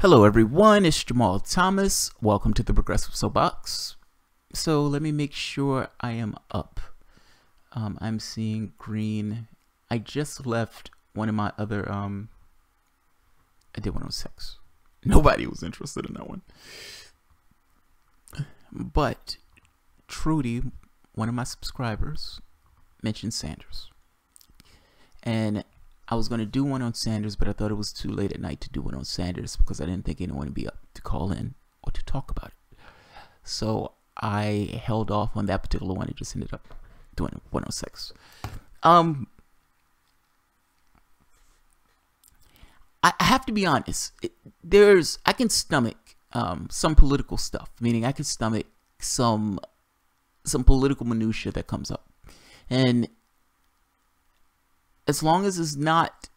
Hello everyone, it's Jamal Thomas. Welcome to the Progressive Soapbox. So let me make sure I am up. I'm seeing green. I just left one of my other, I did 106. Nobody was interested in that one. But Trudy, one of my subscribers, mentioned Sanders. And I was going to do one on Sanders, but I thought it was too late at night to do one on Sanders because I didn't think anyone would be up to call in or to talk about it. So I held off on that particular one and just ended up doing 106. I have to be honest. I can stomach some political stuff, meaning I can stomach some political minutia that comes up, and as long as it's not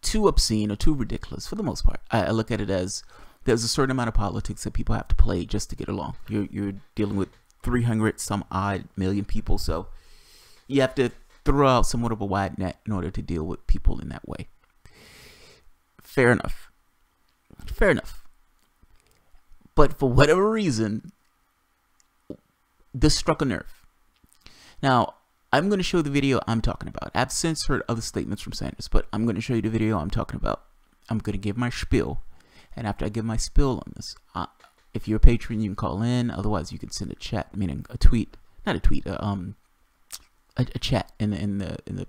too obscene or too ridiculous, for the most part, I look at it as there's a certain amount of politics that people have to play just to get along. You're dealing with 300 some odd million people, so you have to throw out somewhat of a wide net in order to deal with people in that way. Fair enough. Fair enough. But for whatever reason, this struck a nerve. Now, I'm going to show the video I'm talking about. I've since heard other statements from Sanders, but I'm going to show you the video I'm talking about. I'm going to give my spiel, and after I give my spiel on this, if you're a patron, you can call in. Otherwise, you can send a chat, meaning a tweet, not a tweet, a chat in the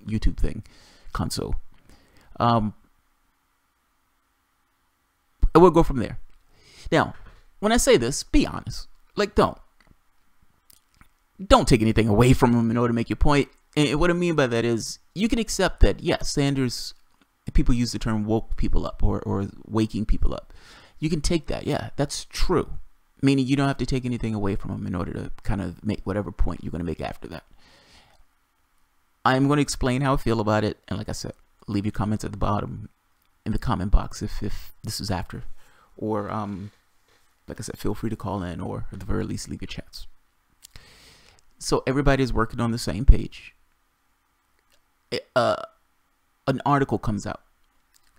YouTube thing console. And we'll go from there. Now, when I say this, be honest. Like, don't take anything away from him in order to make your point. And what I mean by that is you can accept that, yes, Sanders, people use the term woke people up or waking people up. You can take that. Yeah, that's true. Meaning you don't have to take anything away from him in order to kind of make whatever point you're going to make after that. I'm going to explain how I feel about it. And like I said, leave your comments at the bottom in the comment box if this is after. Or, like I said, feel free to call in or at the very least leave your chats. So everybody is working on the same page. An article comes out.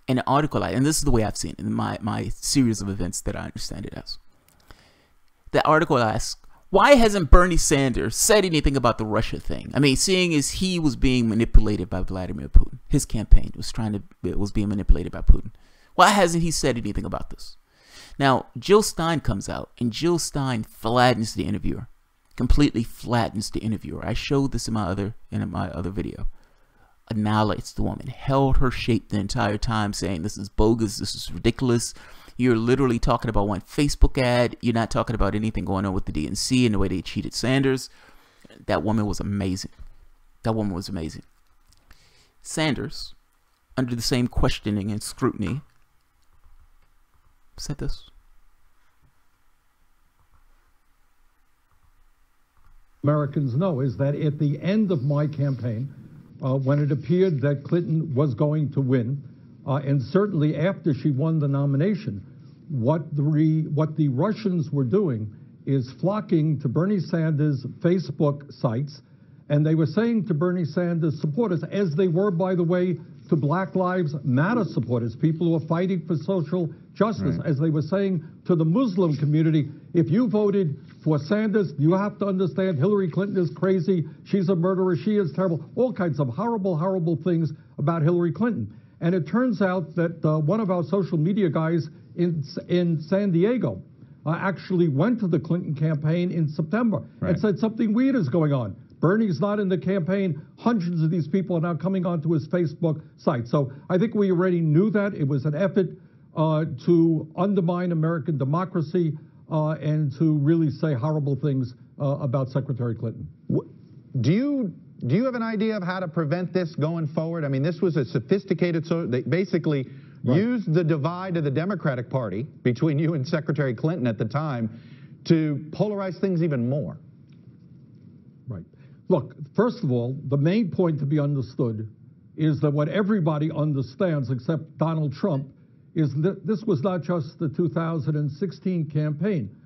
And an article, and this is the way I've seen it in my series of events that I understand it as. The article asks, why hasn't Bernie Sanders said anything about the Russia thing? I mean, seeing as he was being manipulated by Vladimir Putin. His campaign was being manipulated by Putin. Why hasn't he said anything about this? Now, Jill Stein comes out, and Jill Stein flattens the interviewer. Completely flattens the interviewer. I showed this in my other video. Annihilates the woman. Held her shape the entire time, saying this is bogus, this is ridiculous. You're literally talking about one Facebook ad. You're not talking about anything going on with the DNC and the way they cheated Sanders. That woman was amazing. That woman was amazing. Sanders, under the same questioning and scrutiny, said this. Americans know is that at the end of my campaign, when it appeared that Clinton was going to win, and certainly after she won the nomination, what the Russians were doing is flocking to Bernie Sanders' Facebook sites, and they were saying to Bernie Sanders supporters, as they were, by the way, to Black Lives Matter supporters, people who are fighting for social justice, right, as they were saying to the Muslim community, if you voted for Sanders, you have to understand Hillary Clinton is crazy, she's a murderer, she is terrible, all kinds of horrible, horrible things about Hillary Clinton. And it turns out that one of our social media guys in San Diego actually went to the Clinton campaign in September, right, and said something weird is going on. Bernie's not in the campaign. Hundreds of these people are now coming onto his Facebook site. So I think we already knew that. It was an effort to undermine American democracy and to really say horrible things about Secretary Clinton. Do you have an idea of how to prevent this going forward? I mean, this was a sophisticated, so they basically used the divide of the Democratic Party between you and Secretary Clinton at the time to polarize things even more. Right. Look, first of all, the main point to be understood is that what everybody understands except Donald Trump is that this was not just the 2016 campaign.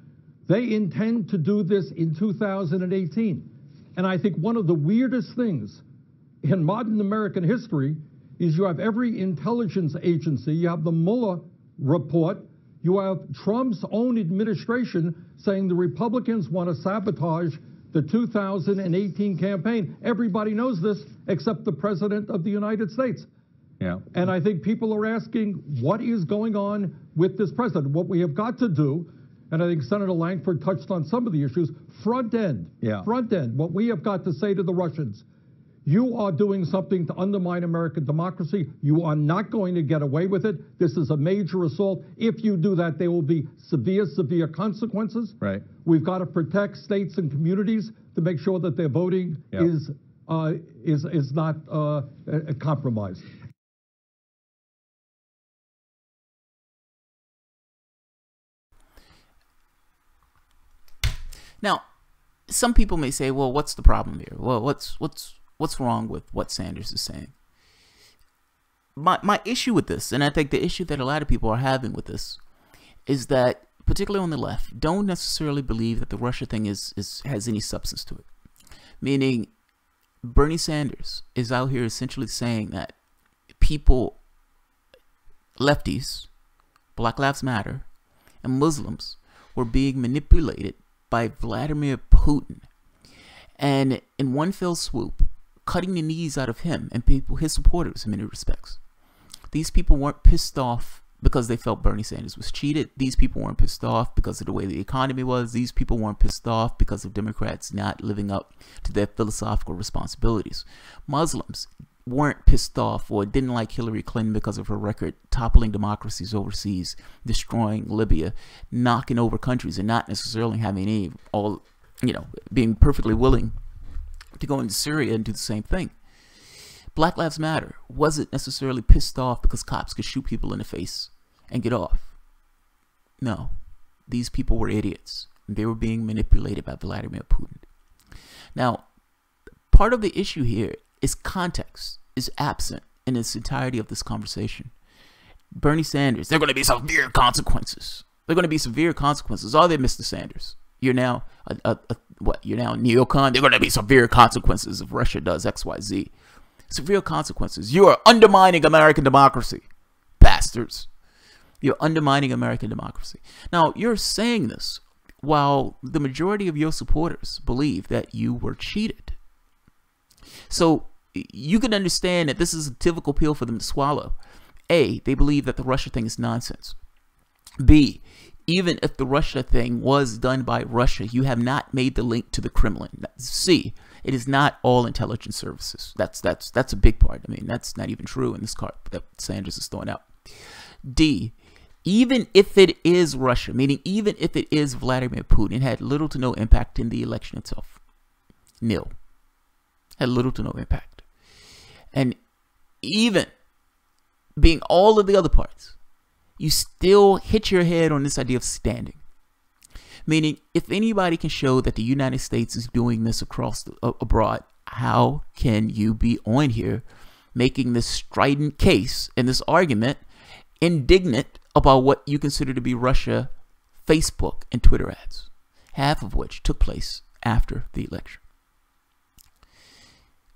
They intend to do this in 2018. And I think one of the weirdest things in modern American history is you have every intelligence agency, you have the Mueller report You have Trump's own administration saying the Republicans want to sabotage the 2018 campaign. Everybody knows this except the President of the United States. Yeah. And I think people are asking, what is going on with this president? What we have got to do, and I think Senator Langford touched on some of the issues, front end. What we have got to say to the Russians, you are doing something to undermine American democracy. You are not going to get away with it. This is a major assault. If you do that, there will be severe, severe consequences. Right. We've got to protect states and communities to make sure that their voting is not compromised. Now, some people may say, well, what's the problem here? Well, what's wrong with what Sanders is saying? My issue with this, and I think the issue that a lot of people are having with this, is that, particularly on the left, don't necessarily believe that the Russia thing has any substance to it. Meaning, Bernie Sanders is out here essentially saying that people, lefties, Black Lives Matter, and Muslims were being manipulated by Vladimir Putin, and in one fell swoop, cutting the knees out of him and people, his supporters in many respects. These people weren't pissed off because they felt Bernie Sanders was cheated. These people weren't pissed off because of the way the economy was. These people weren't pissed off because of Democrats not living up to their philosophical responsibilities. Muslims weren't pissed off or didn't like Hillary Clinton because of her record toppling democracies overseas, destroying Libya, knocking over countries, and not necessarily having any, being perfectly willing to go into Syria and do the same thing. Black Lives Matter wasn't necessarily pissed off because cops could shoot people in the face and get off. No, these people were idiots. They were being manipulated by Vladimir Putin. Now, part of the issue here is context is absent in its entirety of this conversation. Bernie Sanders, there are going to be severe consequences. There are going to be severe consequences. Are they, Mr. Sanders? You're now You're now a neocon. There are going to be severe consequences if Russia does X, Y, Z. Severe consequences. You are undermining American democracy, bastards. You're undermining American democracy. Now, you're saying this while the majority of your supporters believe that you were cheated. So you can understand that this is a difficult pill for them to swallow. A, they believe that the Russia thing is nonsense. B, even if the Russia thing was done by Russia, you have not made the link to the Kremlin. C, it is not all intelligence services. That's a big part. I mean, that's not even true in this card that Sanders is throwing out. D, even if it is Russia, meaning even if it is Vladimir Putin, it had little to no impact in the election itself. Nil. Had little to no impact. And even being all of the other parts, you still hit your head on this idea of standing. Meaning, if anybody can show that the United States is doing this abroad, how can you be on here making this strident case and this argument, indignant about what you consider to be Russia, Facebook, and Twitter ads, half of which took place after the election?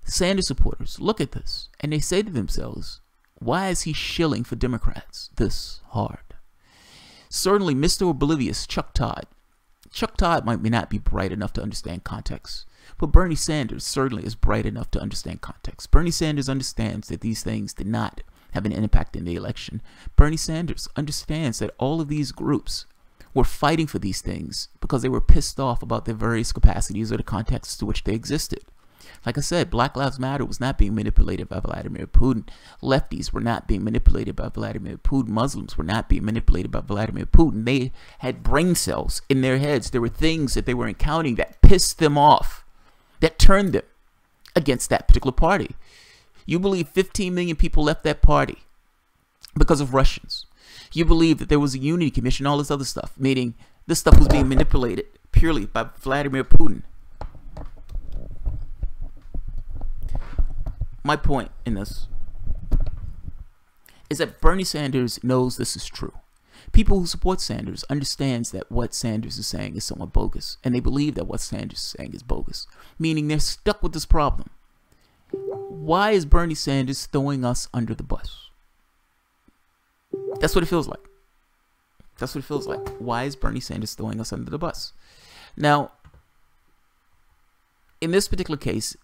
Sanders supporters look at this and they say to themselves, why is he shilling for Democrats this hard? Certainly, Mr. Oblivious, Chuck Todd might not be bright enough to understand context, but Bernie Sanders certainly is bright enough to understand context. Bernie Sanders understands that these things did not have an impact in the election. Bernie Sanders understands that all of these groups were fighting for these things because they were pissed off about their various capacities or the contexts to which they existed. Like I said, Black Lives Matter was not being manipulated by Vladimir Putin. Lefties were not being manipulated by Vladimir Putin. Muslims were not being manipulated by Vladimir Putin. They had brain cells in their heads. There were things that they were encountering that pissed them off, that turned them against that particular party. You believe 15 million people left that party because of Russians. You believe that there was a unity commission, all this other stuff, meaning this stuff was being manipulated purely by Vladimir Putin. My point in this is that Bernie Sanders knows this is true. People who support Sanders understands that what Sanders is saying is somewhat bogus, and they believe that what Sanders is saying is bogus, meaning they're stuck with this problem. Why is Bernie Sanders throwing us under the bus? That's what it feels like. That's what it feels like. Why is Bernie Sanders throwing us under the bus? Now, in this particular case,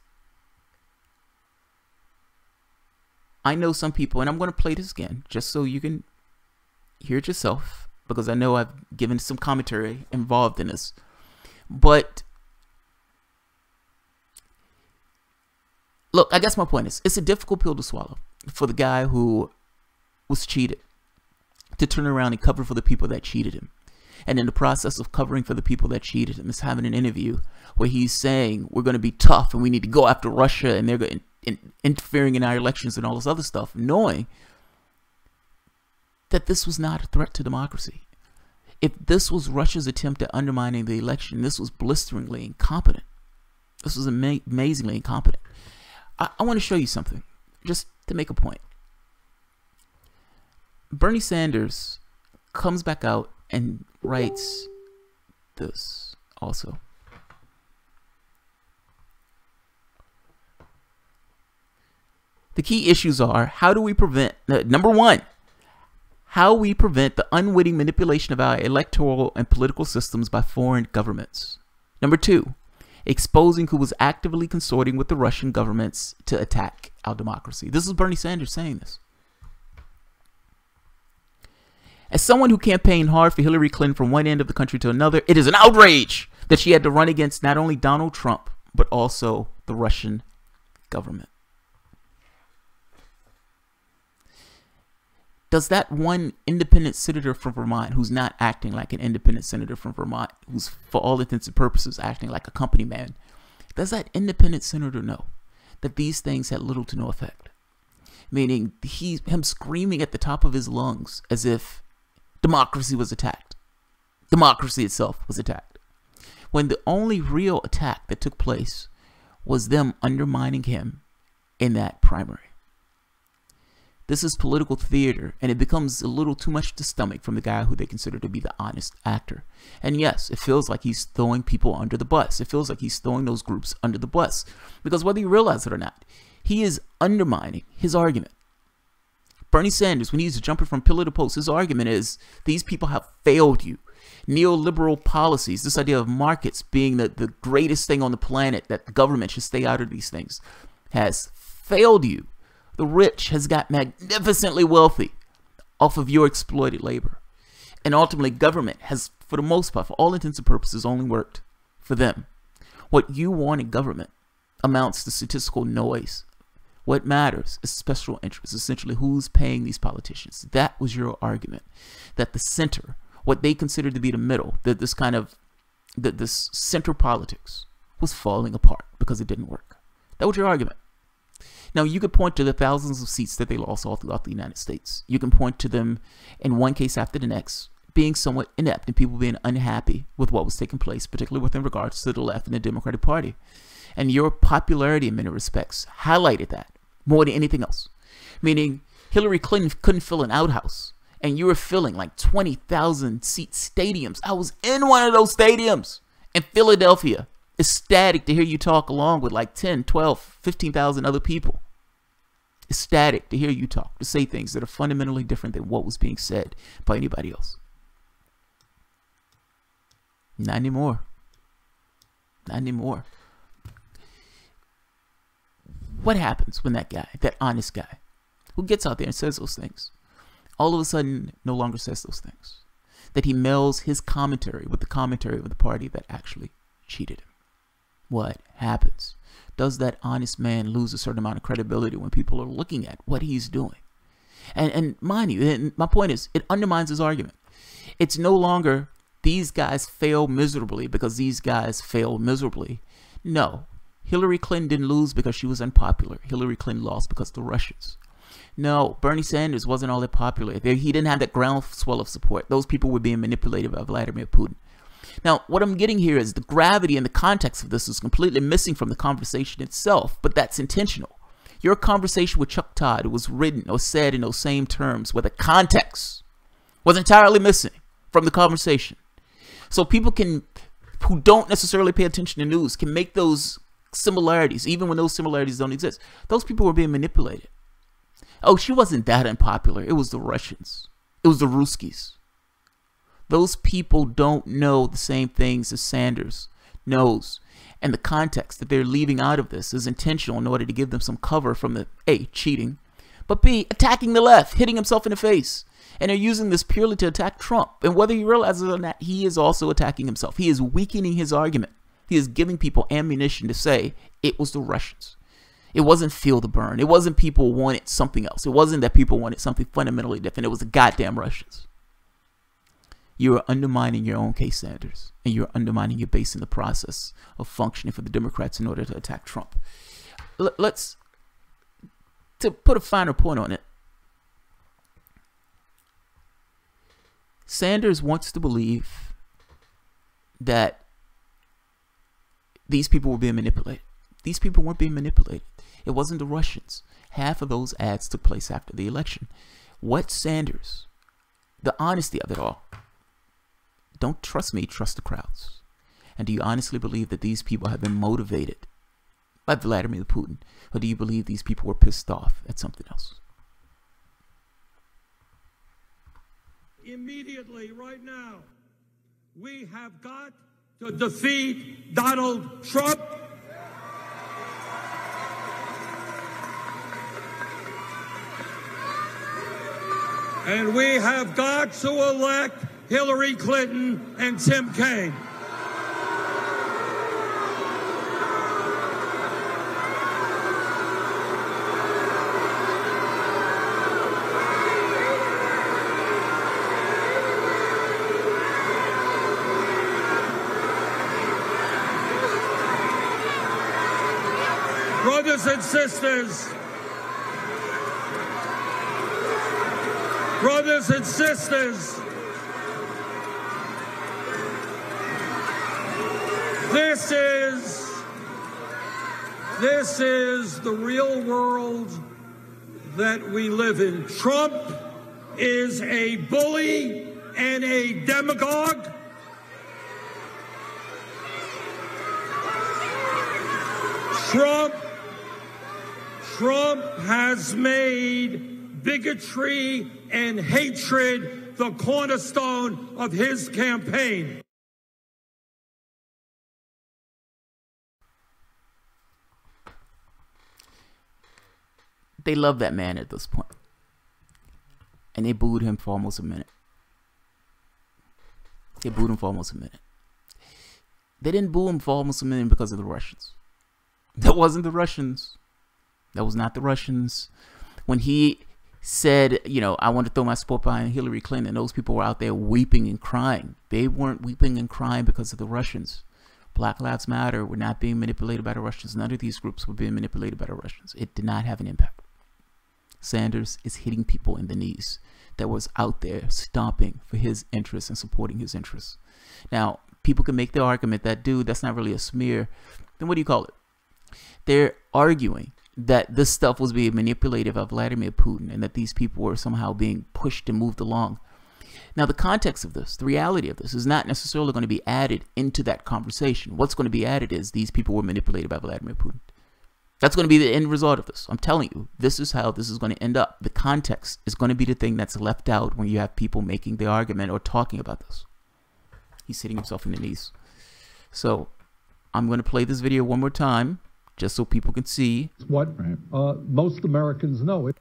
I know some people, and I'm going to play this again just so you can hear it yourself, because I know I've given some commentary involved in this. But look, I guess my point is, it's a difficult pill to swallow for the guy who was cheated to turn around and cover for the people that cheated him. And in the process of covering for the people that cheated him, is having an interview where he's saying we're going to be tough and we need to go after Russia and they're going interfering in our elections and all this other stuff, knowing that this was not a threat to democracy. If this was Russia's attempt at undermining the election, this was blisteringly incompetent. This was amazingly incompetent. I want to show you something, just to make a point. Bernie Sanders comes back out and writes this also. The key issues are, how do we prevent, number one, how we prevent the unwitting manipulation of our electoral and political systems by foreign governments. Number two, exposing who was actively consorting with the Russian governments to attack our democracy. This is Bernie Sanders saying this. As someone who campaigned hard for Hillary Clinton from one end of the country to another, it is an outrage that she had to run against not only Donald Trump, but also the Russian government. Does that one independent senator from Vermont, who's not acting like an independent senator from Vermont, who's for all intents and purposes acting like a company man, does that independent senator know that these things had little to no effect? Meaning him screaming at the top of his lungs as if democracy was attacked. Democracy itself was attacked. When the only real attack that took place was them undermining him in that primary. This is political theater, and it becomes a little too much to stomach from the guy who they consider to be the honest actor. And yes, it feels like he's throwing people under the bus. It feels like he's throwing those groups under the bus. Because whether you realize it or not, he is undermining his argument. Bernie Sanders, when he's jumping from pillar to post, his argument is these people have failed you. Neoliberal policies, this idea of markets being the greatest thing on the planet, that the government should stay out of these things, has failed you. The rich has got magnificently wealthy off of your exploited labor. And ultimately, government has, for the most part, for all intents and purposes, only worked for them. What you want in government amounts to statistical noise. What matters is special interests, essentially who's paying these politicians. That was your argument, that the center, what they considered to be the middle, that this center politics was falling apart because it didn't work. That was your argument. Now, you could point to the thousands of seats that they lost all throughout the United States. You can point to them in one case after the next being somewhat inept and people being unhappy with what was taking place, particularly within regards to the left and the Democratic Party. And your popularity in many respects highlighted that more than anything else. Meaning Hillary Clinton couldn't fill an outhouse and you were filling like 20,000 seat stadiums. I was in one of those stadiums in Philadelphia. Ecstatic to hear you talk along with like 10, 12, 15,000 other people. Ecstatic to hear you talk, to say things that are fundamentally different than what was being said by anybody else. Not anymore. Not anymore. What happens when that guy, that honest guy, who gets out there and says those things, all of a sudden no longer says those things? That he melds his commentary with the commentary of the party that actually cheated him. What happens? Does that honest man lose a certain amount of credibility when people are looking at what he's doing? And mind you, my point is, it undermines his argument. It's no longer these guys fail miserably because these guys fail miserably. No, Hillary Clinton didn't lose because she was unpopular. Hillary Clinton lost because of the Russians. No, Bernie Sanders wasn't all that popular. He didn't have that groundswell of support. Those people were being manipulated by Vladimir Putin. Now, what I'm getting here is the gravity and the context of this is completely missing from the conversation itself, but that's intentional. Your conversation with Chuck Todd was written or said in those same terms where the context was entirely missing from the conversation. So people who don't necessarily pay attention to news can make those similarities, even when those similarities don't exist. Those people were being manipulated. Oh, she wasn't that unpopular. It was the Russians. It was the Ruskies. Those people don't know the same things as Sanders knows. And the context that they're leaving out of this is intentional in order to give them some cover from the A, cheating, but B, attacking the left, hitting himself in the face. And they're using this purely to attack Trump. And whether he realizes it or not, he is also attacking himself. He is weakening his argument. He is giving people ammunition to say it was the Russians. It wasn't feel the burn. It wasn't people wanted something else. It wasn't that people wanted something fundamentally different. It was the goddamn Russians. You are undermining your own case, Sanders. And you're undermining your base in the process of functioning for the Democrats in order to attack Trump. Let's, to put a finer point on it, Sanders wants to believe that these people were being manipulated. These people weren't being manipulated. It wasn't the Russians. Half of those ads took place after the election. What Sanders, the honesty of it all, don't trust me, trust the crowds. And do you honestly believe that these people have been motivated by Vladimir Putin? Or do you believe these people were pissed off at something else? Immediately, right now, we have got to defeat Donald Trump. And we have got to elect Hillary Clinton and Tim Kaine. Brothers and sisters, brothers and sisters, this is the real world that we live in. Trump is a bully and a demagogue. Trump has made bigotry and hatred the cornerstone of his campaign. They love that man at this point. And they booed him for almost a minute. They booed him for almost a minute. They didn't boo him for almost a minute because of the Russians. That wasn't the Russians. That was not the Russians. When he said, you know, I want to throw my support behind Hillary Clinton, those people were out there weeping and crying. They weren't weeping and crying because of the Russians. Black Lives Matter were not being manipulated by the Russians. None of these groups were being manipulated by the Russians. It did not have an impact. Sanders is hitting people in the knees that was out there stomping for his interests and supporting his interests. Now, people can make the argument that, dude, that's not really a smear. Then what do you call it? They're arguing that this stuff was being manipulated by Vladimir Putin and that these people were somehow being pushed and moved along. Now, the context of this, the reality of this, is not necessarily going to be added into that conversation. What's going to be added is these people were manipulated by Vladimir Putin. That's going to be the end result of this. I'm telling you, this is how this is going to end up. The context is going to be the thing that's left out when you have people making the argument or talking about this. He's hitting himself in the knees. So I'm going to play this video one more time just so people can see what most Americans know. It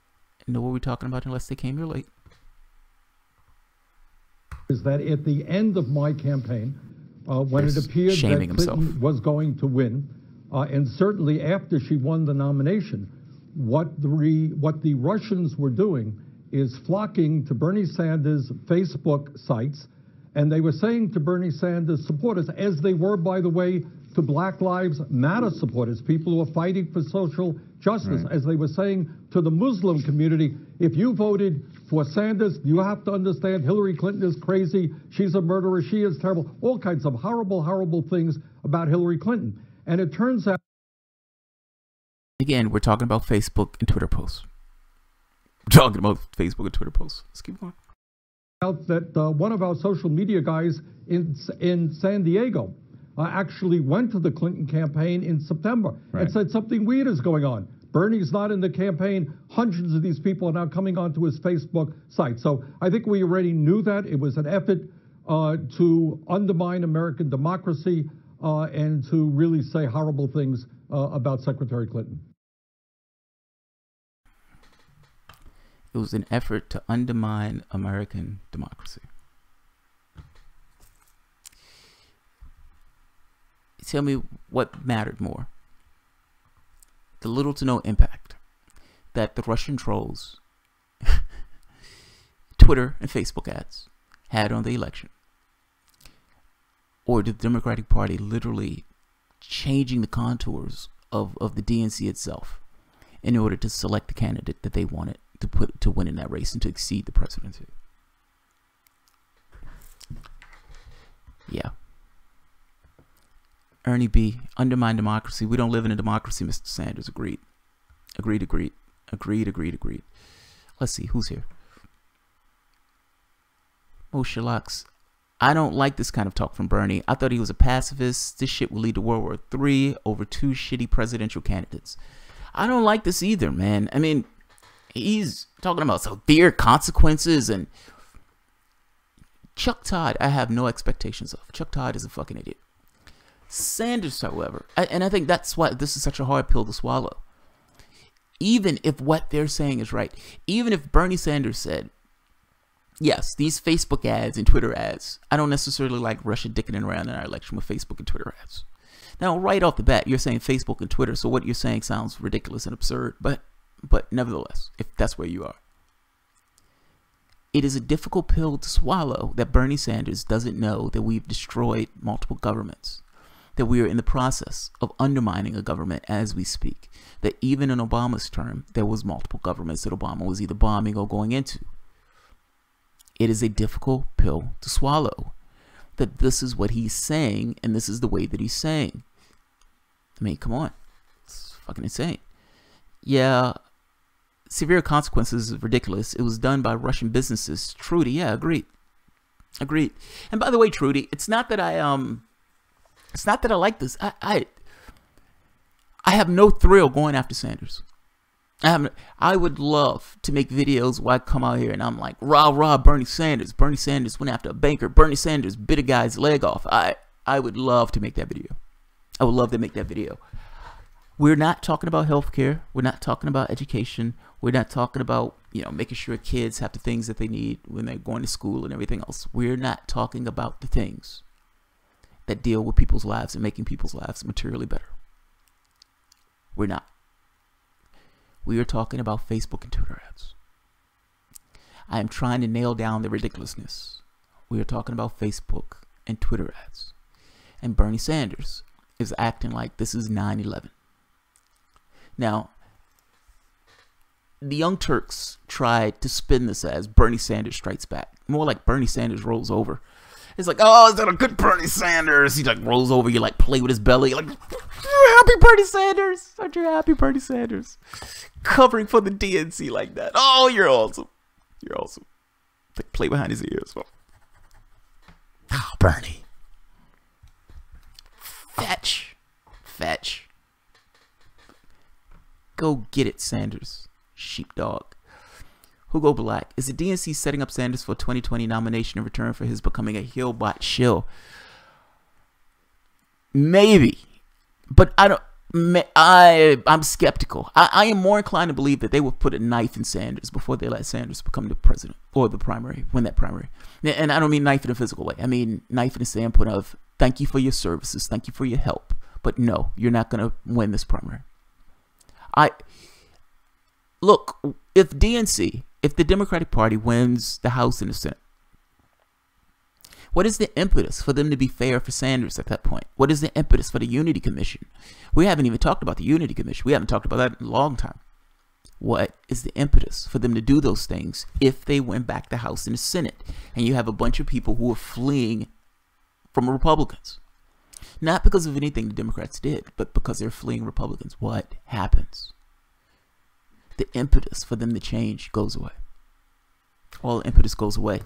know what we're talking about unless they came here late. Is that at the end of my campaign, when it appeared that Clinton was going to win, and certainly after she won the nomination, what the Russians were doing is flocking to Bernie Sanders' Facebook sites, and they were saying to Bernie Sanders supporters, as they were, by the way, to Black Lives Matter supporters, people who are fighting for social justice, as they were saying to the Muslim community, if you voted for Sanders, you have to understand Hillary Clinton is crazy, she's a murderer, she is terrible, all kinds of horrible, horrible things about Hillary Clinton. And it turns out... Again, we're talking about Facebook and Twitter posts. We're talking about Facebook and Twitter posts. Let's keep going. Out that one of our social media guys in San Diego actually went to the Clinton campaign in September and said something weird is going on. Bernie's not in the campaign. Hundreds of these people are now coming onto his Facebook site. So I think we already knew that. It was an effort to undermine American democracy and to really say horrible things about Secretary Clinton. It was an effort to undermine American democracy. Tell me what mattered more. The little to no impact that the Russian trolls, Twitter and Facebook ads had on the election, or the Democratic Party literally changing the contours of the DNC itself in order to select the candidate that they wanted to win in that race and to exceed the presidency. Yeah. Ernie B, undermine democracy. We don't live in a democracy, Mr. Sanders. Agreed. Agreed. Let's see, who's here? Moshe Lux. I don't like this kind of talk from Bernie. I thought he was a pacifist. This shit will lead to World War III over 2 shitty presidential candidates. I don't like this either, man. I mean, he's talking about severe consequences, and Chuck Todd, I have no expectations of. Chuck Todd is a fucking idiot. Sanders, however, and I think that's why this is such a hard pill to swallow. Even if what they're saying is right, even if Bernie Sanders said, yes, these Facebook ads and Twitter ads, I don't necessarily like Russia dicking around in our election with Facebook and Twitter ads. Now, right off the bat, you're saying Facebook and Twitter, so what you're saying sounds ridiculous and absurd, but nevertheless, if that's where you are. It is a difficult pill to swallow that Bernie Sanders doesn't know that we've destroyed multiple governments, that we are in the process of undermining a government as we speak, that even in Obama's term, there was multiple governments that Obama was either bombing or going into. It is a difficult pill to swallow that this is what he's saying and this is the way that he's saying. I mean, come on. It's fucking insane. Yeah, severe consequences is ridiculous. It was done by Russian businesses. Trudy, yeah, agreed. And by the way, Trudy, it's not that I like this. I have no thrill going after Sanders. I would love to make videos where I come out here and I'm like, rah, Bernie Sanders. Bernie Sanders went after a banker. Bernie Sanders bit a guy's leg off. I would love to make that video. I would love to make that video. We're not talking about healthcare. We're not talking about education. We're not talking about, making sure kids have the things that they need when they're going to school and everything else. We're not talking about the things that deal with people's lives and making people's lives materially better. We're not. We are talking about Facebook and Twitter ads. I am trying to nail down the ridiculousness. We are talking about Facebook and Twitter ads. And Bernie Sanders is acting like this is 9/11. Now, the Young Turks tried to spin this as Bernie Sanders strikes back. More like Bernie Sanders rolls over. It's like, oh, is that a good Bernie Sanders? He like rolls over, you like play with his belly. You're like, happy Bernie Sanders. Aren't you happy Bernie Sanders? Covering for the DNC like that. Oh, you're awesome. You're awesome. Like play behind his ears. Oh, Bernie. Fetch. Go get it, Sanders. Sheepdog. Hugo Black. Is the DNC setting up Sanders for a 2020 nomination in return for his becoming a Hillbot shill? Maybe. But I'm skeptical. I am more inclined to believe that they will put a knife in Sanders before they let Sanders become the president or the primary, win that primary. And I don't mean knife in a physical way. I mean knife in the standpoint of thank you for your services, thank you for your help, but no, you're not going to win this primary. Look, if the Democratic Party wins the House and the Senate, what is the impetus for them to be fair for Sanders at that point? What is the impetus for the Unity Commission? We haven't even talked about the Unity Commission. We haven't talked about that in a long time. What is the impetus for them to do those things if they win back the House and the Senate? And you have a bunch of people who are fleeing from Republicans. Not because of anything the Democrats did, but because they're fleeing Republicans. What happens? The impetus for them to change goes away. All impetus goes away.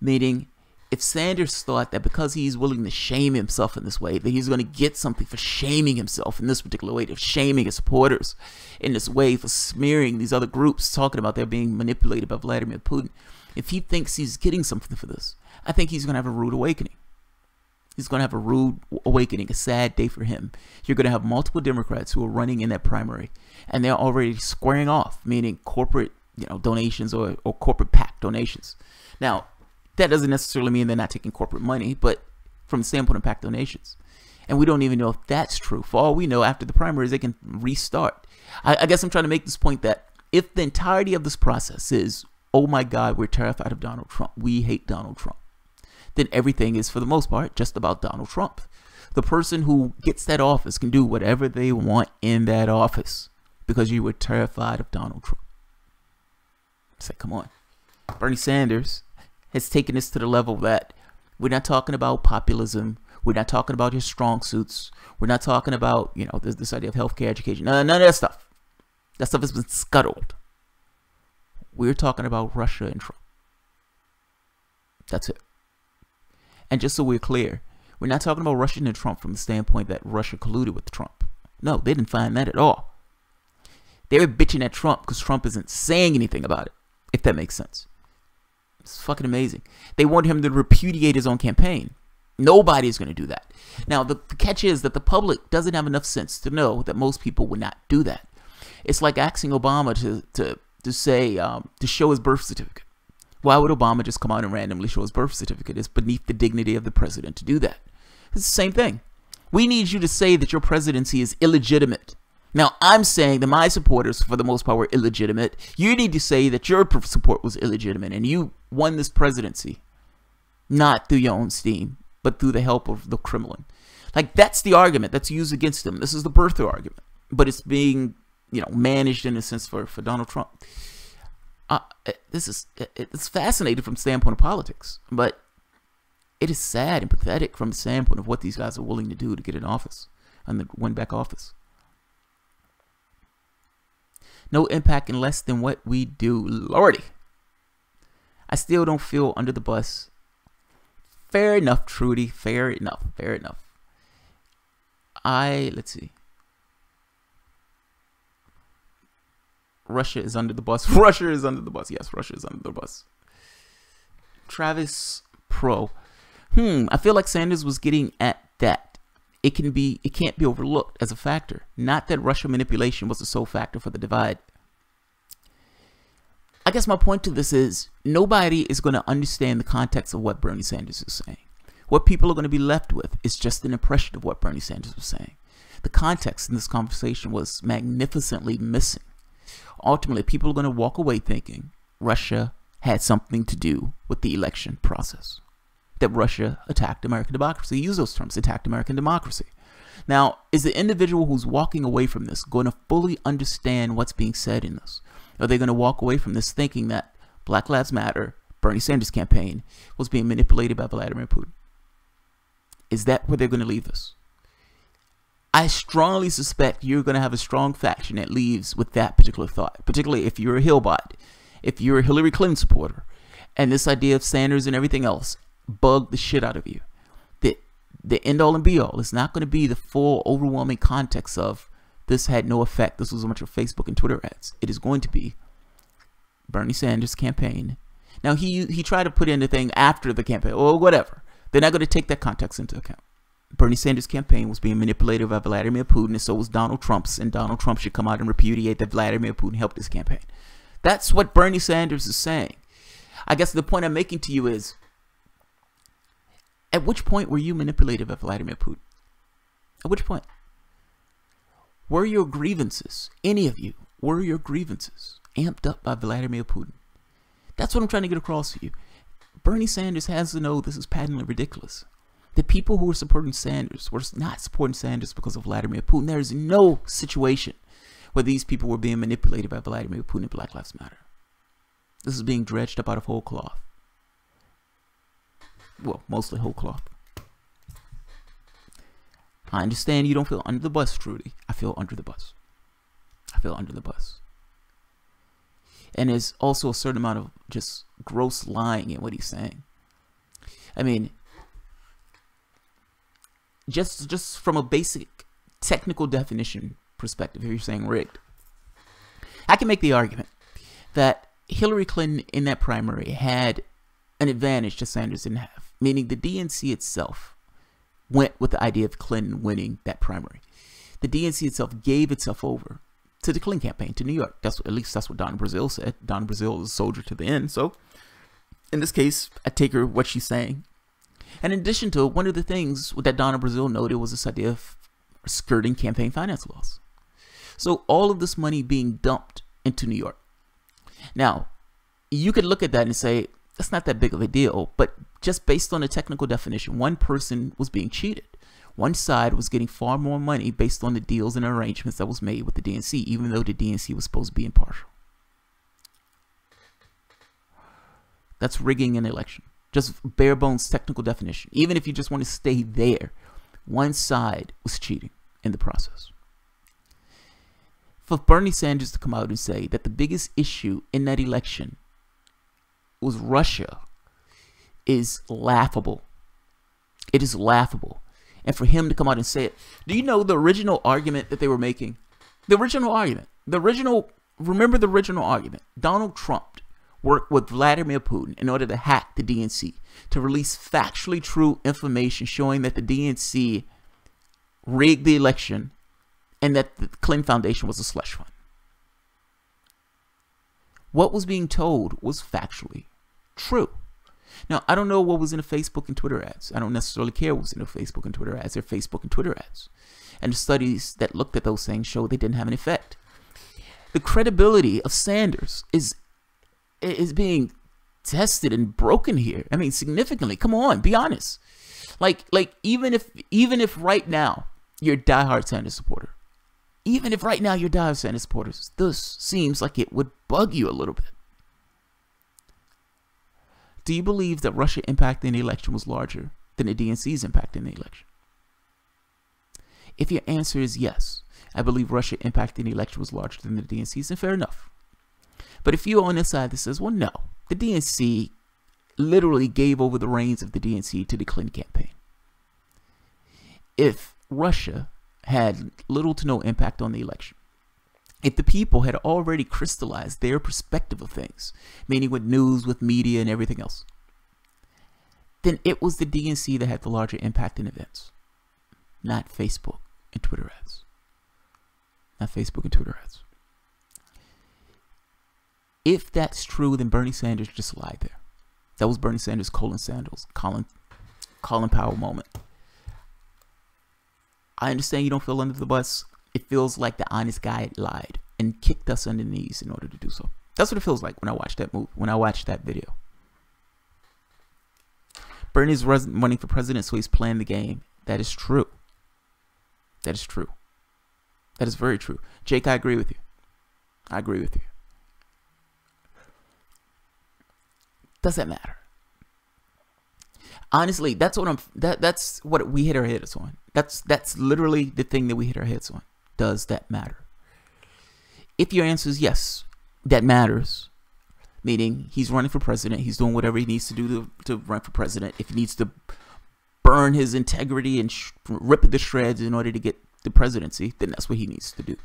Meaning, if Sanders thought that because he's willing to shame himself in this way, that he's going to get something for shaming himself in this particular way, of shaming his supporters in this way, for smearing these other groups, talking about they're being manipulated by Vladimir Putin, if he thinks he's getting something for this, I think he's going to have a rude awakening. He's going to have a rude awakening, a sad day for him. You're going to have multiple Democrats who are running in that primary, and they're already squaring off, meaning corporate, donations or corporate PAC donations. Now, that doesn't necessarily mean they're not taking corporate money, but from the standpoint of PAC donations. And we don't even know if that's true. For all we know, after the primaries, they can restart. I guess I'm trying to make this point that if the entirety of this process is, oh my God, we're terrified of Donald Trump, we hate Donald Trump, then everything is, for the most part, just about Donald Trump. The person who gets that office can do whatever they want in that office because you were terrified of Donald Trump. It's like, come on. Bernie Sanders has taken this to the level that we're not talking about populism. We're not talking about his strong suits. We're not talking about, this idea of healthcare, education. None of that stuff. That stuff has been scuttled. We're talking about Russia and Trump. That's it. And just so we're clear, we're not talking about Russia and Trump from the standpoint that Russia colluded with Trump. No, they didn't find that at all. They were bitching at Trump because Trump isn't saying anything about it, if that makes sense. It's fucking amazing. They want him to repudiate his own campaign. Nobody's going to do that. Now, the catch is that the public doesn't have enough sense to know that most people would not do that. It's like asking Obama to show his birth certificate. Why would Obama just come out and randomly show his birth certificate? It's beneath the dignity of the president to do that. It's the same thing. We need you to say that your presidency is illegitimate. Now, I'm saying that my supporters, for the most part, were illegitimate. You need to say that your support was illegitimate and you won this presidency, not through your own steam, but through the help of the Kremlin. Like, that's the argument that's used against them. This is the birther argument, but it's being, managed in a sense for Donald Trump. It's fascinating from the standpoint of politics, but it is sad and pathetic from the standpoint of what these guys are willing to do to get in office and win back office. No impact in less than what we do. Lordy. I still don't feel under the bus. Fair enough, Trudy. Fair enough. Fair enough. Let's see. Russia is under the bus. Russia is under the bus. Yes, Russia is under the bus. Travis Pro. I feel like Sanders was getting at that. It can't be overlooked as a factor. Not that Russia manipulation was the sole factor for the divide. I guess my point to this is nobody is going to understand the context of what Bernie Sanders is saying. What people are going to be left with is just an impression of what Bernie Sanders was saying. The context in this conversation was magnificently missing. Ultimately, people are going to walk away thinking Russia had something to do with the election process. That Russia attacked American democracy. Use those terms, attacked American democracy. Now, is the individual who's walking away from this going to fully understand what's being said in this? Are they going to walk away from this thinking that Black Lives Matter, Bernie Sanders' campaign, was being manipulated by Vladimir Putin? Is that where they're going to leave this? I strongly suspect you're going to have a strong faction that leaves with that particular thought, particularly if you're a Hillbot, if you're a Hillary Clinton supporter, and this idea of Sanders and everything else bug the shit out of you. The end all and be all is not going to be the full overwhelming context of this had no effect. This was a bunch of Facebook and Twitter ads. It is going to be Bernie Sanders' campaign. Now he tried to put in the thing after the campaign or whatever. They're not going to take that context into account. Bernie Sanders' campaign was being manipulated by Vladimir Putin, and so was Donald Trump's, and Donald Trump should come out and repudiate that Vladimir Putin helped his campaign. That's what Bernie Sanders is saying. I guess the point I'm making to you is, at which point were you manipulated by Vladimir Putin? At which point? Were your grievances, any of you, were your grievances amped up by Vladimir Putin? That's what I'm trying to get across to you. Bernie Sanders has to know this is patently ridiculous. The people who were supporting Sanders were not supporting Sanders because of Vladimir Putin. There is no situation where these people were being manipulated by Vladimir Putin and Black Lives Matter. This is being dredged up out of whole cloth. Well, mostly whole cloth. I understand you don't feel under the bus, Trudy. I feel under the bus. I feel under the bus. And there's also a certain amount of just gross lying in what he's saying. I mean, just from a basic technical definition perspective, if you're saying rigged, I can make the argument that Hillary Clinton in that primary had an advantage that Sanders didn't have, meaning the DNC itself went with the idea of Clinton winning that primary. The DNC itself gave itself over to the Clinton campaign, to New York. At least that's what Donna Brazile said. Donna Brazile is a soldier to the end. So in this case, I take her what she's saying. And in addition to it, one of the things that Donna Brazile noted was this idea of skirting campaign finance laws. So all of this money being dumped into New York. Now, you could look at that and say, that's not that big of a deal. But just based on the technical definition, one person was being cheated. One side was getting far more money based on the deals and arrangements that was made with the DNC, even though the DNC was supposed to be impartial. That's rigging an election. Just bare bones technical definition. Even if you just want to stay there, one side was cheating in the process. For Bernie Sanders to come out and say that the biggest issue in that election was Russia is laughable. It is laughable. And for him to come out and say it, do you know the original argument that they were making? The original argument. Remember the original argument. Donald Trump worked with Vladimir Putin in order to hack the DNC, to release factually true information showing that the DNC rigged the election and that the Clinton Foundation was a slush fund. What was being told was factually true. Now, I don't know what was in the Facebook and Twitter ads. I don't necessarily care what was in the Facebook and Twitter ads. They're Facebook and Twitter ads. And the studies that looked at those things showed they didn't have an effect. The credibility of Sanders is being tested and broken here. I mean, significantly. Come on, be honest. Like even if right now you're a diehard Sanders supporter, even if right now you're diehard Sanders supporters, this seems like it would bug you a little bit. Do you believe that Russia impact in the election was larger than the DNC's impact in the election? If your answer is yes, I believe Russia impact in the election was larger than the DNC's, then fair enough. But if you're on this side that says, well, no, the DNC literally gave over the reins of the DNC to the Clinton campaign. If Russia had little to no impact on the election, if the people had already crystallized their perspective of things, meaning with news, with media, and everything else, then it was the DNC that had the larger impact in events, not Facebook and Twitter ads. Not Facebook and Twitter ads. If that's true, then Bernie Sanders just lied there. That was Bernie Sanders, Colin Powell moment. I understand you don't feel under the bus. It feels like the honest guy lied and kicked us under the knees in order to do so. That's what it feels like when I watch that movie, when I watch that video. Bernie's running for president, so he's playing the game. That is true. That is true. That is very true. Jake, I agree with you. I agree with you. Does that matter? Honestly, that's what we hit our heads on. That's literally the thing that we hit our heads on. Does that matter? If your answer is yes, that matters, meaning he's running for president, he's doing whatever he needs to do to run for president. If he needs to burn his integrity and rip it to shreds in order to get the presidency, then that's what he needs to do.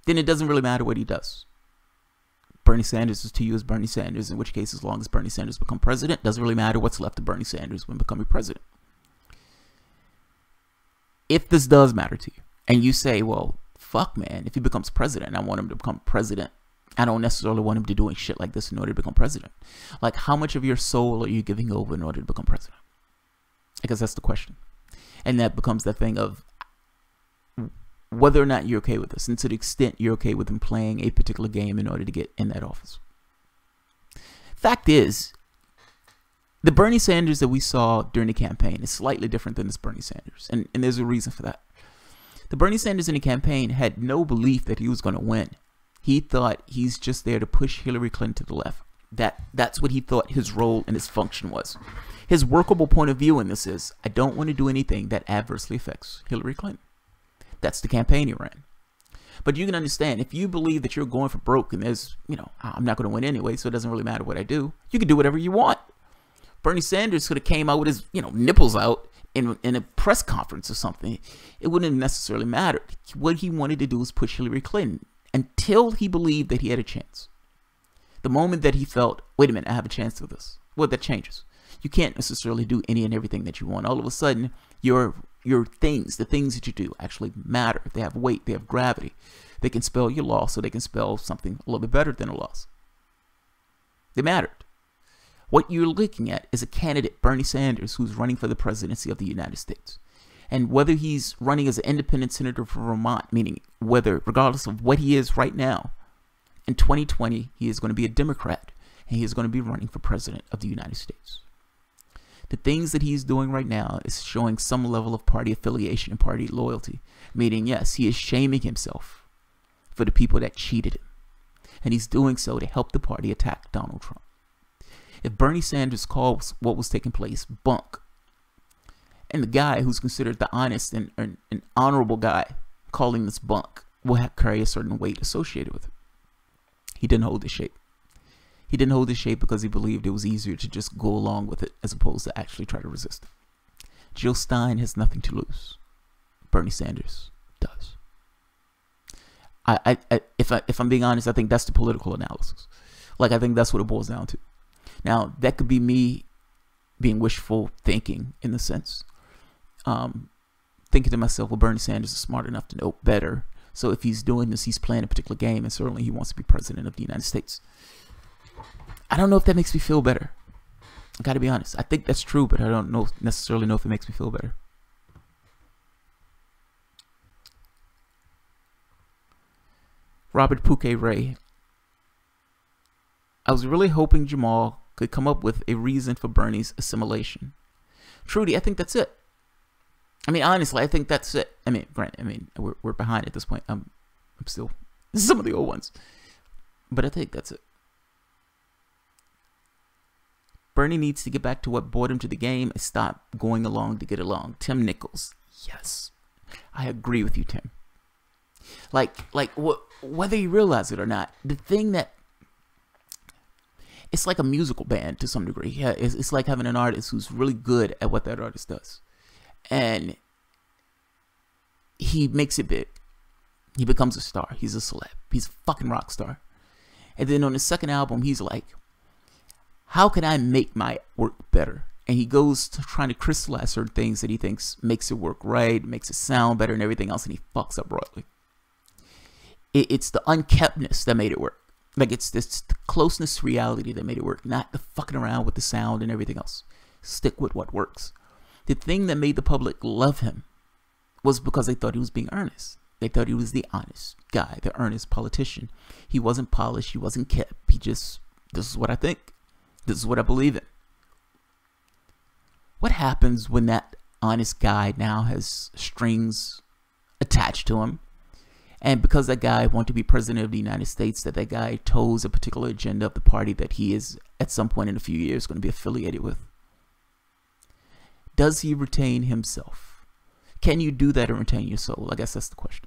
Then it doesn't really matter what he does. Bernie Sanders is to you as Bernie Sanders, in which case, as long as Bernie Sanders become president, doesn't really matter what's left of Bernie Sanders when becoming president. If this does matter to you, and you say, well, fuck, man, if he becomes president, I want him to become president. I don't necessarily want him to doing shit like this in order to become president. Like, how much of your soul are you giving over in order to become president? I guess that's the question. And that becomes that thing of whether or not you're okay with this, and to the extent you're okay with him playing a particular game in order to get in that office. Fact is, the Bernie Sanders that we saw during the campaign is slightly different than this Bernie Sanders, and there's a reason for that. The Bernie Sanders in the campaign had no belief that he was going to win. He thought he's just there to push Hillary Clinton to the left. That's what he thought his role and his function was. His workable point of view in this is, I don't want to do anything that adversely affects Hillary Clinton. That's the campaign he ran. But you can understand, if you believe that you're going for broke and there's, I'm not going to win anyway, so it doesn't really matter what I do, you can do whatever you want. Bernie Sanders could have came out with his, nipples out in a press conference or something. It wouldn't have necessarily mattered. What he wanted to do was push Hillary Clinton until he believed that he had a chance. The moment that he felt, wait a minute, I have a chance for this, well, that changes. You can't necessarily do any and everything that you want. All of a sudden, your things, the things that you do actually matter. They have weight, they have gravity. They can spell your loss, or they can spell something a little bit better than a loss. They mattered. What you're looking at is a candidate, Bernie Sanders, who's running for the presidency of the United States. And whether he's running as an independent senator for Vermont, meaning whether, regardless of what he is right now, in 2020, he is going to be a Democrat, and he is going to be running for president of the United States. The things that he's doing right now is showing some level of party affiliation and party loyalty, meaning, yes, he is shaming himself for the people that cheated him. And he's doing so to help the party attack Donald Trump. If Bernie Sanders calls what was taking place bunk, and the guy who's considered the honest and honorable guy calling this bunk will carry a certain weight associated with it. He didn't hold his shape. He didn't hold his shape because he believed it was easier to just go along with it as opposed to actually try to resist it. Jill Stein has nothing to lose. Bernie Sanders does. If I'm being honest, I think that's the political analysis. Like, I think that's what it boils down to. Now, that could be me being wishful thinking in the sense. Thinking to myself, well, Bernie Sanders is smart enough to know better. So if he's doing this, he's playing a particular game, and certainly he wants to be president of the United States. I don't know if that makes me feel better. I gotta be honest. I think that's true, but I don't necessarily know if it makes me feel better. Robert Pouquet Ray. I was really hoping Jamal could come up with a reason for Bernie's assimilation. Trudy, I think that's it. I mean, honestly, I think that's it. I mean, Brent, we're behind at this point. I'm still some of the old ones, but I think that's it. Bernie needs to get back to what brought him to the game and stop going along to get along. Tim Nichols. Yes, I agree with you, Tim. Whether you realize it or not, the thing that it's like a musical band to some degree. Yeah, it's like having an artist who's really good at what that artist does, and he makes it big. He becomes a star. He's a celeb. He's a fucking rock star. And then on his second album, he's like, how can I make my work better? And he goes to trying to crystallize certain things that he thinks makes it work right, makes it sound better and everything else, and he fucks up royally. It's the unkeptness that made it work. Like, it's this closeness to reality that made it work, not the fucking around with the sound and everything else. Stick with what works. The thing that made the public love him was because they thought he was being earnest. They thought he was the honest guy, the earnest politician. He wasn't polished. He wasn't kept. He just, this is what I think. This is what I believe in. What happens when that honest guy now has strings attached to him? And because that guy wanted to be president of the United States, that guy toes a particular agenda of the party that he is at some point in a few years going to be affiliated with. Does he retain himself? Can you do that and retain your soul? I guess that's the question.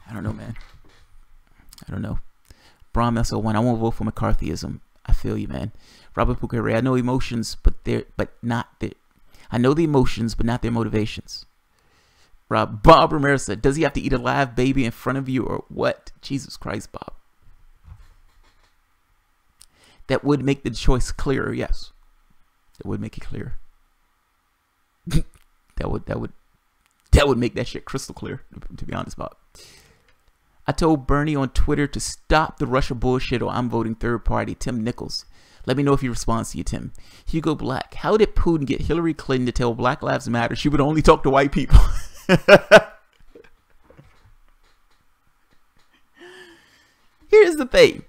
I don't know, man. I don't know. Brahm SO1, I won't vote for McCarthyism. I feel you, man. Robert Pouquet, I know emotions, but not their. I know the emotions, but not their motivations. Bob Ramirez said, does he have to eat a live baby in front of you or what? Jesus Christ, Bob. That would make the choice clearer, yes. That would make it clearer. that would make that shit crystal clear, to be honest, Bob. I told Bernie on Twitter to stop the Russia bullshit or I'm voting third party. Tim Nichols. Let me know if he responds to you, Tim. Hugo Black. How did Putin get Hillary Clinton to tell Black Lives Matter she would only talk to white people? Here's the thing.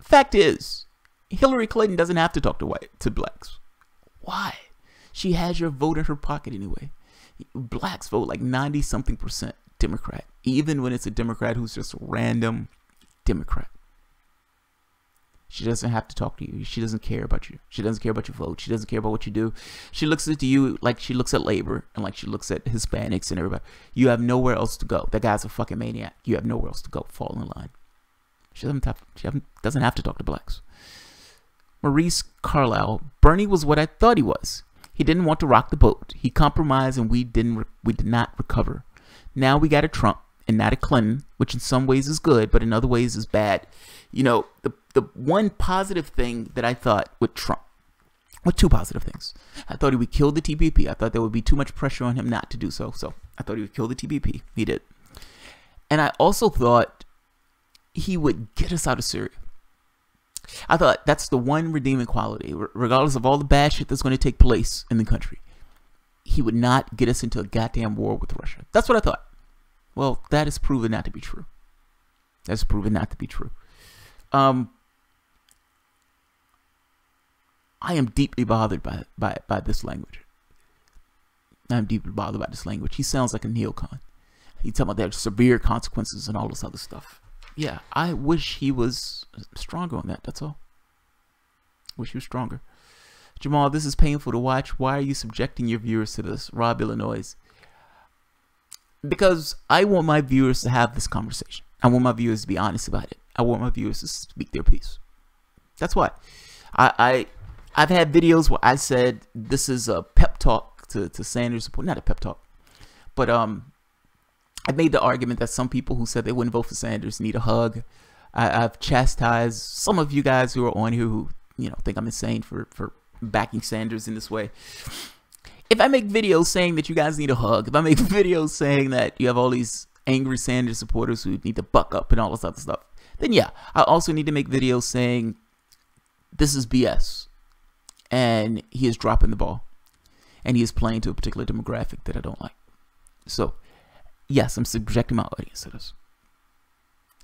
Fact is, Hillary Clinton doesn't have to talk to blacks. Why? She has your vote in her pocket anyway. Blacks vote like 90-something% Democrat, even when it's a Democrat who's just a random Democrat. She doesn't have to talk to you. She doesn't care about you. She doesn't care about your vote. She doesn't care about what you do. She looks at you like she looks at labor and like she looks at Hispanics and everybody. You have nowhere else to go. That guy's a fucking maniac. You have nowhere else to go. Fall in line. Doesn't have to talk to blacks. Maurice Carlisle, Bernie was what I thought he was. He didn't want to rock the boat. He compromised, and we did not recover. Now we got a Trump and not a Clinton, which in some ways is good, but in other ways is bad. You know, the one positive thing that I thought with Trump, well, two positive things. I thought he would kill the TPP. I thought there would be too much pressure on him not to do so. So I thought he would kill the TPP. He did. And I also thought he would get us out of Syria. I thought that's the one redeeming quality, regardless of all the bad shit that's going to take place in the country. He would not get us into a goddamn war with Russia. That's what I thought. Well, that is proven not to be true. That's proven not to be true. I am deeply bothered by this language. I'm deeply bothered by this language. He sounds like a neocon. He's talking about there are severe consequences and all this other stuff. Yeah, I wish he was stronger on that. That's all. Wish he was stronger. Jamal, this is painful to watch. Why are you subjecting your viewers to this? Rob, Illinois. Because I want my viewers to have this conversation. I want my viewers to be honest about it. I want my viewers to speak their piece. That's why. I've had videos where I said this is a pep talk to Sanders support. Not a pep talk, but I made the argument that some people who said they wouldn't vote for Sanders need a hug. I've chastised some of you guys who are on here who, you know, think I'm insane for backing Sanders in this way. If I make videos saying that you guys need a hug, if I make videos saying that you have all these angry Sanders supporters who need to buck up and all this other stuff, then yeah, I also need to make videos saying this is BS and he is dropping the ball and he is playing to a particular demographic that I don't like. So yes, I'm subjecting my audience to this.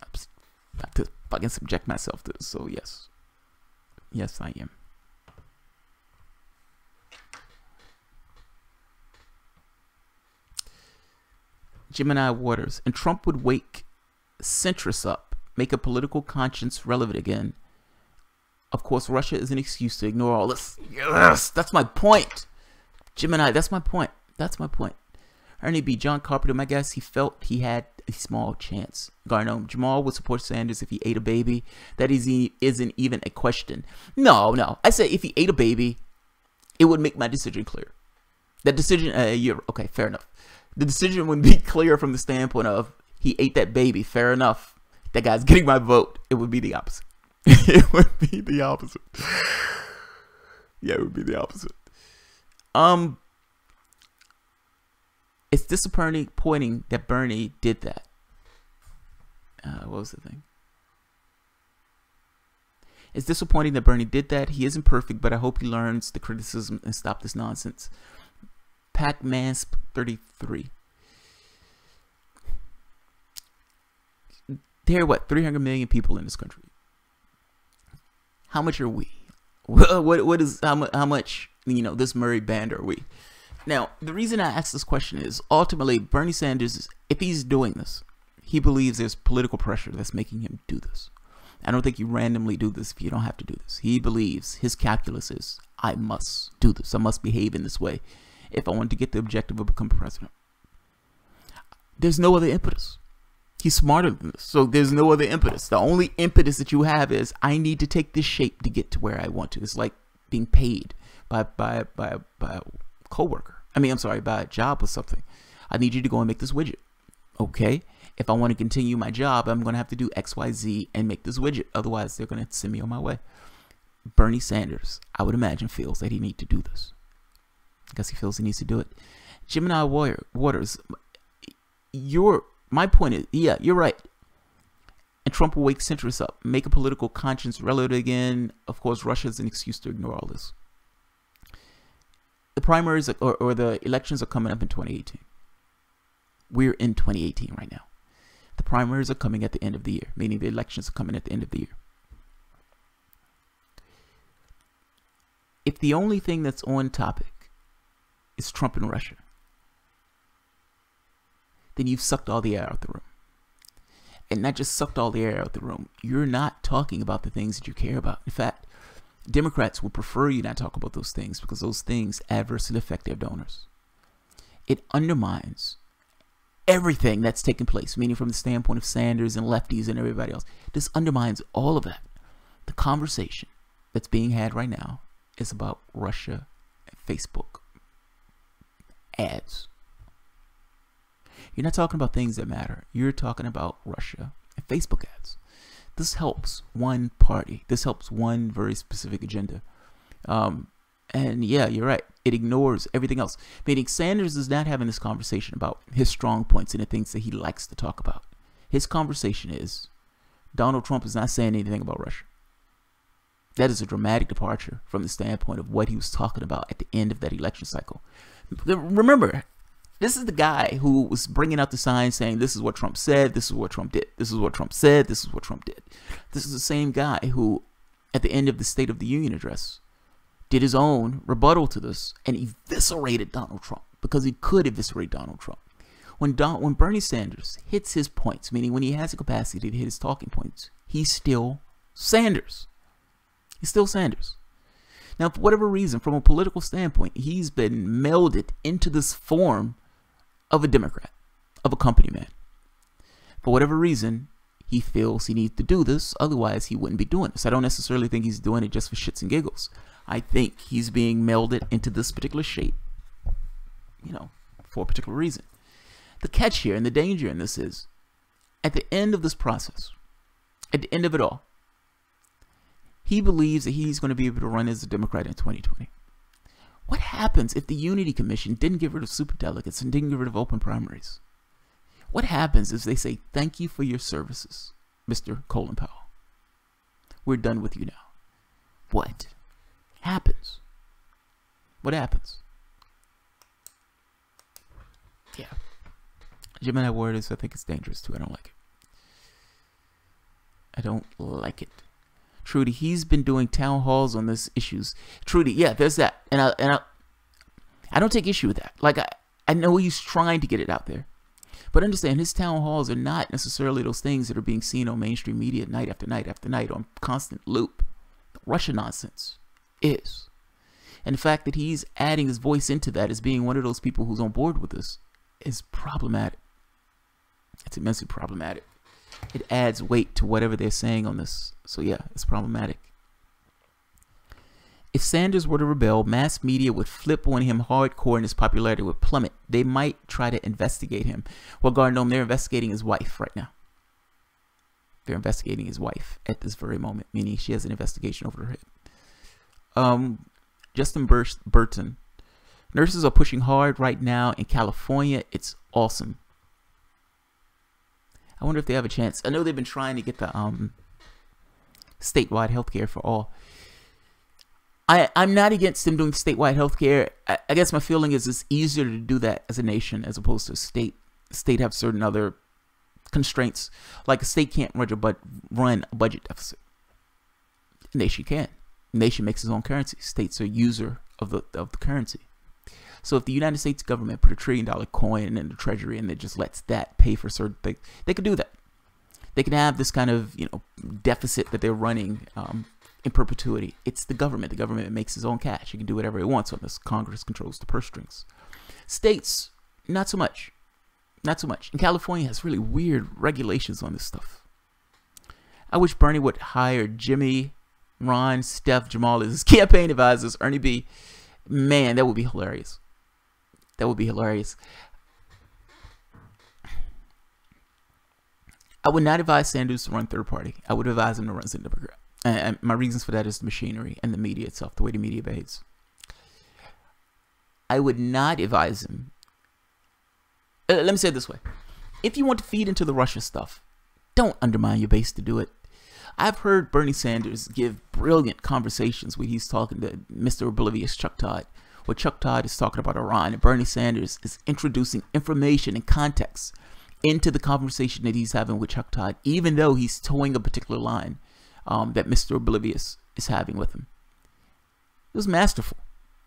I have to fucking subject myself to this. So yes. Yes, I am. Gemini Waters. And Trump would wake centrists up, make a political conscience relevant again. Of course, Russia is an excuse to ignore all this. Yes, that's my point. Gemini, that's my point. That's my point. Ernie B. John Carpenter, my guess, he felt he had a small chance. Garnome, Jamal would support Sanders if he ate a baby. That isn't even a question. No. I said if he ate a baby, it would make my decision clear. That decision, okay, fair enough. The decision would be clear from the standpoint of he ate that baby. Fair enough. That guy's getting my vote. It would be the opposite. It would be the opposite. Yeah, it would be the opposite. It's disappointing that Bernie did that. What was the thing? It's disappointing that Bernie did that. He isn't perfect, but I hope he learns the criticism and stop this nonsense. Pac-Man 33. There are what, 300 million people in this country. How much are we? What is how much, you know, this Murray band are we? Now, the reason I ask this question is ultimately Bernie Sanders, if he's doing this, he believes there's political pressure that's making him do this. I don't think you randomly do this if you don't have to do this. He believes his calculus is, I must do this. I must behave in this way if I want to get the objective of becoming president. There's no other impetus. He's smarter than this. So there's no other impetus. The only impetus that you have is I need to take this shape to get to where I want to. It's like being paid by a co-worker. By a job or something. I need you to go and make this widget. Okay. If I want to continue my job, I'm going to have to do X, Y, Z and make this widget. Otherwise, they're going to send me on my way. Bernie Sanders, I would imagine, feels that he needs to do this. I guess he feels he needs to do it. Gemini Waters, my point is, yeah, you're right. And Trump will wake centrists up, make a political conscience relevant again. Of course, Russia is an excuse to ignore all this. The primaries or the elections are coming up in 2018. We're in 2018 right now. The primaries are coming at the end of the year, meaning the elections are coming at the end of the year. If the only thing that's on topic is Trump and Russia, then you've sucked all the air out the room. And not just sucked all the air out the room, you're not talking about the things that you care about. In fact, Democrats would prefer you not talk about those things because those things adversely affect their donors. It undermines everything that's taken place, meaning from the standpoint of Sanders and lefties and everybody else. This undermines all of that. The conversation that's being had right now is about Russia and Facebook ads. You're not talking about things that matter. You're talking about Russia and Facebook ads. This helps one party. This helps one very specific agenda. And yeah, you're right. It ignores everything else. Meaning Sanders is not having this conversation about his strong points and the things that he likes to talk about. His conversation is Donald Trump is not saying anything about Russia. That is a dramatic departure from the standpoint of what he was talking about at the end of that election cycle. Remember, this is the guy who was bringing out the signs saying this is what Trump said, this is what Trump did, this is what Trump said, this is what Trump did. This is the same guy who, at the end of the State of the Union address, did his own rebuttal to this and eviscerated Donald Trump because he could eviscerate Donald Trump. When Bernie Sanders hits his points, meaning when he has the capacity to hit his talking points, he's still Sanders. He's still Sanders. Now, for whatever reason, from a political standpoint, he's been melded into this form of a Democrat, of a company man. For whatever reason, he feels he needs to do this, otherwise he wouldn't be doing this. I don't necessarily think he's doing it just for shits and giggles. I think he's being melded into this particular shape, for a particular reason. The catch here and the danger in this is, at the end of this process, at the end of it all, he believes that he's going to be able to run as a Democrat in 2020. What happens if the Unity Commission didn't get rid of superdelegates and didn't get rid of open primaries? What happens if they say, thank you for your services, Mr. Colin Powell? We're done with you now. What happens? What happens? Yeah. Gemini word is, I think it's dangerous too. I don't like it. I don't like it. Trudy, he's been doing town halls on these issues. Trudy, yeah, there's that. And I don't take issue with that. Like, I know he's trying to get it out there. But understand, his town halls are not necessarily those things that are being seen on mainstream media night after night after night on constant loop. The Russia nonsense is. And the fact that he's adding his voice into that as being one of those people who's on board with this is problematic. It's immensely problematic. It adds weight to whatever they're saying on this. So yeah, it's problematic. If Sanders were to rebel, mass media would flip on him hardcore and his popularity would plummet. They might try to investigate him. Well, Gardner, they're investigating his wife right now. They're investigating his wife at this very moment, meaning she has an investigation over her head. Justin Burton. Nurses are pushing hard right now in California. It's awesome. I wonder if they have a chance. I know they've been trying to get the statewide healthcare for all. I'm not against them doing statewide healthcare. I guess my feeling is it's easier to do that as a nation as opposed to a state. State have certain other constraints. Like a state can't run a budget deficit. A nation can. A nation makes its own currency. States are user of the currency. So if the United States government put $1 trillion coin in the treasury and it just lets that pay for certain things, they could do that. They can have this kind of deficit that they're running in perpetuity. It's the government. The government makes its own cash. It can do whatever it wants on this. Congress controls the purse strings. States, not so much. Not so much. And California has really weird regulations on this stuff. I wish Bernie would hire Jimmy, Ron, Steph, Jamal as his campaign advisors, Ernie B. Man, that would be hilarious. That would be hilarious. I would not advise Sanders to run third party. I would advise him to run as a Democrat. And my reasons for that is the machinery and the media itself, the way the media behaves. I would not advise him. Let me say it this way. If you want to feed into the Russia stuff, don't undermine your base to do it. I've heard Bernie Sanders give brilliant conversations where he's talking to Mr. Oblivious Chuck Todd, where Chuck Todd is talking about Iran and Bernie Sanders is introducing information and context into the conversation that he's having with Chuck Todd, even though he's towing a particular line that Mr. Oblivious is having with him. It was masterful.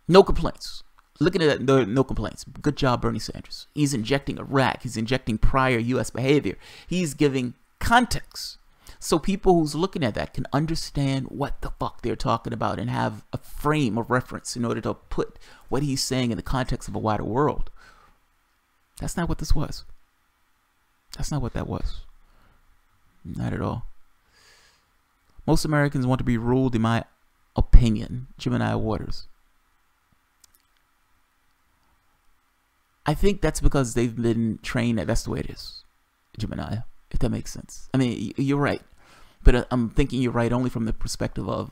No complaints. Looking at that, no complaints. Good job, Bernie Sanders. He's injecting Iraq. He's injecting prior U.S. behavior. He's giving context. So people who's looking at that can understand what the fuck they're talking about and have a frame of reference in order to put what he's saying in the context of a wider world. That's not what this was. That's not what that was. Not at all. Most Americans want to be ruled, in my opinion. Gemini Waters. I think that's because they've been trained that that's the way it is. Gemini, if that makes sense. I mean, you're right. But I'm thinking you're right only from the perspective of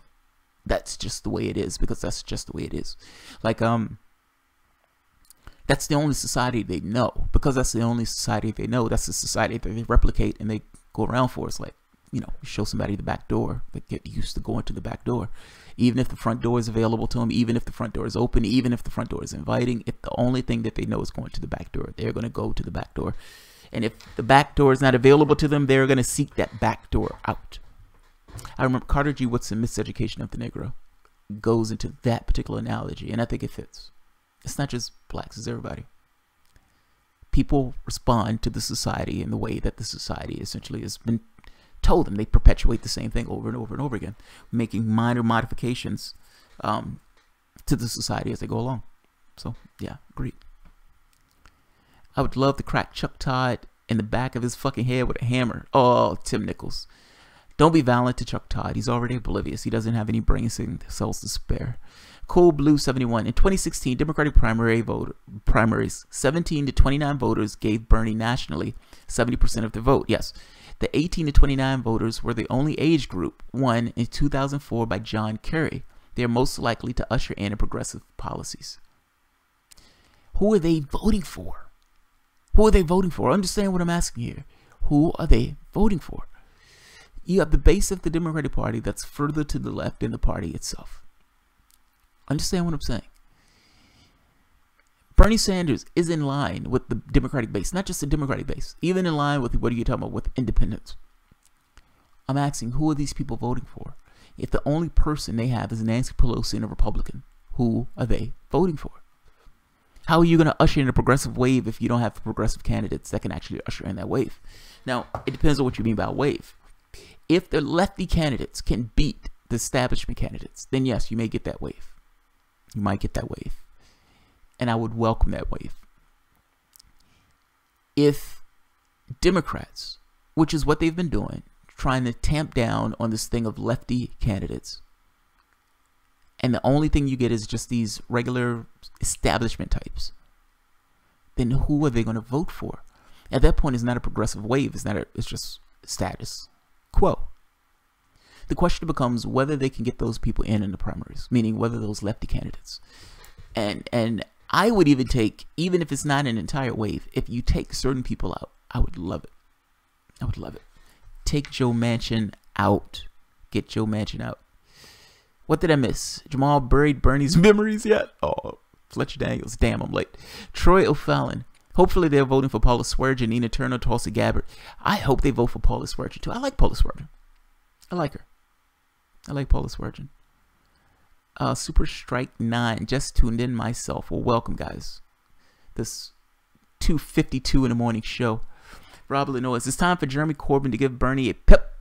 that's just the way it is, because that's just the way it is. Like, that's the only society they know. Because that's the only society they know, that's the society that they replicate and they go around for. It's like, you know, you show somebody the back door, they get used to going to the back door. Even if the front door is available to them, even if the front door is open, even if the front door is inviting, if the only thing that they know is going to the back door, they're going to go to the back door. And if the back door is not available to them, they're going to seek that back door out. I remember Carter G. Woodson, Miseducation of the Negro, goes into that particular analogy, and I think it fits. It's not just blacks, it's everybody. People respond to the society in the way that the society essentially has been told them. They perpetuate the same thing over and over and over again, making minor modifications to the society as they go along. So, yeah, agreed. I would love to crack Chuck Todd in the back of his fucking head with a hammer. Oh, Tim Nichols. Don't be violent to Chuck Todd. He's already oblivious. He doesn't have any brain cells to spare. Cold Blue 71. In 2016 Democratic primaries, 17 to 29 voters gave Bernie nationally 70% of the vote. Yes, the 18 to 29 voters were the only age group won in 2004 by John Kerry. They are most likely to usher in progressive policies. Who are they voting for? Who are they voting for? Understand what I'm asking here. Who are they voting for? You have the base of the Democratic Party that's further to the left than the party itself. Understand what I'm saying? Bernie Sanders is in line with the Democratic base, not just the Democratic base, even in line with what are you talking about with independents. I'm asking, who are these people voting for? If the only person they have is Nancy Pelosi and a Republican, who are they voting for? How are you going to usher in a progressive wave if you don't have progressive candidates that can actually usher in that wave? Now, it depends on what you mean by wave. If the lefty candidates can beat the establishment candidates, then yes, you may get that wave. You might get that wave. And I would welcome that wave. If Democrats, which is what they've been doing, trying to tamp down on this thing of lefty candidates, and the only thing you get is just these regular establishment types, then who are they going to vote for? At that point, it's not a progressive wave. It's just status quo. The question becomes whether they can get those people in the primaries, meaning whether those lefty candidates. And I would even take, even if it's not an entire wave, if you take certain people out, I would love it. I would love it. Take Joe Manchin out. Get Joe Manchin out. What did I miss? Jamal buried Bernie's memories yet? Oh, Fletcher Daniels. Damn, I'm late. Troy O'Fallon. Hopefully they're voting for Paula Swearengin, Nina Turner, Tulsi Gabbard. I hope they vote for Paula Swearengin too. I like Paula Swearengin. I like her. I like Paula Swearengin. Super Strike 9. Just tuned in myself. Well, welcome, guys. This 2:52 in the morning show. Rob Lenois. It's time for Jeremy Corbyn to give Bernie a pep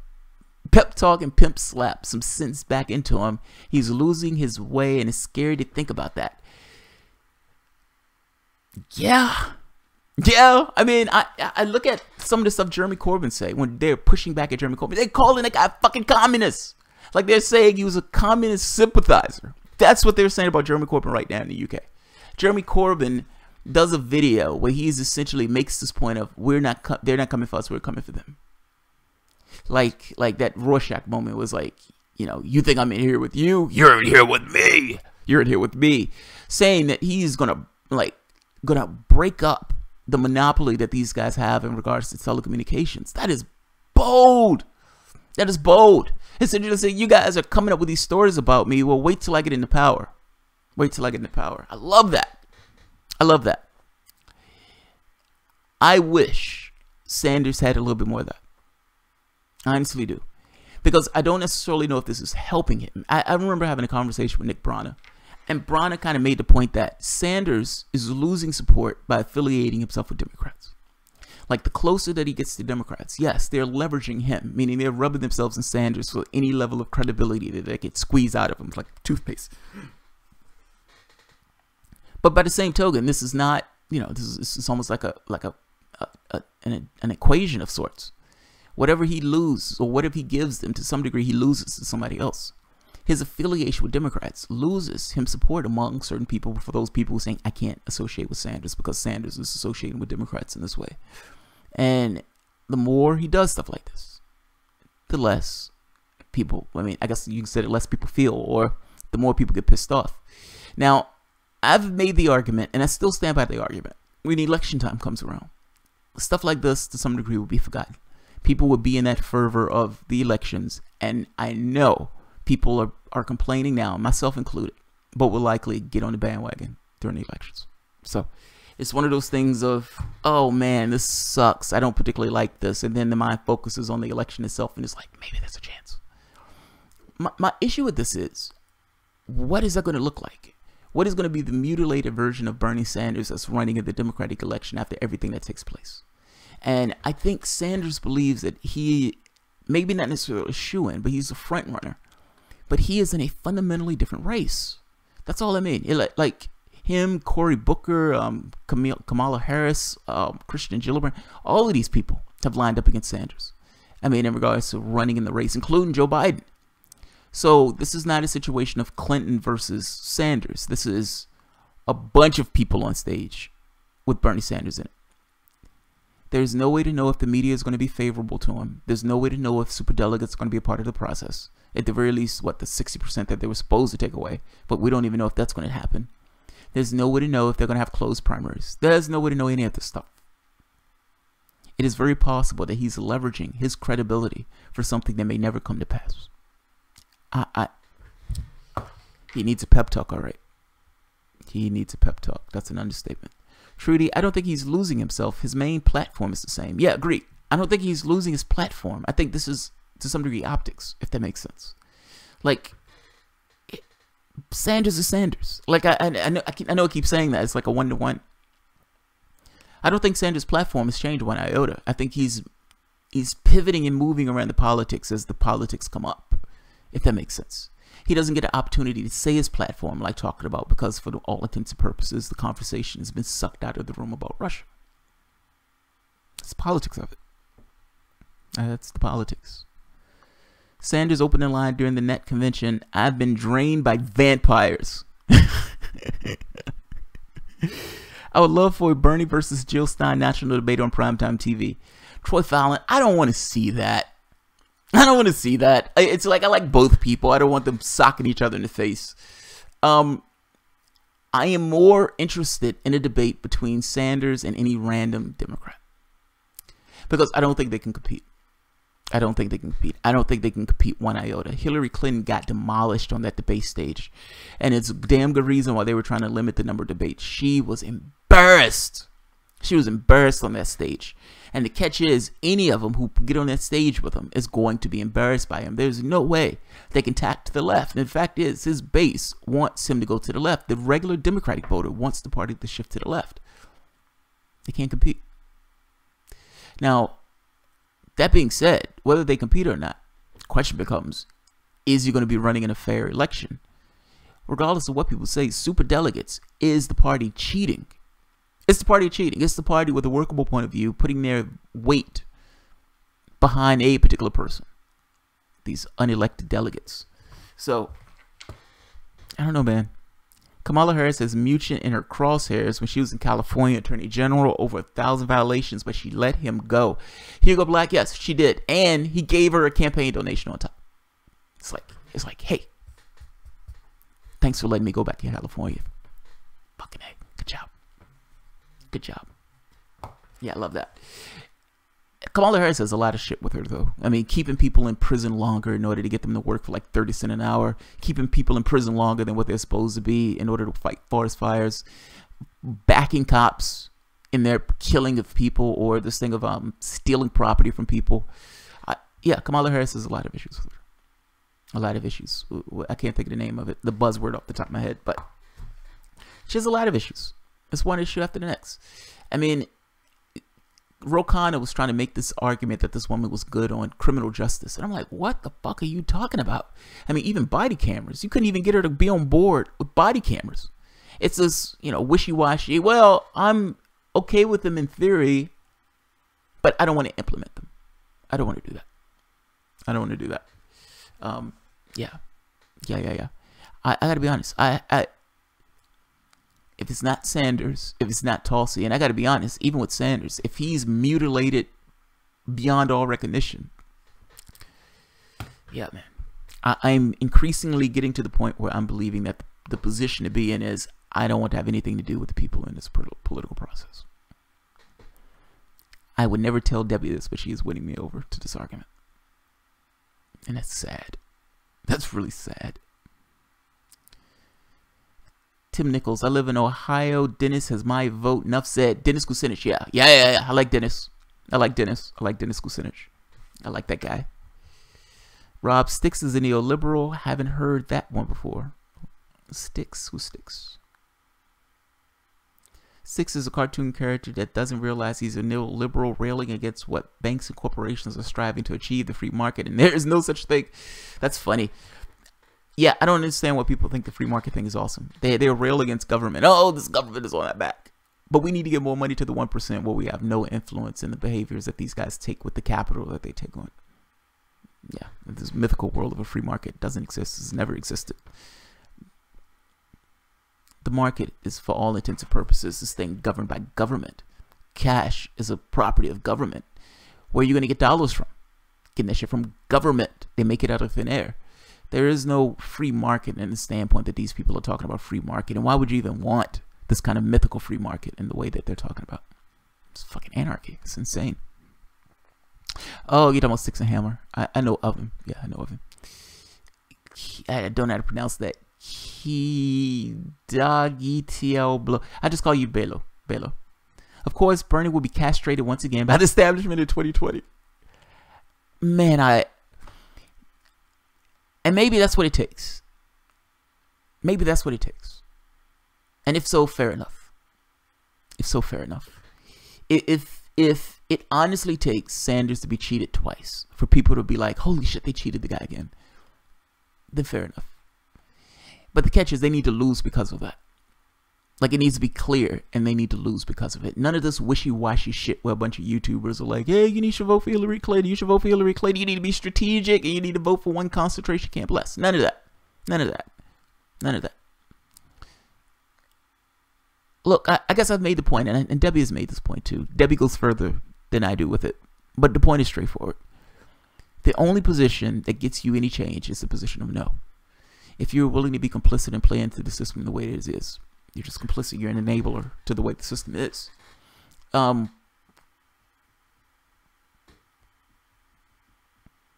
talk and pimp slap. Some sense back into him. He's losing his way and it's scary to think about that. Yeah. Yeah, I mean, I look at some of the stuff Jeremy Corbyn say when they're pushing back at Jeremy Corbyn. They're calling that guy fucking communist. Like they're saying he was a communist sympathizer. That's what they're saying about Jeremy Corbyn right now in the UK. Jeremy Corbyn does a video where he's essentially makes this point of they're not coming for us, we're coming for them. Like that Rorschach moment was like, you know, you think I'm in here with you? You're in here with me. You're in here with me. Saying that he's gonna break up the monopoly that these guys have in regards to telecommunications. That is bold. That is bold. Essentially saying, you guys are coming up with these stories about me. Well, wait till I get into power. Wait till I get into power. I love that. I love that. I wish Sanders had a little bit more of that. I honestly do. Because I don't necessarily know if this is helping him. I remember having a conversation with Nick Brana. And Brana kind of made the point that Sanders is losing support by affiliating himself with Democrats. Like the closer that he gets to Democrats, yes, they're leveraging him, meaning they're rubbing themselves in Sanders for any level of credibility that they get squeezed out of him, like toothpaste. But by the same token, this is not, you know, this is almost like an equation of sorts. Whatever he loses, or whatever he gives them, to some degree he loses to somebody else. His affiliation with Democrats loses him support among certain people, for those people who are saying, I can't associate with Sanders because Sanders is associating with Democrats in this way. And the more he does stuff like this, the less people, I mean, I guess you can say the less people feel, or the more people get pissed off. Now, I've made the argument, and I still stand by the argument, when election time comes around, stuff like this, to some degree, will be forgotten. People will be in that fervor of the elections, and I know people are complaining now, myself included, but will likely get on the bandwagon during the elections. So it's one of those things of, oh man, this sucks, I don't particularly like this, and then the mind focuses on the election itself, and it's like, maybe there's a chance. My issue with this is, what is that going to look like? What is going to be the mutilated version of Bernie Sanders that's running in the Democratic election after everything that takes place? And I think Sanders believes that he, maybe not necessarily a shoo-in, but he's a front runner. But he is in a fundamentally different race. That's all I mean. Like him, Cory Booker, Kamala Harris, Christian Gillibrand, all of these people have lined up against Sanders. I mean, in regards to running in the race, including Joe Biden. So this is not a situation of Clinton versus Sanders. This is a bunch of people on stage with Bernie Sanders in it. There's no way to know if the media is going to be favorable to him. There's no way to know if superdelegates are going to be a part of the process. At the very least, what, the 60% that they were supposed to take away. But we don't even know if that's going to happen. There's no way to know if they're going to have closed primaries. There's no way to know any of this stuff. It is very possible that he's leveraging his credibility for something that may never come to pass. He needs a pep talk, all right. He needs a pep talk. That's an understatement. Trudy, I don't think he's losing himself. His main platform is the same. Yeah, agree. I don't think he's losing his platform. I think this is, to some degree, optics, if that makes sense. Like, Sanders is Sanders. Like, I know I keep saying that. It's like a one-to-one. I don't think Sanders' platform has changed one iota. I think he's pivoting and moving around the politics as the politics come up, if that makes sense. He doesn't get an opportunity to say his platform like talking about, because for all intents and purposes, the conversation has been sucked out of the room about Russia. It's the politics of it. That's the politics. Sanders opened the line during the NET convention. I've been drained by vampires. I would love for a Bernie versus Jill Stein national debate on primetime TV. Troy Fallon, I don't want to see that. I don't want to see that. It's like, I like both people. I don't want them socking each other in the face. I am more interested in a debate between Sanders and any random Democrat, because I don't think they can compete. I don't think they can compete. I don't think they can compete one iota. Hillary Clinton got demolished on that debate stage, and it's a damn good reason why they were trying to limit the number of debates. She was embarrassed. She was embarrassed on that stage. And the catch is, any of them who get on that stage with him is going to be embarrassed by him. There's no way they can tack to the left. And the fact is, his base wants him to go to the left. The regular Democratic voter wants the party to shift to the left. They can't compete. Now, that being said, whether they compete or not, the question becomes, is he going to be running in a fair election? Regardless of what people say, superdelegates is the party cheating. It's the party cheating. It's the party with a workable point of view, putting their weight behind a particular person. These unelected delegates. So, I don't know, man. Kamala Harris has Muchin in her crosshairs when she was in California Attorney General, over 1,000 violations, but she let him go. Hugo Black, yes, she did. And he gave her a campaign donation on top. It's like, hey, thanks for letting me go back to California. Fucking hey, good job. Good job. Yeah, I love that. Kamala Harris has a lot of shit with her, though. I mean, keeping people in prison longer in order to get them to work for like 30 cents an hour. Keeping people in prison longer than what they're supposed to be in order to fight forest fires. Backing cops in their killing of people, or this thing of stealing property from people. Yeah, Kamala Harris has a lot of issues with her. A lot of issues. I can't think of the name of it, the buzzword off the top of my head, but she has a lot of issues. It's one issue after the next. I mean, Ro Khanna was trying to make this argument that this woman was good on criminal justice. And I'm like, what the fuck are you talking about? I mean, even body cameras. You couldn't even get her to be on board with body cameras. It's this, wishy-washy, well, I'm okay with them in theory, but I don't want to implement them. I don't want to do that. I don't want to do that. Yeah. I gotta be honest. If it's not Sanders, if it's not Tulsi, and I gotta be honest, even with Sanders, if he's mutilated beyond all recognition, yeah, man, I'm increasingly getting to the point where I'm believing that the position to be in is I don't want to have anything to do with the people in this political process. I would never tell Debbie this, but she is winning me over to this argument. And that's sad. That's really sad. Tim Nichols, I live in Ohio. Dennis has my vote. Enough said. Dennis Kucinich, yeah. I like Dennis. I like Dennis Kucinich. I like that guy. Rob, Styx is a neoliberal. Haven't heard that one before. Styx? Who's Styx? Styx is a cartoon character that doesn't realize he's a neoliberal railing against what banks and corporations are striving to achieve, the free market, and there is no such thing. That's funny. Yeah, I don't understand why people think the free market thing is awesome. They're rail against government. Oh, this government is on our back. But we need to give more money to the 1% where we have no influence in the behaviors that these guys take with the capital that they take on. Yeah, this mythical world of a free market doesn't exist. It's never existed. The market is, for all intents and purposes, this thing governed by government. Cash is a property of government. Where are you going to get dollars from? Getting that shit from government. They make it out of thin air. There is no free market in the standpoint that these people are talking about free market. And why would you even want this kind of mythical free market in the way that they're talking about? It's fucking anarchy. It's insane. Oh, you're talking about Styx and Hammer. I know of him. Yeah, I know of him. I don't know how to pronounce that. Dogitiel. I just call you Belo. Of course, Bernie will be castrated once again by the establishment in 2020. Man, and maybe that's what it takes. Maybe that's what it takes. And if so, fair enough. If it honestly takes Sanders to be cheated twice for people to be like, holy shit, they cheated the guy again, then fair enough. But the catch is they need to lose because of that. Like, it needs to be clear, and they need to lose because of it. None of this wishy-washy shit where a bunch of YouTubers are like, hey, you should vote for Hillary Clinton. You should vote for Hillary Clinton. You need to be strategic, and you need to vote for one concentration camp less. None of that. Look, I guess I've made the point, and Debbie has made this point too. Debbie goes further than I do with it. But the point is straightforward. The only position that gets you any change is the position of no. If you're willing to be complicit and play into the system the way it is, you're just complicit. You're an enabler to the way the system is.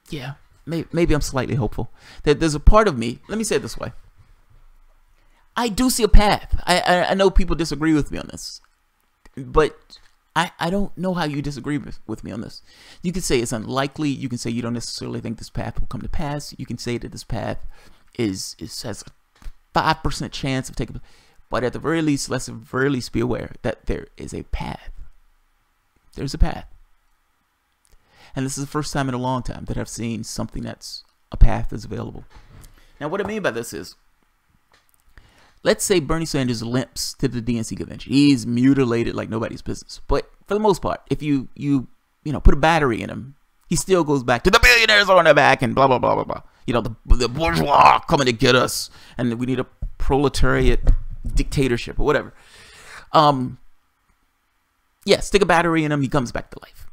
Yeah, maybe I'm slightly hopeful. There's a part of me, let me say it this way. I do see a path. I know people disagree with me on this, but I don't know how you disagree with me on this. You can say it's unlikely. You can say you don't necessarily think this path will come to pass. You can say that this path has a 5% chance of taking, but at the very least, let's at the very least be aware that there is a path. There's a path. And this is the first time in a long time that I've seen something that's a path that's available. Now, what I mean by this is, let's say Bernie Sanders limps to the DNC convention. He's mutilated like nobody's business. But for the most part, if you put a battery in him, he still goes back to the billionaires on their back and blah, blah, blah, blah, blah. The bourgeois coming to get us. And we need a proletariat dictatorship or whatever. Yeah, stick a battery in him, he comes back to life.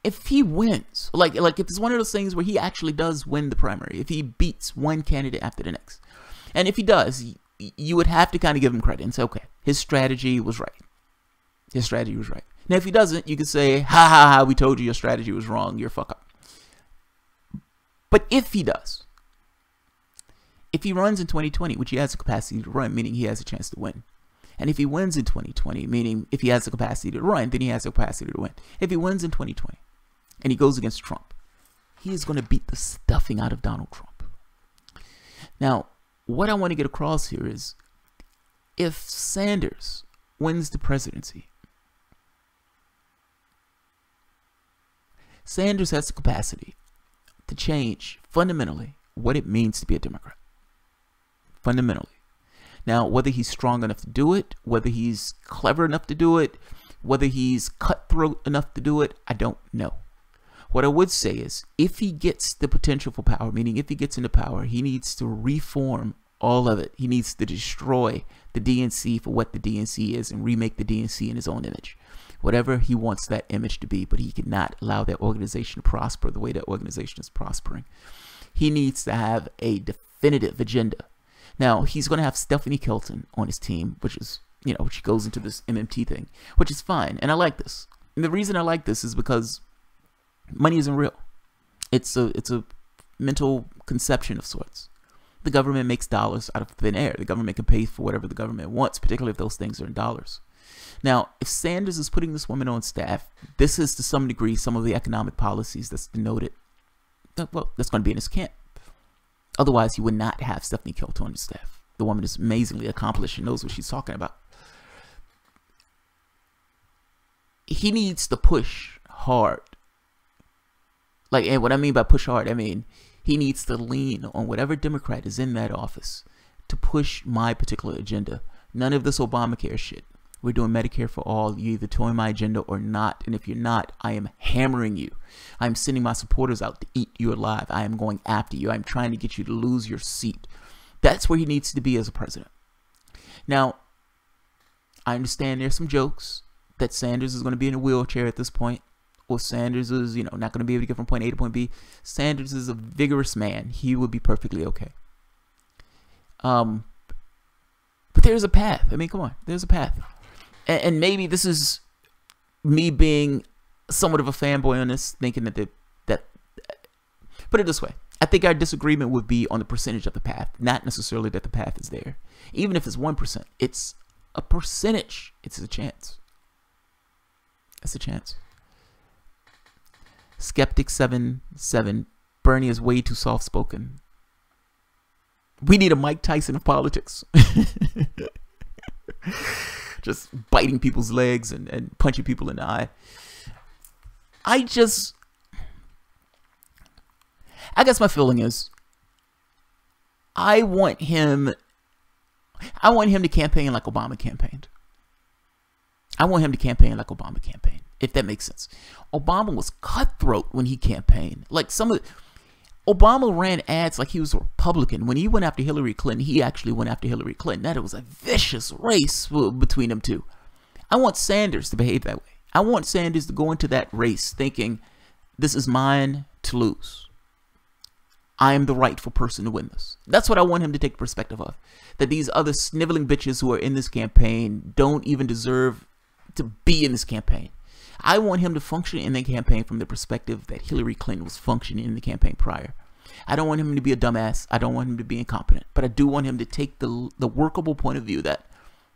If he wins, like if it's one of those things where he actually does win the primary, if he beats one candidate after the next, and if he does, you would have to kind of give him credit and say, okay, his strategy was right. Now, if he doesn't, you could say, ha, we told you your strategy was wrong, you're a fuck up. But if he does, if he runs in 2020, which he has the capacity to run, meaning he has a chance to win. And if he wins in 2020, meaning if he has the capacity to run, then he has the capacity to win. If he wins in 2020 and he goes against Trump, he is going to beat the stuffing out of Donald Trump. Now, what I want to get across here is, if Sanders wins the presidency, Sanders has the capacity to change fundamentally what it means to be a Democrat. Fundamentally. Now, whether he's strong enough to do it, whether he's clever enough to do it, whether he's cutthroat enough to do it, I don't know. What I would say is, if he gets the potential for power, meaning if he gets into power, he needs to reform all of it. He needs to destroy the DNC for what the DNC is and remake the DNC in his own image. Whatever he wants that image to be, but he cannot allow that organization to prosper the way that organization is prospering. He needs to have a definitive agenda. Now, he's going to have Stephanie Kelton on his team, which is, you know, she goes into this MMT thing, which is fine. And I like this. And the reason I like this is because money isn't real. It's a mental conception of sorts. The government makes dollars out of thin air. The government can pay for whatever the government wants, particularly if those things are in dollars. Now, if Sanders is putting this woman on staff, this is to some degree some of the economic policies that's denoted. Well, that's going to be in his camp. Otherwise, he would not have Stephanie Kelton on his staff. The woman is amazingly accomplished and knows what she's talking about. He needs to push hard. Like, and what I mean by push hard, I mean he needs to lean on whatever Democrat is in that office to push my particular agenda. None of this Obamacare shit. We're doing Medicare for all. You either towing my agenda or not. And if you're not, I am hammering you. I'm sending my supporters out to eat you alive. I am going after you. I'm trying to get you to lose your seat. That's where he needs to be as a president. Now, I understand there's some jokes that Sanders is going to be in a wheelchair at this point. Or Sanders is, you know, not going to be able to get from point A to point B. Sanders is a vigorous man. He would be perfectly okay. But there's a path. I mean, come on. There's a path. And maybe this is me being somewhat of a fanboy on this, thinking that put it this way. I think our disagreement would be on the percentage of the path, not necessarily that the path is there. Even if it's 1%, it's a percentage. It's a chance. It's a chance. Skeptic 77, Bernie is way too soft-spoken. We need a Mike Tyson of politics. Just biting people's legs and punching people in the eye. I guess my feeling is I want him to campaign like Obama campaigned. I want him to campaign like Obama campaigned, if that makes sense. Obama was cutthroat when he campaigned. Like Obama ran ads like he was a Republican. When he went after Hillary Clinton, he actually went after Hillary Clinton. That it was a vicious race between them two. I want Sanders to behave that way. I want Sanders to go into that race thinking, this is mine to lose. I am the rightful person to win this. That's what I want him to take the perspective of. That these other sniveling bitches who are in this campaign don't even deserve to be in this campaign. I want him to function in the campaign from the perspective that Hillary Clinton was functioning in the campaign prior. I don't want him to be a dumbass. I don't want him to be incompetent. But I do want him to take the workable point of view that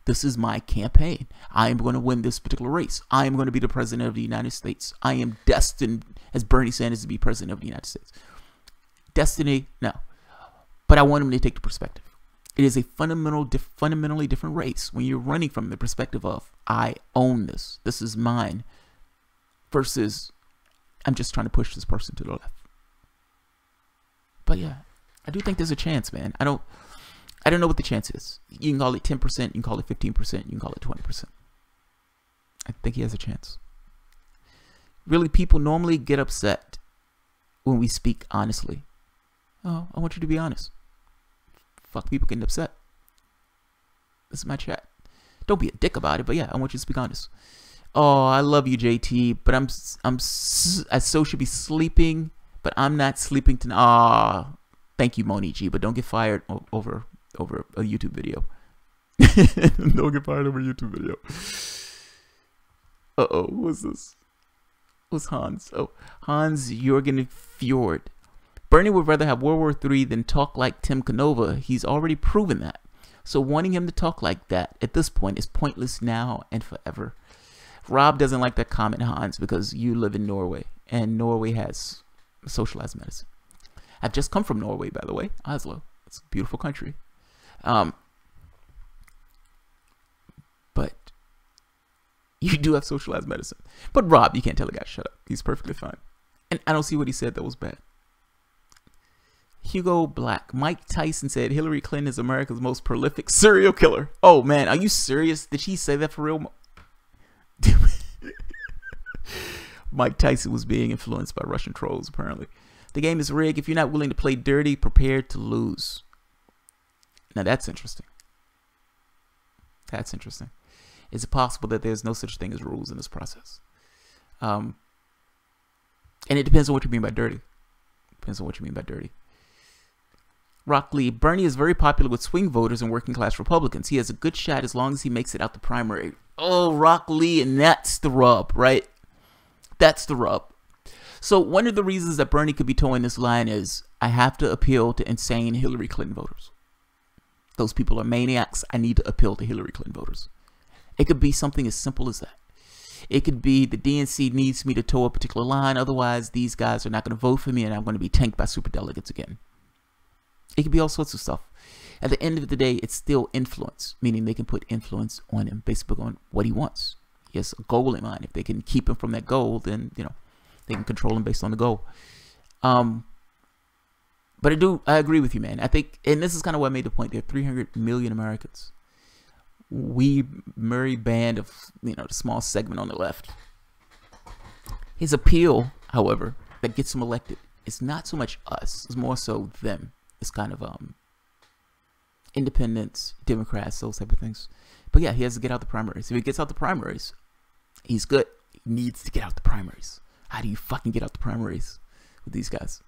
this is my campaign. I am going to win this particular race. I am going to be the president of the United States. I am destined, as Bernie Sanders, to be president of the United States. Destiny, no. But I want him to take the perspective. It is a fundamentally different race when you're running from the perspective of, I own this. This is mine. Versus, I'm just trying to push this person to the left. But yeah, I do think there's a chance, man. I don't know what the chance is. You can call it 10%, you can call it 15%, you can call it 20%. I think he has a chance. Really, people normally get upset when we speak honestly. Oh, I want you to be honest. Fuck people getting upset. This is my chat. Don't be a dick about it, but yeah, I want you to speak honest. Oh, I love you, JT, but I so should be sleeping, but I'm not sleeping tonight. Ah, thank you, Moni G, but don't get fired over a YouTube video. Don't get fired over a YouTube video. Uh-oh, what's this? What's Hans? Oh, Hans Jürgen Fjord. Bernie would rather have World War III than talk like Tim Canova. He's already proven that. So wanting him to talk like that at this point is pointless now and forever. Rob doesn't like that comment, Hans, because you live in Norway, and Norway has socialized medicine. I've just come from Norway, by the way, Oslo. It's a beautiful country. But you do have socialized medicine. But Rob, you can't tell a guy to shut up. He's perfectly fine. And I don't see what he said that was bad. Hugo Black. Mike Tyson said Hillary Clinton is America's most prolific serial killer. Oh man, are you serious? Did she say that for real? Mike Tyson was being influenced by Russian trolls, apparently. The game is rigged. If you're not willing to play dirty, prepare to lose. Now that's interesting. That's interesting. Is it possible that there's no such thing as rules in this process? And it depends on what you mean by dirty. Depends on what you mean by dirty. Rock Lee. Bernie is very popular with swing voters and working class Republicans. He has a good shot as long as he makes it out the primary. Oh, Rock Lee, and that's the rub, right? That's the rub. So one of the reasons that Bernie could be towing this line is, I have to appeal to insane Hillary Clinton voters. Those people are maniacs. I need to appeal to Hillary Clinton voters. It could be something as simple as that. It could be the DNC needs me to toe a particular line. Otherwise, these guys are not going to vote for me and I'm going to be tanked by superdelegates again. It could be all sorts of stuff. At the end of the day, it's still influence, meaning they can put influence on him basically on what he wants. He has a goal in mind. If they can keep him from that goal, then, you know, they can control him based on the goal. But I agree with you, man. I think, and this is kind of why I made the point, there are 300 million Americans. We merry band of, you know, the small segment on the left. His appeal, however, that gets him elected, it's not so much us, it's more so them. It's kind of independents, Democrats, those type of things. But yeah, he has to get out the primaries. If he gets out the primaries, he's good. He needs to get out the primaries. How do you fucking get out the primaries with these guys?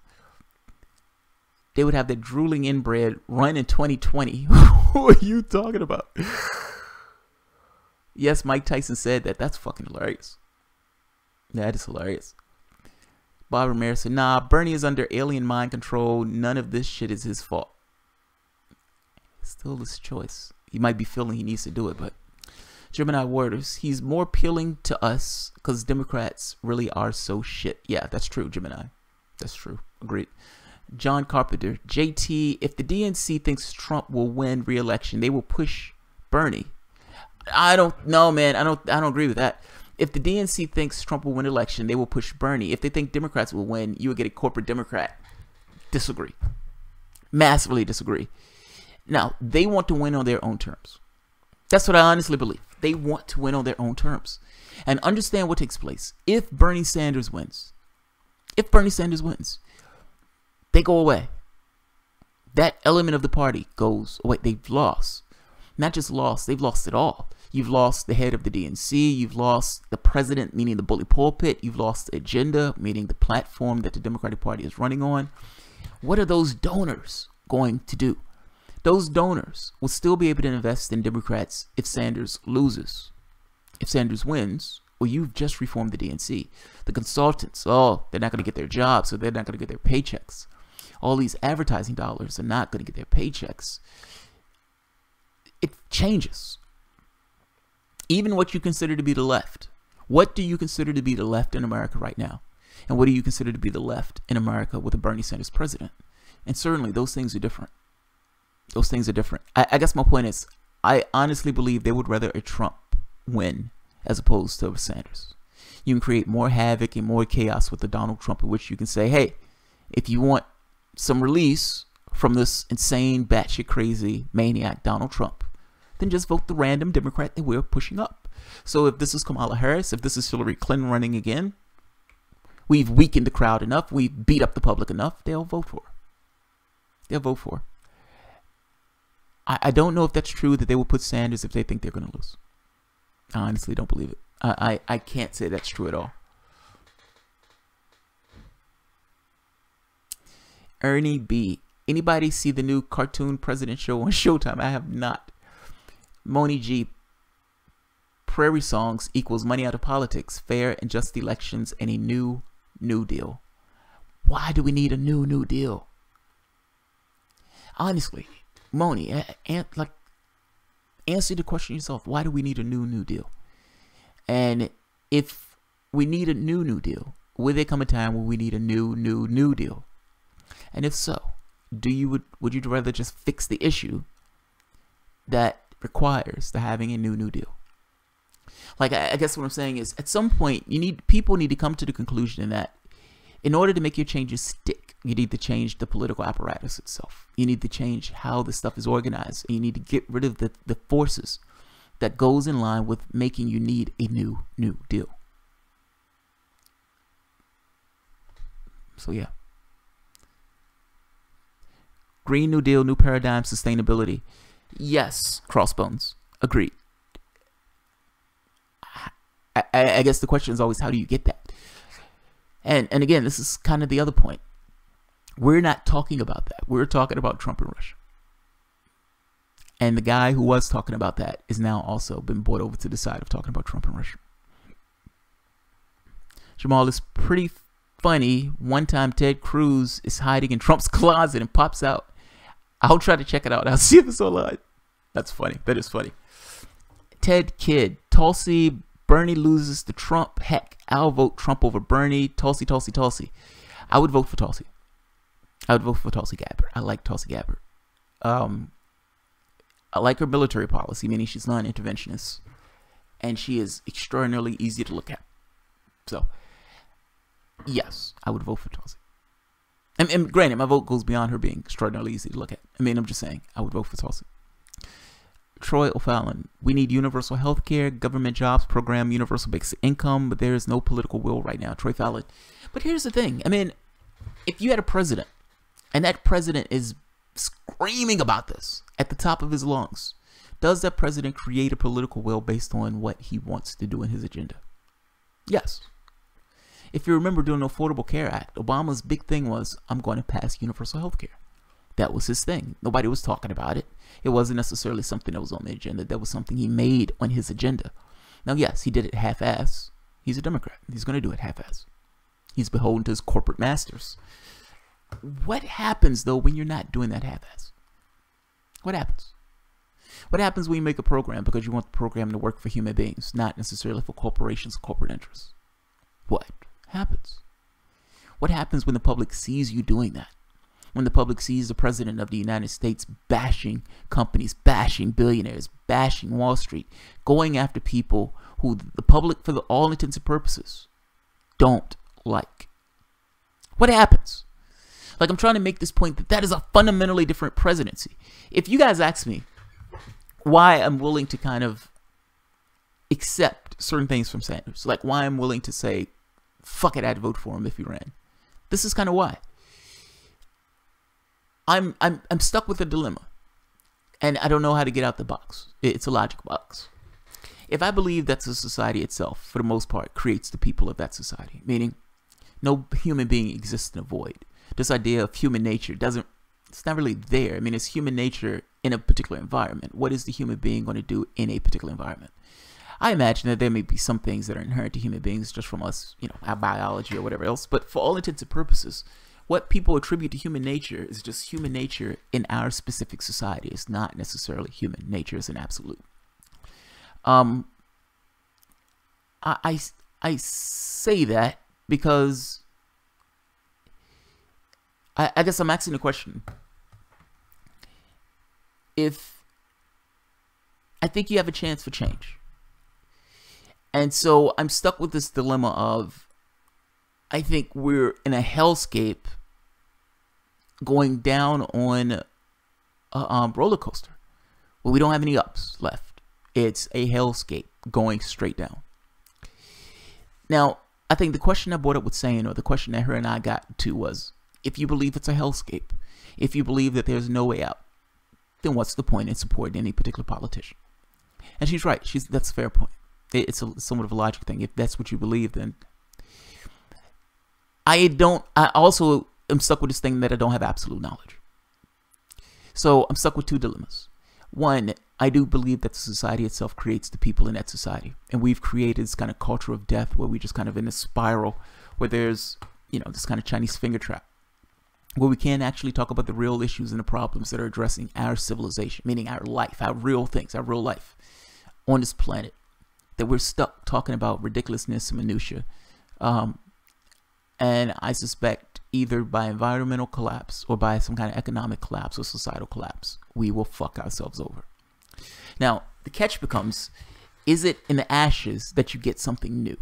They would have their drooling inbred run in 2020. Who are you talking about? Yes, Mike Tyson said that. That's fucking hilarious. That is hilarious. Bob Ramirez said, nah, Bernie is under alien mind control. None of this shit is his fault. Still his choice. He might be feeling he needs to do it, but Gemini Waters, he's more appealing to us because Democrats really are so shit. Yeah, that's true, Gemini. That's true. Agreed. John Carpenter, JT, if the DNC thinks Trump will win re-election, they will push Bernie. I don't know, man. I don't agree with that. If the DNC thinks Trump will win election, they will push Bernie. If they think Democrats will win, you will get a corporate Democrat. Disagree. Massively disagree. Now, they want to win on their own terms. That's what I honestly believe. They want to win on their own terms. And understand what takes place. If Bernie Sanders wins, they go away. That element of the party goes away. They've lost. Not just lost, they've lost it all. You've lost the head of the DNC. You've lost the president, meaning the bully pulpit. You've lost the agenda, meaning the platform that the Democratic Party is running on. What are those donors going to do? Those donors will still be able to invest in Democrats if Sanders loses. If Sanders wins, well, you've just reformed the DNC. The consultants, oh, they're not going to get their jobs, so they're not going to get their paychecks. All these advertising dollars are not going to get their paychecks. It changes. Even what you consider to be the left. What do you consider to be the left in America right now? And what do you consider to be the left in America with a Bernie Sanders president? And certainly those things are different. Those things are different. I guess my point is, I honestly believe they would rather a Trump win as opposed to a Sanders. You can create more havoc and more chaos with the Donald Trump, in which you can say, hey, if you want some release from this insane, batshit crazy maniac Donald Trump, then just vote the random Democrat that we're pushing up. So if this is Kamala Harris, if this is Hillary Clinton running again, we've weakened the crowd enough, we've beat up the public enough, they'll vote for her. They'll vote for her. I don't know if that's true that they will put Sanders if they think they're going to lose. I honestly don't believe it. I can't say that's true at all. Ernie B. Anybody see the new cartoon president show on Showtime? I have not. Moni G. Prairie songs equals money out of politics, fair and just elections, and a new deal. Why do we need a new deal? Honestly, Moni, answer the question yourself. Why do we need a new deal? And if we need a new deal, will there come a time when we need a new deal? And if so, would you rather just fix the issue that requires the having a new deal? Like, I guess what I'm saying is, at some point, people need to come to the conclusion that in order to make your changes stick, You need to change the political apparatus itself. You need to change how the stuff is organized. And you need to get rid of the forces that goes in line with making you need a new deal. So yeah. Green New Deal, new paradigm, sustainability. Yes, Crossbones. Agreed. I guess the question is always, how do you get that? And again, this is kind of the other point. We're not talking about that. We're talking about Trump and Russia. And the guy who was talking about that is now also been brought over to the side of talking about Trump and Russia. Jamal, is pretty funny. One time Ted Cruz is hiding in Trump's closet and pops out. I'll try to check it out. I'll see if it's online. That's funny. That is funny. Ted Kidd, Tulsi, Bernie loses to Trump. Heck, I'll vote Trump over Bernie. Tulsi. I would vote for Tulsi. I would vote for Tulsi Gabbard. I like Tulsi Gabbard. I like her military policy, meaning she's not an interventionist. And she is extraordinarily easy to look at. So, yes, I would vote for Tulsi. And granted, my vote goes beyond her being extraordinarily easy to look at. I mean, I'm just saying, I would vote for Tulsi. Troy O'Fallon, we need universal health care, government jobs program, universal basic income, but there is no political will right now. Troy Fallon. But here's the thing. I mean, if you had a president, and that president is screaming about this at the top of his lungs, does that president create a political will based on what he wants to do in his agenda? Yes. If you remember during the Affordable Care Act, Obama's big thing was, I'm going to pass universal health care. That was his thing. Nobody was talking about it. It wasn't necessarily something that was on the agenda. That was something he made on his agenda. Now, yes, he did it half-ass. He's a Democrat. He's going to do it half-ass. He's beholden to his corporate masters. What happens, though, when you're not doing that half-ass? What happens? What happens when you make a program because you want the program to work for human beings, not necessarily for corporations or corporate interests? What happens? What happens when the public sees you doing that? When the public sees the president of the United States bashing companies, bashing billionaires, bashing Wall Street, going after people who the public, for all intents and purposes, don't like. What happens? Like, I'm trying to make this point that is a fundamentally different presidency. If you guys ask me why I'm willing to kind of accept certain things from Sanders, like why I'm willing to say, fuck it, I'd vote for him if he ran. This is kind of why. I'm stuck with a dilemma, and I don't know how to get out the box. It's a logic box. If I believe that the society itself, for the most part, creates the people of that society, meaning no human being exists in a void. This idea of human nature it's not really there. I mean, it's human nature in a particular environment. What is the human being going to do in a particular environment? I imagine that there may be some things that are inherent to human beings just from us, our biology or whatever else, but for all intents and purposes, what people attribute to human nature is just human nature in our specific society. It's not necessarily human nature as an absolute. I say that because I guess I'm asking the question. If I think you have a chance for change. And so I'm stuck with this dilemma of, I think we're in a hellscape going down on a roller coaster where we don't have any ups left. It's a hellscape going straight down. Now, I think the question I brought up with saying, or the question that her and I got to was, if you believe it's a hellscape, if you believe that there's no way out, then what's the point in supporting any particular politician? And she's right. That's a fair point. It's somewhat of a logic thing. If that's what you believe, then I also am stuck with this thing that I don't have absolute knowledge. So I'm stuck with two dilemmas. One, I do believe that the society itself creates the people in that society. And we've created this kind of culture of death where we just kind of in a spiral where there's, this kind of Chinese finger trap where we can't actually talk about the real issues and the problems that are addressing our civilization, meaning our life, our real things, our real life on this planet. That we're stuck talking about ridiculousness and minutia. And I suspect either by environmental collapse or by some kind of economic collapse or societal collapse, we will fuck ourselves over. Now, the catch becomes, is it in the ashes that you get something new?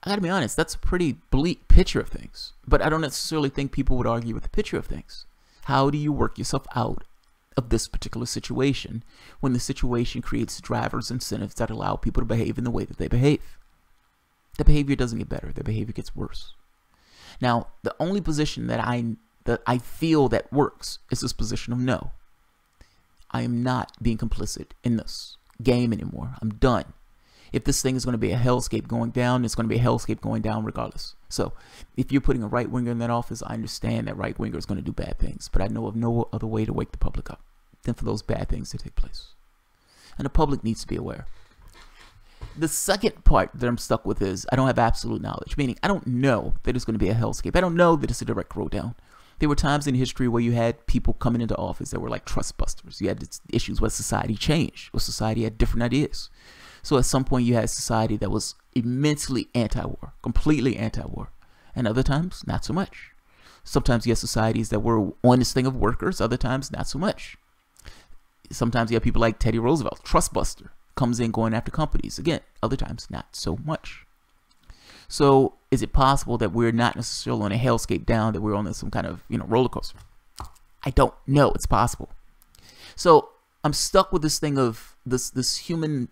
I gotta be honest, that's a pretty bleak picture of things. But I don't necessarily think people would argue with the picture of things. How do you work yourself out of this particular situation when the situation creates drivers, incentives that allow people to behave in the way that they behave? The behavior doesn't get better, the behavior gets worse. Now, the only position that I feel that works is this position of no. I am not being complicit in this game anymore. I'm done. If this thing is going to be a hellscape going down, it's going to be a hellscape going down regardless. So if you're putting a right-winger in that office, I understand that right-winger is going to do bad things, but I know of no other way to wake the public up than for those bad things to take place. And the public needs to be aware. The second part that I'm stuck with is I don't have absolute knowledge, meaning I don't know that it's going to be a hellscape. I don't know that it's a direct road down. There were times in history where you had people coming into office that were like trust busters. You had issues where society changed, where society had different ideas. So at some point you had a society that was immensely anti-war, completely anti-war. And other times, not so much. Sometimes you had societies that were on this thing of workers, other times not so much. Sometimes you have people like Teddy Roosevelt, trust buster, comes in going after companies. Again, other times not so much. So is it possible that we're not necessarily on a hellscape down, that we're on some kind of, roller coaster? I don't know. It's possible. So I'm stuck with this thing of this human.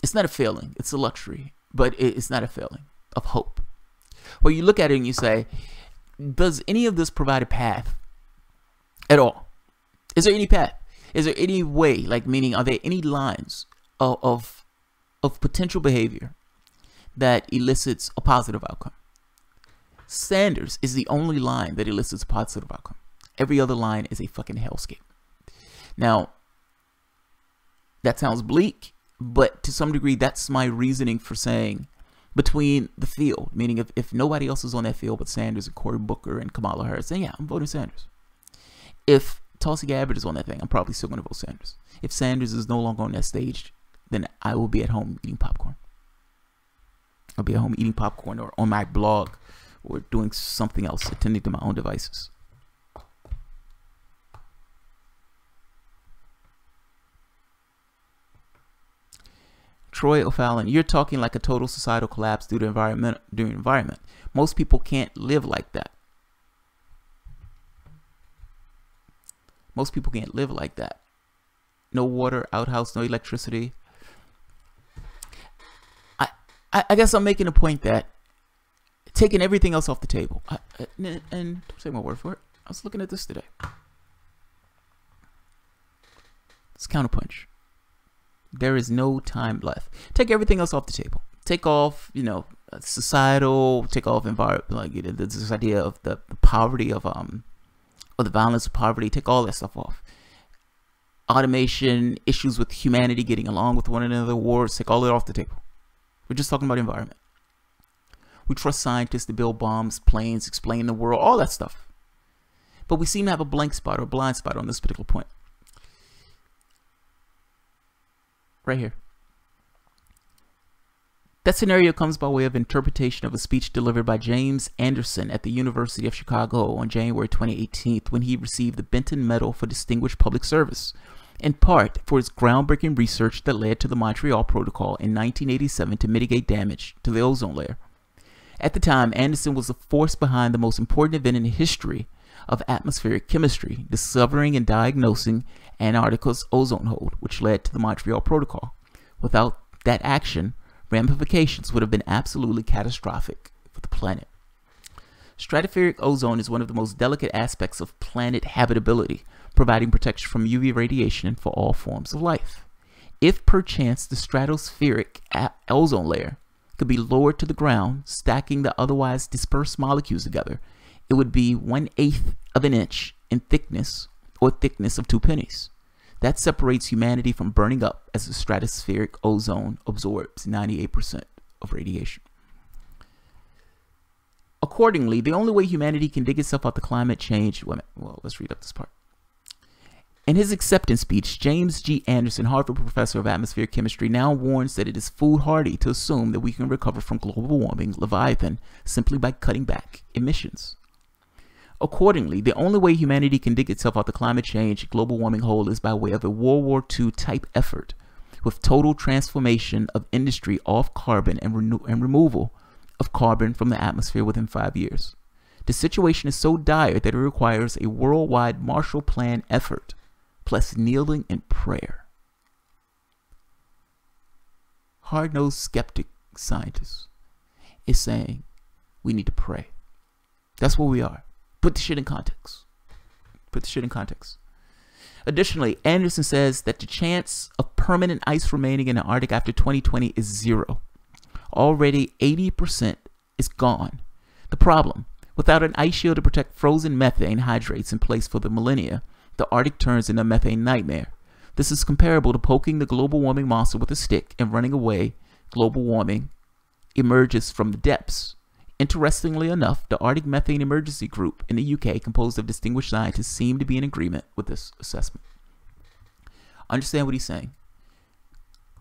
It's not a failing. It's a luxury, but it's not a failing of hope. Well, you look at it and you say, does any of this provide a path at all? Is there any path? Is there any way, meaning, are there any lines of potential behavior that elicits a positive outcome? Sanders is the only line that elicits a positive outcome. Every other line is a fucking hellscape. Now, that sounds bleak, but to some degree, that's my reasoning for saying between the field, meaning if nobody else is on that field but Sanders and Cory Booker and Kamala Harris, then yeah, I'm voting Sanders. If Tulsi Gabbard is on that thing, I'm probably still going to vote Sanders. If Sanders is no longer on that stage, then I will be at home eating popcorn. I'll be at home eating popcorn or on my blog or doing something else, attending to my own devices. Troy O'Fallon, you're talking like a total societal collapse due to environment. Most people can't live like that. Most people can't live like that. No water, outhouse, no electricity. I guess I'm making a point that taking everything else off the table. And don't take my word for it. I was looking at this today. It's counterpunch. There is no time left. Take everything else off the table. Take off, societal. Take off environment, this idea of the poverty of or the violence of poverty. Take all that stuff off. Automation, issues with humanity getting along with one another, wars. Take all that off the table. We're just talking about environment. We trust scientists to build bombs, planes, explain the world, all that stuff. But we seem to have a blank spot or a blind spot on this particular point. Right here. That scenario comes by way of interpretation of a speech delivered by James Anderson at the University of Chicago on January 2018 when he received the Benton Medal for Distinguished Public Service, in part for his groundbreaking research that led to the Montreal Protocol in 1987 to mitigate damage to the ozone layer. At the time, Anderson was the force behind the most important event in the history of atmospheric chemistry, discovering and diagnosing Antarctica's ozone hole, which led to the Montreal Protocol. Without that action, ramifications would have been absolutely catastrophic for the planet. Stratospheric ozone is one of the most delicate aspects of planet habitability, providing protection from UV radiation for all forms of life. If perchance the stratospheric ozone layer could be lowered to the ground, stacking the otherwise dispersed molecules together, it would be 1/8 of an inch in thickness, or thickness of 2 pennies. That separates humanity from burning up as the stratospheric ozone absorbs 98% of radiation. Accordingly, the only way humanity can dig itself out the climate change, well, let's read up this part. In his acceptance speech, James G. Anderson, Harvard professor of atmospheric chemistry, now warns that it is foolhardy to assume that we can recover from global warming, Leviathan, simply by cutting back emissions. Accordingly, the only way humanity can dig itself out the climate change global warming hole is by way of a World War II type effort, with total transformation of industry off carbon and removal of carbon from the atmosphere within 5 years. The situation is so dire that it requires a worldwide Marshall Plan effort, plus kneeling in prayer. Hard-nosed skeptic scientists is saying we need to pray. That's what we are. Put the shit in context. Put the shit in context. Additionally, Anderson says that the chance of permanent ice remaining in the Arctic after 2020 is 0. Already 80% is gone. The problem, without an ice shield to protect frozen methane hydrates in place for the millennia, the Arctic turns into a methane nightmare. This is comparable to poking the global warming monster with a stick and running away. Global warming emerges from the depths. Interestingly enough, the Arctic Methane Emergency Group in the UK, composed of distinguished scientists, seem to be in agreement with this assessment. Understand what he's saying.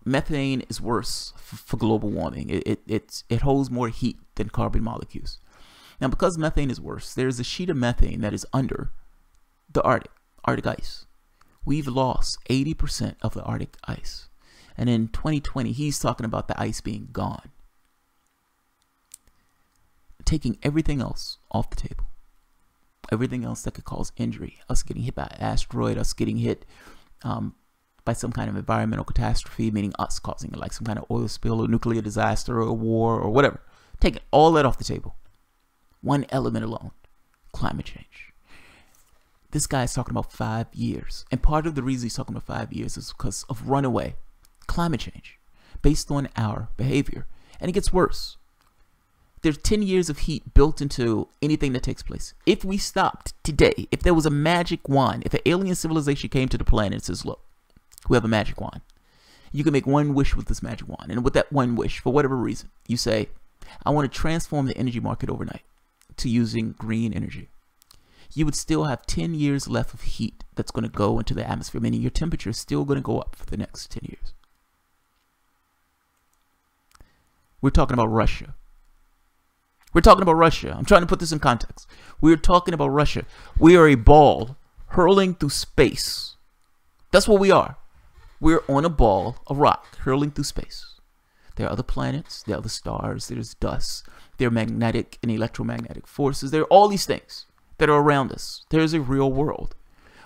Methane is worse for global warming. It holds more heat than carbon molecules. Now, because methane is worse, there's a sheet of methane that is under the Arctic ice. We've lost 80% of the Arctic ice. And in 2020, he's talking about the ice being gone. Taking everything else off the table. Everything else that could cause injury. Us getting hit by an asteroid, us getting hit by some kind of environmental catastrophe, meaning us causing like some kind of oil spill or nuclear disaster or war or whatever. Taking all that off the table. One element alone. Climate change. This guy's talking about 5 years. And part of the reason he's talking about 5 years is because of runaway climate change based on our behavior. And it gets worse. There's 10 years of heat built into anything that takes place. If we stopped today, if there was a magic wand, if an alien civilization came to the planet and says, look, we have a magic wand. You can make one wish with this magic wand. And with that one wish, for whatever reason, you say, I want to transform the energy market overnight to using green energy. You would still have 10 years left of heat that's going to go into the atmosphere, meaning your temperature is still going to go up for the next 10 years. We're talking about Russia. We're talking about Russia. I'm trying to put this in context. We're talking about Russia. We are a ball hurling through space. That's what we are. We're on a ball, a rock, hurling through space. There are other planets. There are other stars. There's dust. There are magnetic and electromagnetic forces. There are all these things that are around us. There's a real world.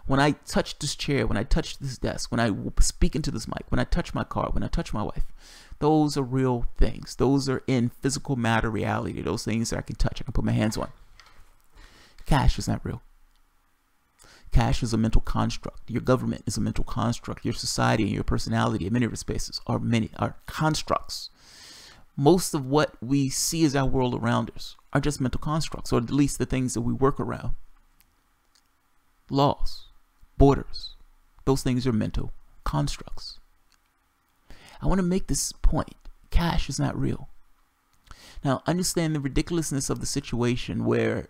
When I touch this chair, when I touch this desk, when I speak into this mic, when I touch my car, when I touch my wife, those are real things. Those are in physical matter reality. Those things that I can touch, I can put my hands on. Cash is not real. Cash is a mental construct. Your government is a mental construct. Your society and your personality in many spaces are constructs. Most of what we see as our world around us are just mental constructs, or at least the things that we work around. Laws, borders, those things are mental constructs. I want to make this point. Cash is not real. Now, understand the ridiculousness of the situation where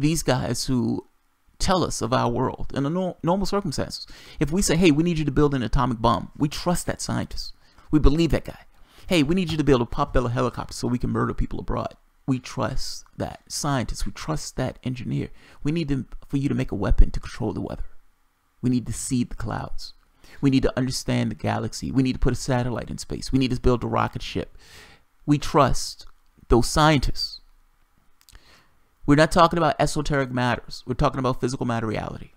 these guys who tell us of our world in normal circumstances, if we say, hey, we need you to build an atomic bomb, we trust that scientist. We believe that guy. Hey, we need you to build a pop-belly helicopter so we can murder people abroad. We trust that scientist. We trust that engineer. We need for you to make a weapon to control the weather. We need to see the clouds. We need to understand the galaxy. We need to put a satellite in space. We need to build a rocket ship. We trust those scientists. We're not talking about esoteric matters. We're talking about physical matter reality.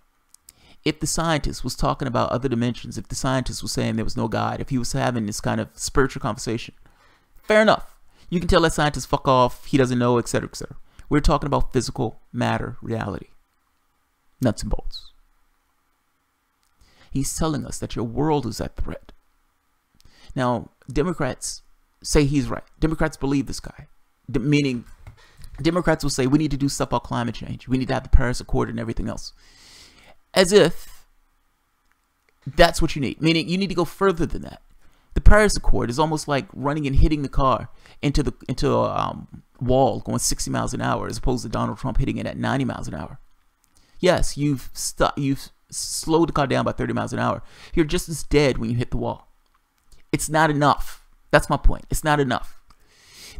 If the scientist was talking about other dimensions, if the scientist was saying there was no God, if he was having this kind of spiritual conversation, fair enough. You can tell that scientist, fuck off, he doesn't know, etc., etc. We're talking about physical matter reality. Nuts and bolts. He's telling us that your world is at threat. Now, Democrats say he's right. Democrats believe this guy. Meaning, Democrats will say we need to do stuff about climate change. We need to have the Paris Accord and everything else. As if that's what you need. Meaning, you need to go further than that. The Paris Accord is almost like running and hitting the car into a wall going 60 miles an hour as opposed to Donald Trump hitting it at 90 miles an hour. Yes, you've slowed the car down by 30 miles an hour. You're just as dead when you hit the wall. It's not enough. That's my point. It's not enough.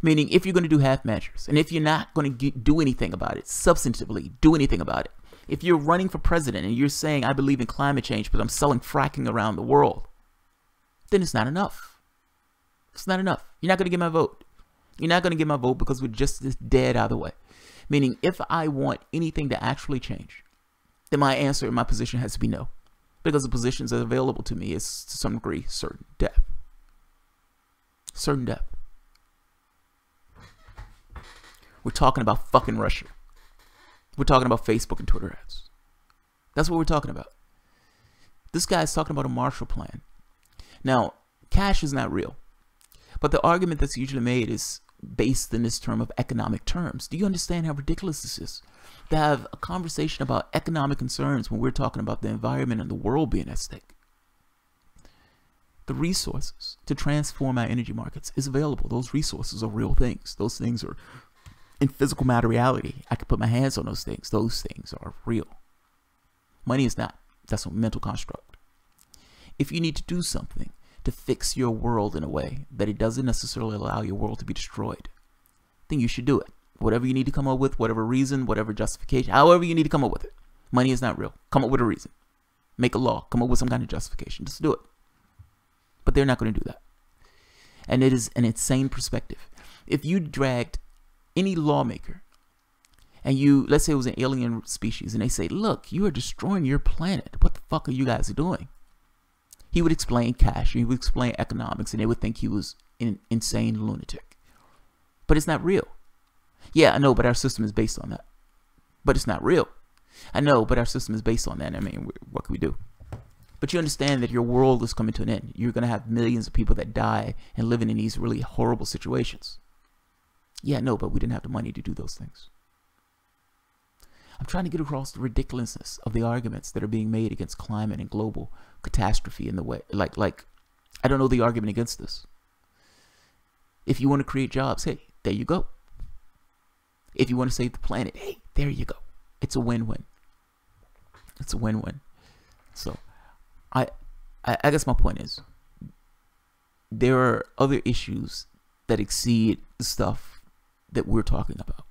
Meaning, if you're going to do half measures, and if you're not going to do anything about it, substantively do anything about it. If you're running for president and you're saying, I believe in climate change, but I'm selling fracking around the world, then it's not enough. It's not enough. You're not going to get my vote. You're not going to get my vote because we're just this dead out of the way. Meaning, if I want anything to actually change, then my answer and my position has to be no. Because the positions that are available to me is, to some degree, certain death. Certain death. We're talking about fucking Russia. We're talking about Facebook and Twitter ads. That's what we're talking about. This guy's talking about a Marshall Plan. Now, cash is not real. But the argument that's usually made is based in this term of economic terms. Do you understand how ridiculous this is? To have a conversation about economic concerns when we're talking about the environment and the world being at stake. The resources to transform our energy markets is available. Those resources are real things. Those things are in physical matter reality. I can put my hands on those things. Those things are real. Money is not. That's a mental construct. If you need to do something to fix your world in a way that it doesn't necessarily allow your world to be destroyed, then you should do it. Whatever you need to come up with, whatever reason, whatever justification, however you need to come up with it. Money is not real. Come up with a reason. Make a law. Come up with some kind of justification. Just do it. But they're not going to do that. And it is an insane perspective. If you dragged any lawmaker and you, let's say it was an alien species, and they say, look, you are destroying your planet. What the fuck are you guys doing? He would explain cash, he would explain economics, and they would think he was an insane lunatic. But it's not real. Yeah, I know, but our system is based on that. But it's not real. I know, but our system is based on that. I mean, what can we do? But you understand that your world is coming to an end. You're going to have millions of people that die and living in these really horrible situations. Yeah, no, but we didn't have the money to do those things. I'm trying to get across the ridiculousness of the arguments that are being made against climate and global catastrophe in the way. Like, I don't know the argument against this. If you want to create jobs, hey, there you go. If you want to save the planet, hey, there you go. It's a win-win. It's a win-win. So, I guess my point is, there are other issues that exceed the stuff that we're talking about.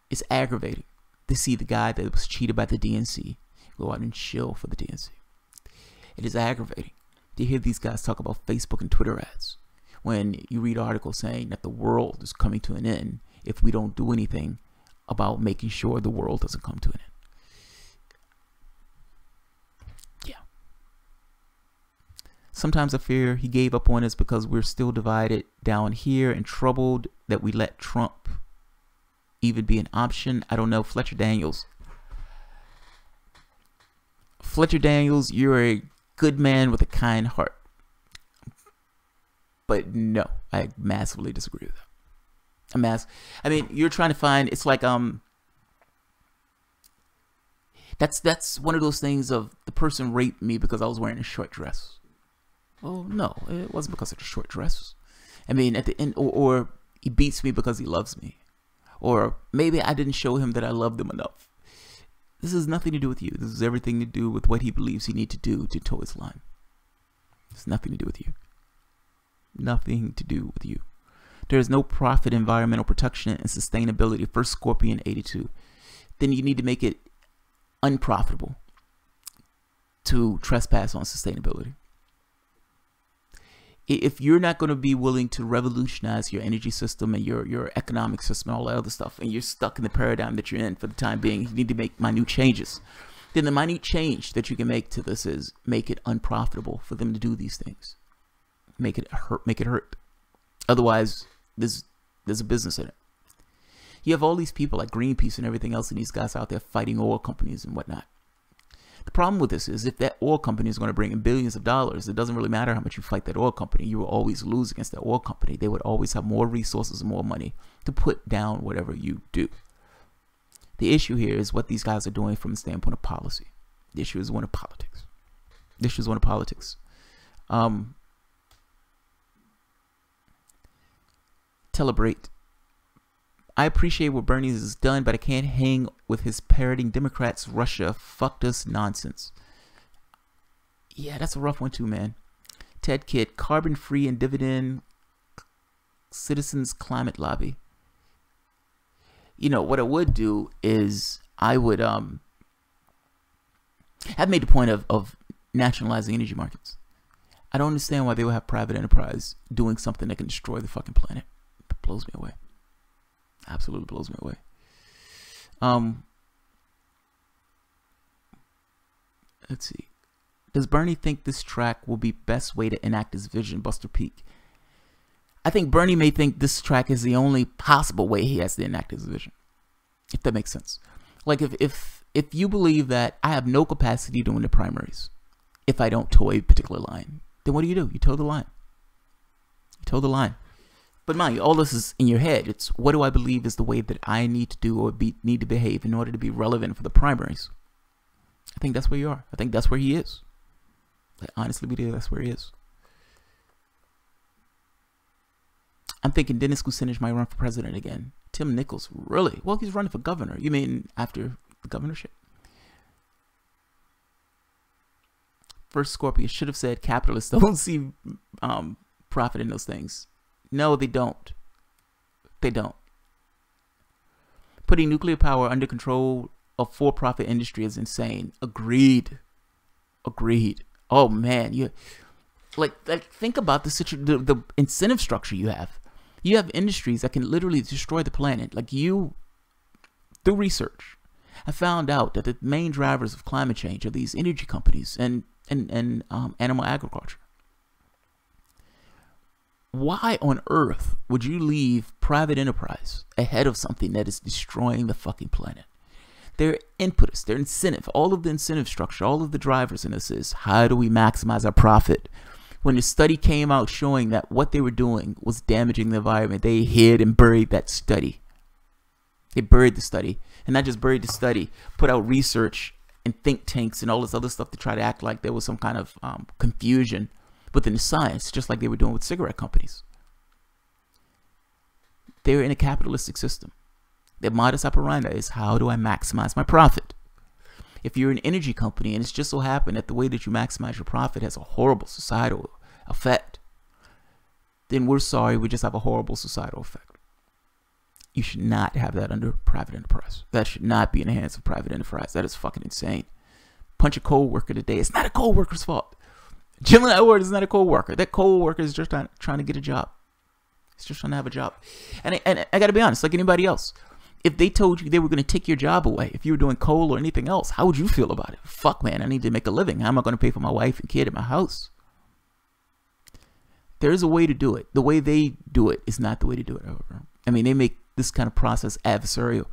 It's aggravating to see the guy that was cheated by the DNC go out and shill for the DNC. It is aggravating to hear these guys talk about Facebook and Twitter ads when you read articles saying that the world is coming to an end if we don't do anything about making sure the world doesn't come to an end. Yeah. Sometimes I fear he gave up on us because we're still divided down here and troubled that we let Trump even be an option. I don't know. Fletcher Daniels, you're a good man with a kind heart. But no, I massively disagree with that. I mean, you're trying to find, it's like, that's one of those things of the person raped me because I was wearing a short dress. Oh, no, it wasn't because of the short dress. I mean, at the end, or he beats me because he loves me. Or maybe I didn't show him that I loved him enough. This has nothing to do with you. This has everything to do with what he believes he needs to do to toe his line. It's nothing to do with you. Nothing to do with you. There is no profit, environmental protection, and sustainability. First Scorpion 82. Then you need to make it unprofitable to trespass on sustainability. If you're not going to be willing to revolutionize your energy system and your economic system and all that other stuff, and you're stuck in the paradigm that you're in for the time being, you need to make minute changes. Then the minute change that you can make to this is make it unprofitable for them to do these things. Make it hurt. Otherwise, there's a business in it. You have all these people like Greenpeace and everything else, and these guys out there fighting oil companies and whatnot. The problem with this is if that oil company is going to bring in billions of dollars, it doesn't really matter how much you fight that oil company. You will always lose against that oil company. They would always have more resources and more money to put down whatever you do. The issue here is what these guys are doing from the standpoint of policy. The issue is one of politics. The issue is one of politics. Celebrate. I appreciate what Bernie has done, but I can't hang with his parroting Democrats, Russia, fucked us nonsense. Yeah, that's a rough one too, man. Ted Kidd, carbon free and dividend citizens climate lobby. You know, what I would do is I would, I've made the point of nationalizing energy markets. I don't understand why they would have private enterprise doing something that can destroy the fucking planet. It blows me away. Absolutely blows me away. Let's see. Does Bernie think this track will be best way to enact his vision, Buster Peak? I think Bernie may think this track is the only possible way he has to enact his vision. If that makes sense. Like if you believe that I have no capacity to win the primaries if I don't toe a particular line, then what do? You toe the line. You toe the line. But mind you, all this is in your head. It's what do I believe is the way that I need to do or need to behave in order to be relevant for the primaries. I think that's where you are. I think that's where he is. Like, honestly, that's where he is. I'm thinking Dennis Kucinich might run for president again. Tim Nichols, really? Well, he's running for governor. You mean after the governorship? First Scorpius should have said capitalists don't see profit in those things. No, they don't. They don't. Putting nuclear power under control of for-profit industry is insane. Agreed. Agreed. Oh man, you like think about the incentive structure you have. You have industries that can literally destroy the planet. Like you, through research, have found out that the main drivers of climate change are these energy companies and animal agriculture. Why on earth would you leave private enterprise ahead of something that is destroying the fucking planet? Their inputs, their incentive, all of the incentive structure, all of the drivers in this is how do we maximize our profit? When the study came out showing that what they were doing was damaging the environment, they hid and buried that study. They buried the study, and not just buried the study, put out research and think tanks and all this other stuff to try to act like there was some kind of confusion within the science, just like they were doing with cigarette companies. They're in a capitalistic system. Their modus operandi is how do I maximize my profit? If you're an energy company and it's just so happened that the way that you maximize your profit has a horrible societal effect, then we're sorry, we just have a horrible societal effect. You should not have that under private enterprise. That should not be in the hands of private enterprise. That is fucking insane. Punch a co-worker today. It's not a co-worker's fault. Jim Edwards is not a co-worker. That co-worker is just trying to get a job. He's just trying to have a job. And I got to be honest, like anybody else. If they told you they were going to take your job away, if you were doing coal or anything else, how would you feel about it? Fuck, man, I need to make a living. How am I going to pay for my wife and kid at my house? There's a way to do it. The way they do it is not the way to do it. However, I mean, they make this kind of process adversarial.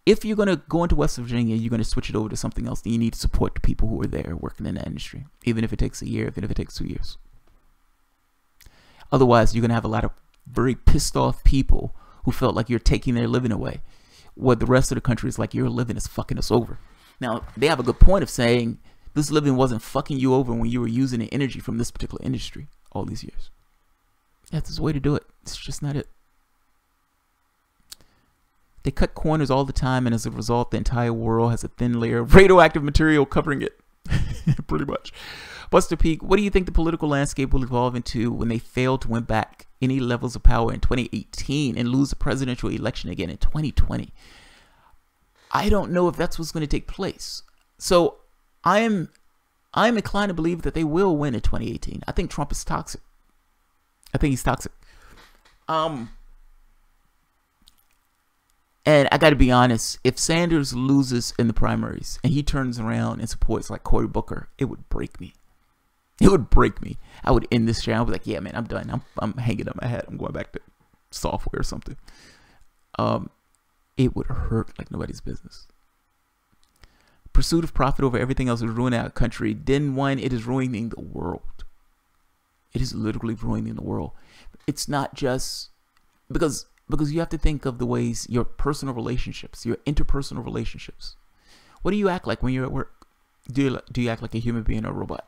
If you're going to go into West Virginia, you're going to switch it over to something else, then you need to support the people who are there working in that industry, even if it takes a year, even if it takes 2 years. Otherwise, you're going to have a lot of very pissed off people who felt like you're taking their living away, where the rest of the country is like, your living is fucking us over. Now, they have a good point of saying this living wasn't fucking you over when you were using the energy from this particular industry all these years. That's the way to do it. It's just not it. They cut corners all the time, and as a result, the entire world has a thin layer of radioactive material covering it. Pretty much. Buster Peak, what do you think the political landscape will evolve into when they fail to win back any levels of power in 2018 and lose the presidential election again in 2020? I don't know if that's what's going to take place. So I'm inclined to believe that they will win in 2018. I think Trump is toxic. I think he's toxic. And I got to be honest, if Sanders loses in the primaries and he turns around and supports like Cory Booker, it would break me. It would break me. I would end this channel. I would be like, yeah, man, I'm done. I'm hanging up my head. I'm going back to software or something. It would hurt like nobody's business. Pursuit of profit over everything else is ruining our country. Then one, it is ruining the world. It is literally ruining the world. It's not just because you have to think of the ways your personal relationships, your interpersonal relationships. What do you act like when you're at work? Do you act like a human being or a robot?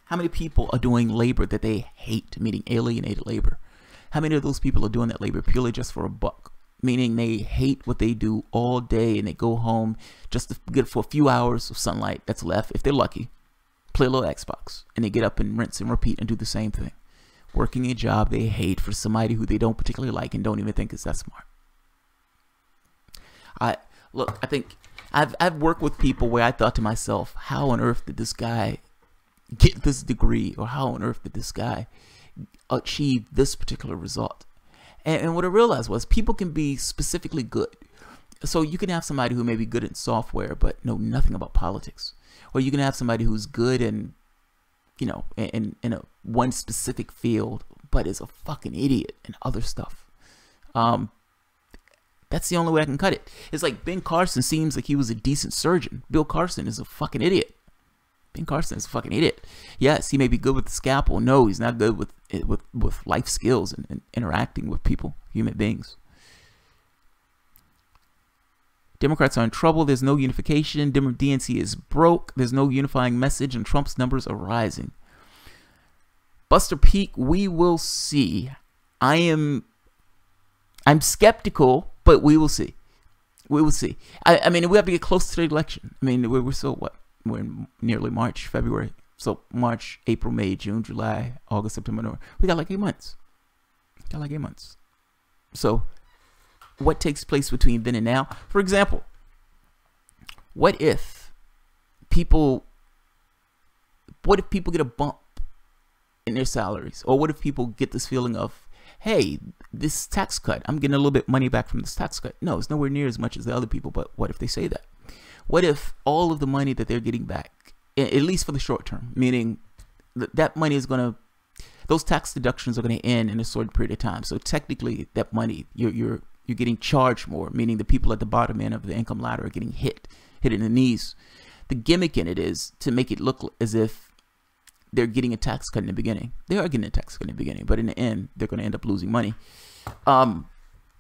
How many people are doing labor that they hate, meaning alienated labor? How many of those people are doing that labor purely just for a buck? Meaning they hate what they do all day and they go home just to get for a few hours of sunlight that's left, if they're lucky, play a little Xbox, and they get up and rinse and repeat and do the same thing. Working a job they hate for somebody who they don't particularly like and don't even think is that smart. I think I've worked with people where I thought to myself, how on earth did this guy get this degree, or how on earth did this guy achieve this particular result? And what I realized was people can be specifically good. So you can have somebody who may be good in software but know nothing about politics, or you can have somebody who's good in, you know, in a one specific field but is a fucking idiot in other stuff. That's the only way I can cut it. It's like Ben Carson seems like he was a decent surgeon. Bill Carson is a fucking idiot. Ben Carson is a fucking idiot. Yes, he may be good with the scalpel. No, he's not good with life skills and interacting with people, human beings. Democrats are in trouble. There's no unification. DNC is broke. There's no unifying message, and Trump's numbers are rising. Buster Peak, we will see. I'm skeptical, but we will see. We will see. I mean, we have to get close to the election. I mean, we're still, what? We're in nearly March, February. So March, April, May, June, July, August, September, November. We got like 8 months. Got like 8 months. So what takes place between then and now? For example, what if people get a bump in their salaries? Or what if people get this feeling of, hey, this tax cut, I'm getting a little bit money back from this tax cut. No, it's nowhere near as much as the other people, but what if they say that? What if all of the money that they're getting back, at least for the short term, meaning that money is going to, those tax deductions are going to end in a certain period of time. So technically that money, you're getting charged more, meaning the people at the bottom end of the income ladder are getting hit in the knees. The gimmick in it is to make it look as if they're getting a tax cut in the beginning. They are getting a tax cut in the beginning, but in the end, they're going to end up losing money. But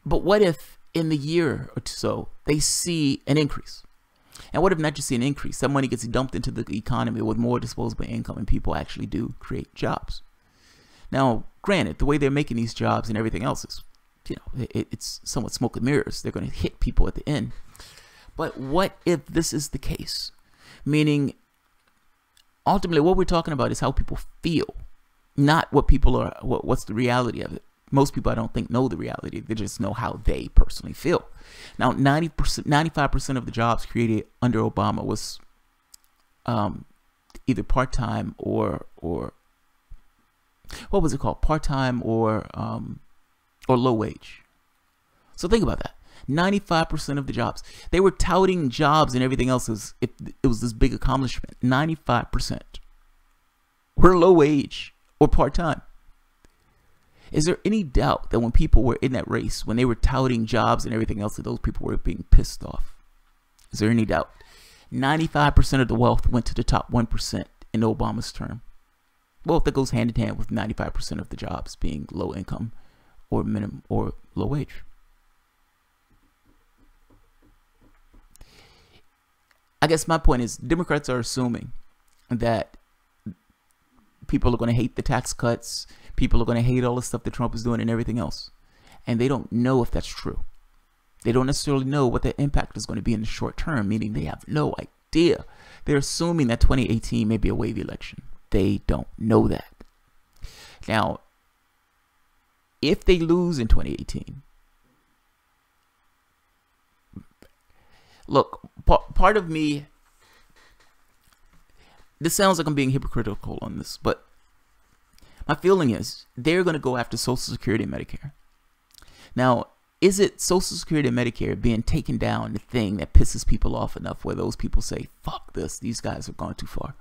what if in the year or so, they see an increase? And what if not just see an increase? That money gets dumped into the economy with more disposable income, and people actually do create jobs. Now, granted, the way they're making these jobs and everything else is, you know, it's somewhat smoke and mirrors. They're going to hit people at the end. But what if this is the case? Meaning, ultimately, what we're talking about is how people feel, not what people are. What's the reality of it? Most people, I don't think, know the reality. They just know how they personally feel. Now, 95% of the jobs created under Obama was either part-time or what was it called? Part-time or low wage. So think about that. 95% of the jobs. They were touting jobs and everything else as if it was this big accomplishment. 95% were low wage or part-time. Is there any doubt that when people were in that race, when they were touting jobs and everything else, that those people were being pissed off? Is there any doubt? 95% of the wealth went to the top 1% in Obama's term. Well, that goes hand in hand with 95% of the jobs being low income or minimum or low wage. I guess my point is Democrats are assuming that people are going to hate the tax cuts. People are going to hate all the stuff that Trump is doing and everything else. And they don't know if that's true. They don't necessarily know what the impact is going to be in the short term, meaning they have no idea. They're assuming that 2018 may be a wave election. They don't know that. Now, if they lose in 2018, look, part of me, this sounds like I'm being hypocritical on this, but my feeling is they're going to go after Social Security and Medicare. Now, is it Social Security and Medicare being taken down the thing that pisses people off enough where those people say, fuck this, these guys have gone too far?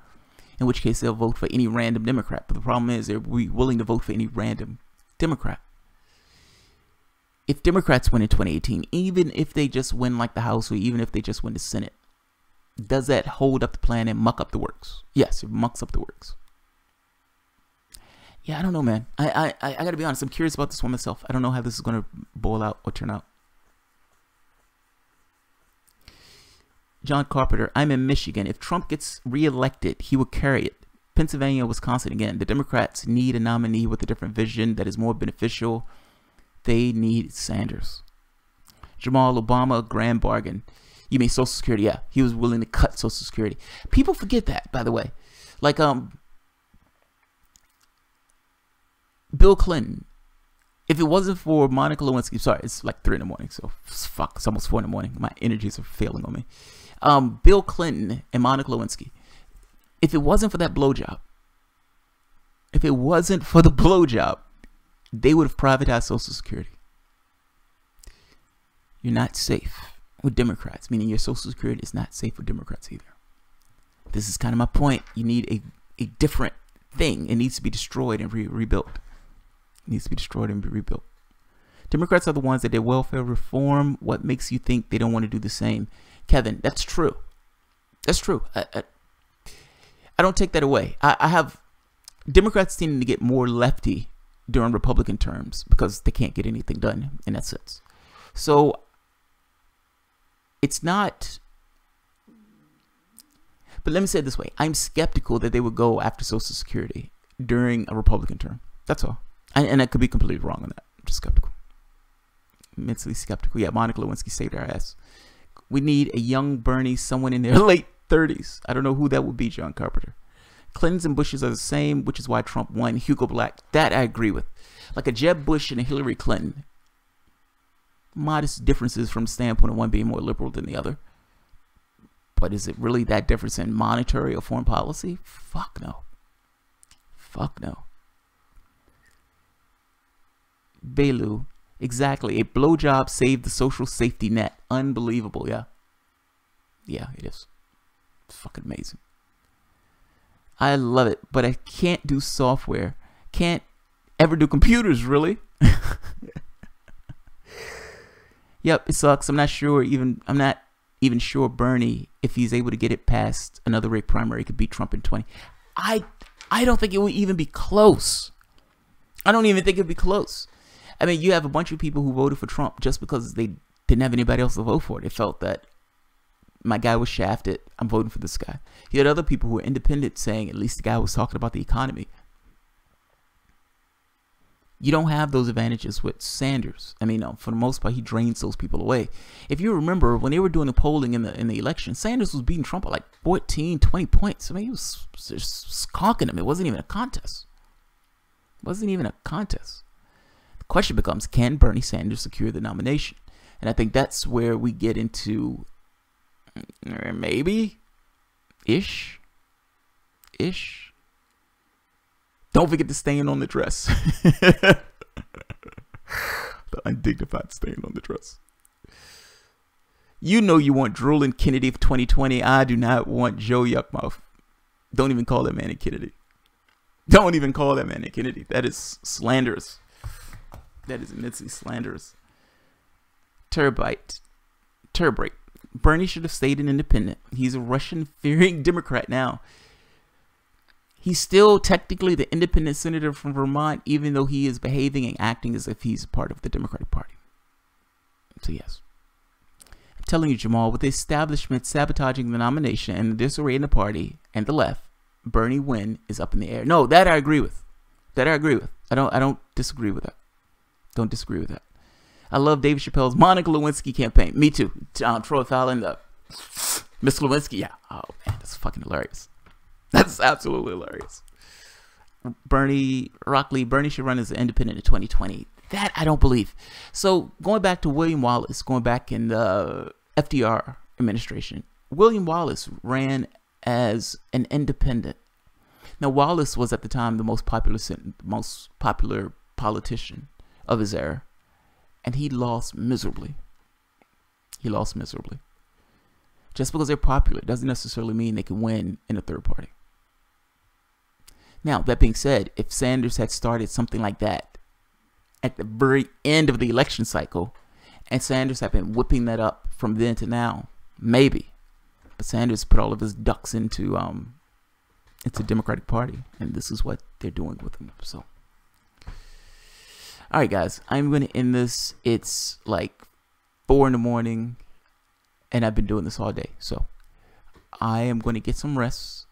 In which case they'll vote for any random Democrat. But the problem is they're willing to vote for any random Democrat. If Democrats win in 2018, even if they just win like the House or even if they just win the Senate, does that hold up the plan and muck up the works? Yes, it mucks up the works. Yeah, I don't know, man. I gotta be honest. I'm curious about this one myself. I don't know how this is gonna boil out or turn out. John Carpenter, I'm in Michigan. If Trump gets reelected, he will carry it. Pennsylvania, Wisconsin again. The Democrats need a nominee with a different vision that is more beneficial. They need Sanders. Jamal Obama, a grand bargain. You mean Social Security? Yeah, he was willing to cut Social Security. People forget that, by the way. Like, Bill Clinton, if it wasn't for Monica Lewinsky, sorry, it's like 3 in the morning, so fuck, it's almost 4 in the morning. My energies are failing on me. Bill Clinton and Monica Lewinsky, if it wasn't for that blowjob, If it wasn't for the blowjob, they would have privatized Social Security. You're not safe with Democrats, meaning your Social Security is not safe with Democrats either. This is kind of my point. You need a different thing. It needs to be destroyed and rebuilt. It needs to be destroyed and be rebuilt. Democrats are the ones that did welfare reform. What makes you think they don't want to do the same? Kevin, that's true. That's true. I don't take that away. I have Democrats tending to get more lefty during Republican terms because they can't get anything done in that sense. So it's not, but let me say it this way. I'm skeptical that they would go after Social Security during a Republican term. That's all. And I could be completely wrong on that. I'm just skeptical. Mentally skeptical. Yeah, Monica Lewinsky saved our ass. We need a young Bernie, someone in their late 30s. I don't know who that would be, John Carpenter. Clintons and Bushes are the same, which is why Trump won. Hugo Black, that I agree with. Like a Jeb Bush and a Hillary Clinton. Modest differences from the standpoint of one being more liberal than the other. But is it really that difference in monetary or foreign policy? Fuck no. Fuck no. Belu, exactly. A blowjob saved the social safety net. Unbelievable, yeah. Yeah, it is. It's fucking amazing. I love it, but I can't do software. Can't ever do computers, really. Yep, it sucks. I'm not even sure Bernie, if he's able to get it past another Rick primary, could beat Trump in 20. I don't think it would even be close. I don't even think it'd be close. I mean, you have a bunch of people who voted for Trump just because they didn't have anybody else to vote for. They felt that my guy was shafted. I'm voting for this guy. You had other people who were independent saying at least the guy was talking about the economy. You don't have those advantages with Sanders. I mean, for the most part, he drains those people away. If you remember, when they were doing the polling in the election, Sanders was beating Trump by like 14, 20 points. I mean, he was just conking him. It wasn't even a contest. It wasn't even a contest. The question becomes, can Bernie Sanders secure the nomination? And I think that's where we get into maybe ish. Don't forget the stain on the dress. The undignified stain on the dress. You know you want drooling Kennedy for 2020. I do not want Joe Yuckmouth. Don't even call that man a Kennedy. Don't even call that man a Kennedy. That is slanderous. That is immensely slanderous. Turbrate. Bernie should have stayed an independent. He's a Russian-fearing Democrat now. He's still technically the independent senator from Vermont, even though he is behaving and acting as if he's a part of the Democratic Party. So yes. I'm telling you, Jamal, with the establishment sabotaging the nomination and the disarray in the party and the left, Bernie win is up in the air. No, that I agree with. I don't disagree with that. Don't disagree with that. I love David Chappelle's Monica Lewinsky campaign. Me too. Troy Fallon, Miss Lewinsky. Yeah. Oh man, that's fucking hilarious. That's absolutely hilarious. Bernie should run as an independent in 2020. That I don't believe. So going back to William Wallace, going back in the FDR administration, William Wallace ran as an independent. Now Wallace was at the time the most popular politician of his era, and he lost miserably. Just because they're popular doesn't necessarily mean they can win in a third party. Now, that being said, if Sanders had started something like that at the very end of the election cycle, and Sanders had been whipping that up from then to now, maybe. But Sanders put all of his ducks into Democratic Party, and this is what they're doing with him. So, all right, guys, I'm going to end this. It's like 4 in the morning, and I've been doing this all day. So, I am going to get some rest.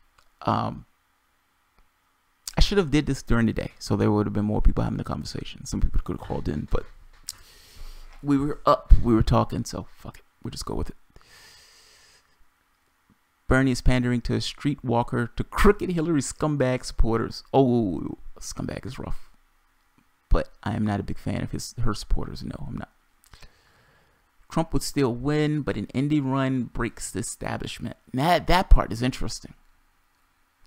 I should have did this during the day, so there would have been more people having the conversation. Some people could have called in, but we were up, we were talking, so fuck it, we'll just go with it. Bernie is pandering to a streetwalker to crooked Hillary scumbag supporters. Oh, scumbag is rough, but I am not a big fan of her supporters. No, I'm not. Trump would still win, but an indie run breaks the establishment. That part is interesting.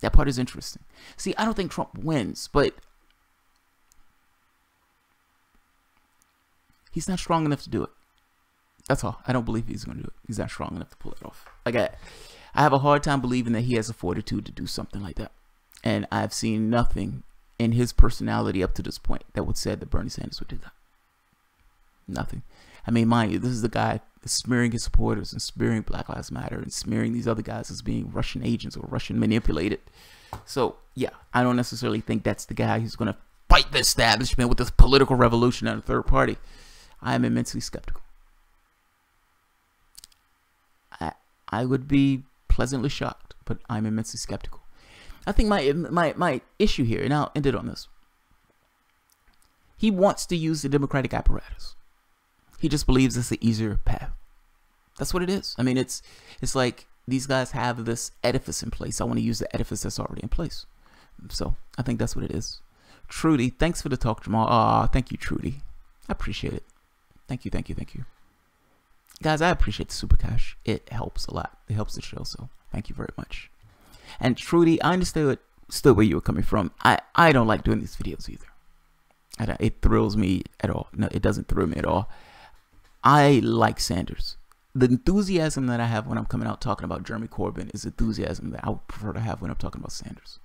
That part is interesting. See, I don't think Trump wins, but he's not strong enough to do it. That's all. I don't believe he's going to do it. He's not strong enough to pull it off. Like I have a hard time believing that he has the fortitude to do something like that. And I've seen nothing in his personality up to this point that would say that Bernie Sanders would do that. Nothing. I mean, mind you, this is the guy smearing his supporters and smearing Black Lives Matter and smearing these other guys as being Russian agents or Russian manipulated. So, yeah, I don't necessarily think that's the guy who's going to fight the establishment with this political revolution on a third party. I am immensely skeptical. I would be pleasantly shocked, but I'm immensely skeptical. I think my issue here, and I'll end it on this. He wants to use the Democratic apparatus. He just believes it's the easier path. That's what it is. I mean, it's like these guys have this edifice in place. I want to use the edifice that's already in place. So I think that's what it is. Trudy, thanks for the talk, Jamal. Thank you, Trudy. I appreciate it. Thank you, thank you, thank you. Guys, I appreciate the super cash. It helps a lot. It helps the show, so thank you very much. And Trudy, I understood where you were coming from. I don't like doing these videos either. It thrills me at all. No, it doesn't thrill me at all. I like Sanders. The enthusiasm that I have when I'm coming out talking about Jeremy Corbyn is enthusiasm that I would prefer to have when I'm talking about Sanders.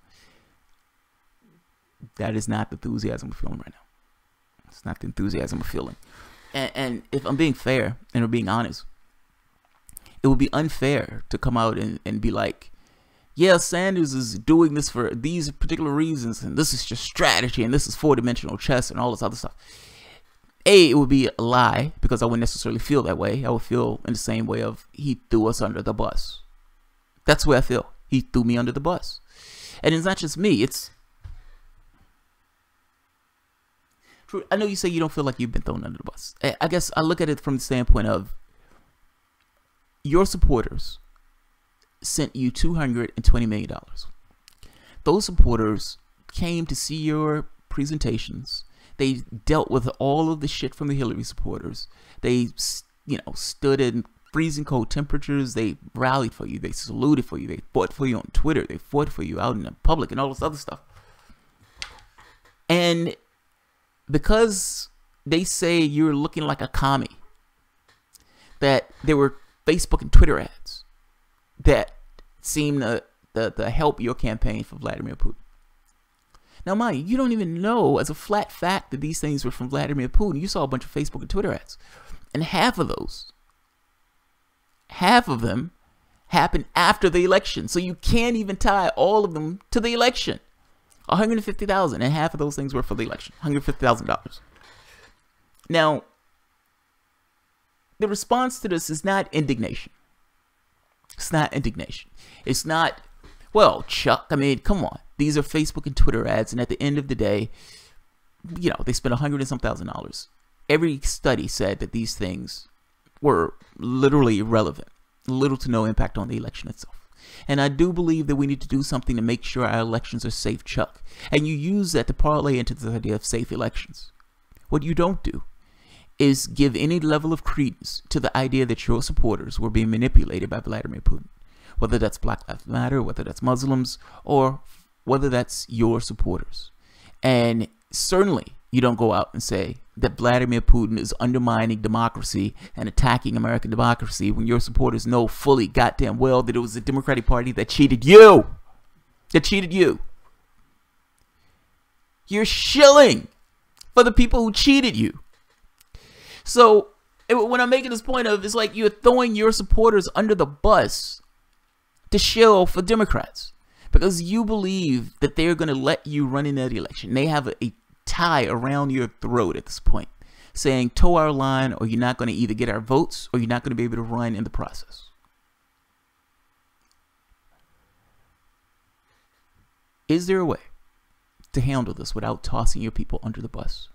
That is not the enthusiasm I'm feeling right now. It's not the enthusiasm I'm feeling. And if I'm being fair and I'm being honest, it would be unfair to come out and be like, yeah, Sanders is doing this for these particular reasons, and this is just strategy, and this is four-dimensional chess, and all this other stuff. It would be a lie, because I wouldn't necessarily feel that way. I would feel in the same way of he threw us under the bus. That's the way I feel. He threw me under the bus. And it's not just me. It's... I know you say you don't feel like you've been thrown under the bus. I guess I look at it from the standpoint of your supporters sent you $220 million. Those supporters came to see your presentations. They dealt with all of the shit from the Hillary supporters. They, stood in freezing cold temperatures. They rallied for you. They saluted for you. They fought for you on Twitter. They fought for you out in the public and all this other stuff. And because they say you're looking like a commie, that there were Facebook and Twitter ads that seem to help your campaign for Vladimir Putin. Now, mind you, you don't even know as a flat fact that these things were from Vladimir Putin. You saw a bunch of Facebook and Twitter ads. And half of them happened after the election. So you can't even tie all of them to the election. 150,000, and half of those things were for the election. $150,000. Now, the response to this is not indignation. It's not indignation. It's not, well, Chuck, I mean, come on. These are Facebook and Twitter ads, and at the end of the day, they spent $100 and some thousand. Every study said that these things were literally irrelevant. Little to no impact on the election itself. And I do believe that we need to do something to make sure our elections are safe, Chuck. And you use that to parlay into the idea of safe elections. What you don't do is give any level of credence to the idea that your supporters were being manipulated by Vladimir Putin. Whether that's Black Lives Matter, whether that's Muslims, or whether that's your supporters. And certainly you don't go out and say that Vladimir Putin is undermining democracy and attacking American democracy when your supporters know fully goddamn well that it was the Democratic Party that cheated you. That cheated you. You're shilling for the people who cheated you. So when I'm making this point of, it's like you're throwing your supporters under the bus to shill for Democrats because you believe that they're going to let you run in that election. They have a tie around your throat at this point saying, toe our line, or you're not going to either get our votes or you're not going to be able to run in the process. Is there a way to handle this without tossing your people under the bus?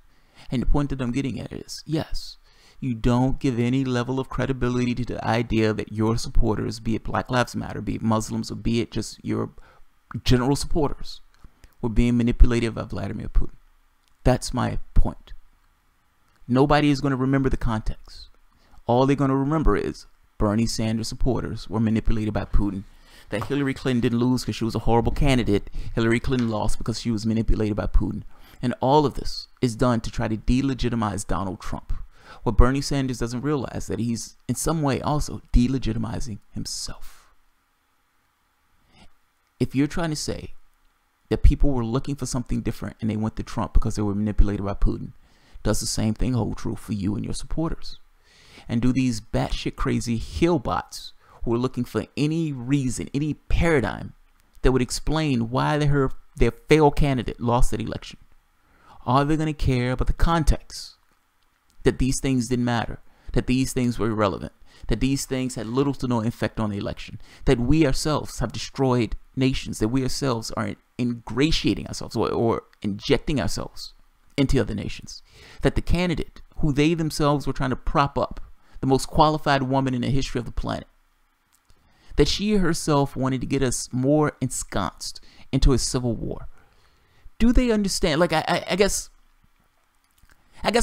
And the point that I'm getting at is, yes, you don't give any level of credibility to the idea that your supporters, be it Black Lives Matter, be it Muslims, or be it just your general supporters, were being manipulated by Vladimir Putin. That's my point. Nobody is going to remember the context. All they're going to remember is Bernie Sanders supporters were manipulated by Putin that Hillary Clinton didn't lose because she was a horrible candidate. Hillary Clinton lost because she was manipulated by Putin. And all of this is done to try to delegitimize Donald Trump. What Bernie Sanders doesn't realize that he's in some way also delegitimizing himself. If you're trying to say that people were looking for something different and they went to Trump because they were manipulated by Putin, does the same thing hold true for you and your supporters? And do these batshit crazy hill bots who are looking for any reason, any paradigm that would explain why their failed candidate lost that election, are they going to care about the context? That these things didn't matter, that these things were irrelevant, that these things had little to no effect on the election, that we ourselves have destroyed nations, that we ourselves are ingratiating ourselves or injecting ourselves into other nations, that the candidate who they themselves were trying to prop up, the most qualified woman in the history of the planet, that she herself wanted to get us more ensconced into a civil war. Do they understand? Like, I guess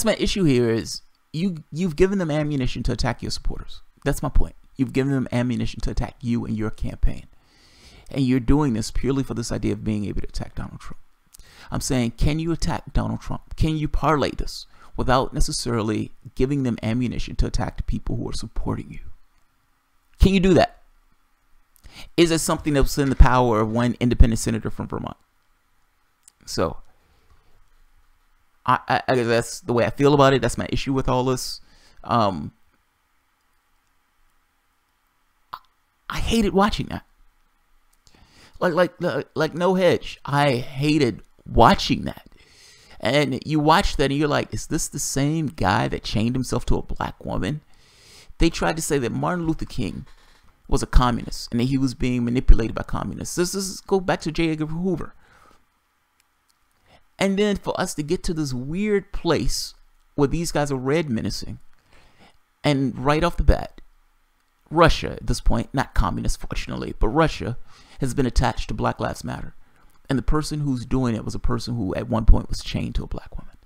my issue here is you've given them ammunition to attack your supporters. That's my point. You've given them ammunition to attack you and your campaign. And you're doing this purely for this idea of being able to attack Donald Trump. I'm saying, can you attack Donald Trump? Can you parlay this without necessarily giving them ammunition to attack the people who are supporting you? Can you do that? Is it something that's in the power of one independent senator from Vermont? So, I guess that's the way I feel about it. That's my issue with all this. I hated watching that. Like no hedge. I hated watching that. And you watch that and you're like, is this the same guy that chained himself to a black woman? They tried to say that Martin Luther King was a communist and that he was being manipulated by communists. This is go back to J. Edgar Hoover. And then for us to get to this weird place where these guys are red menacing, and right off the bat, Russia at this point, not communist fortunately, but Russia has been attached to Black Lives Matter. And the person who's doing it was a person who at one point was chained to a black woman.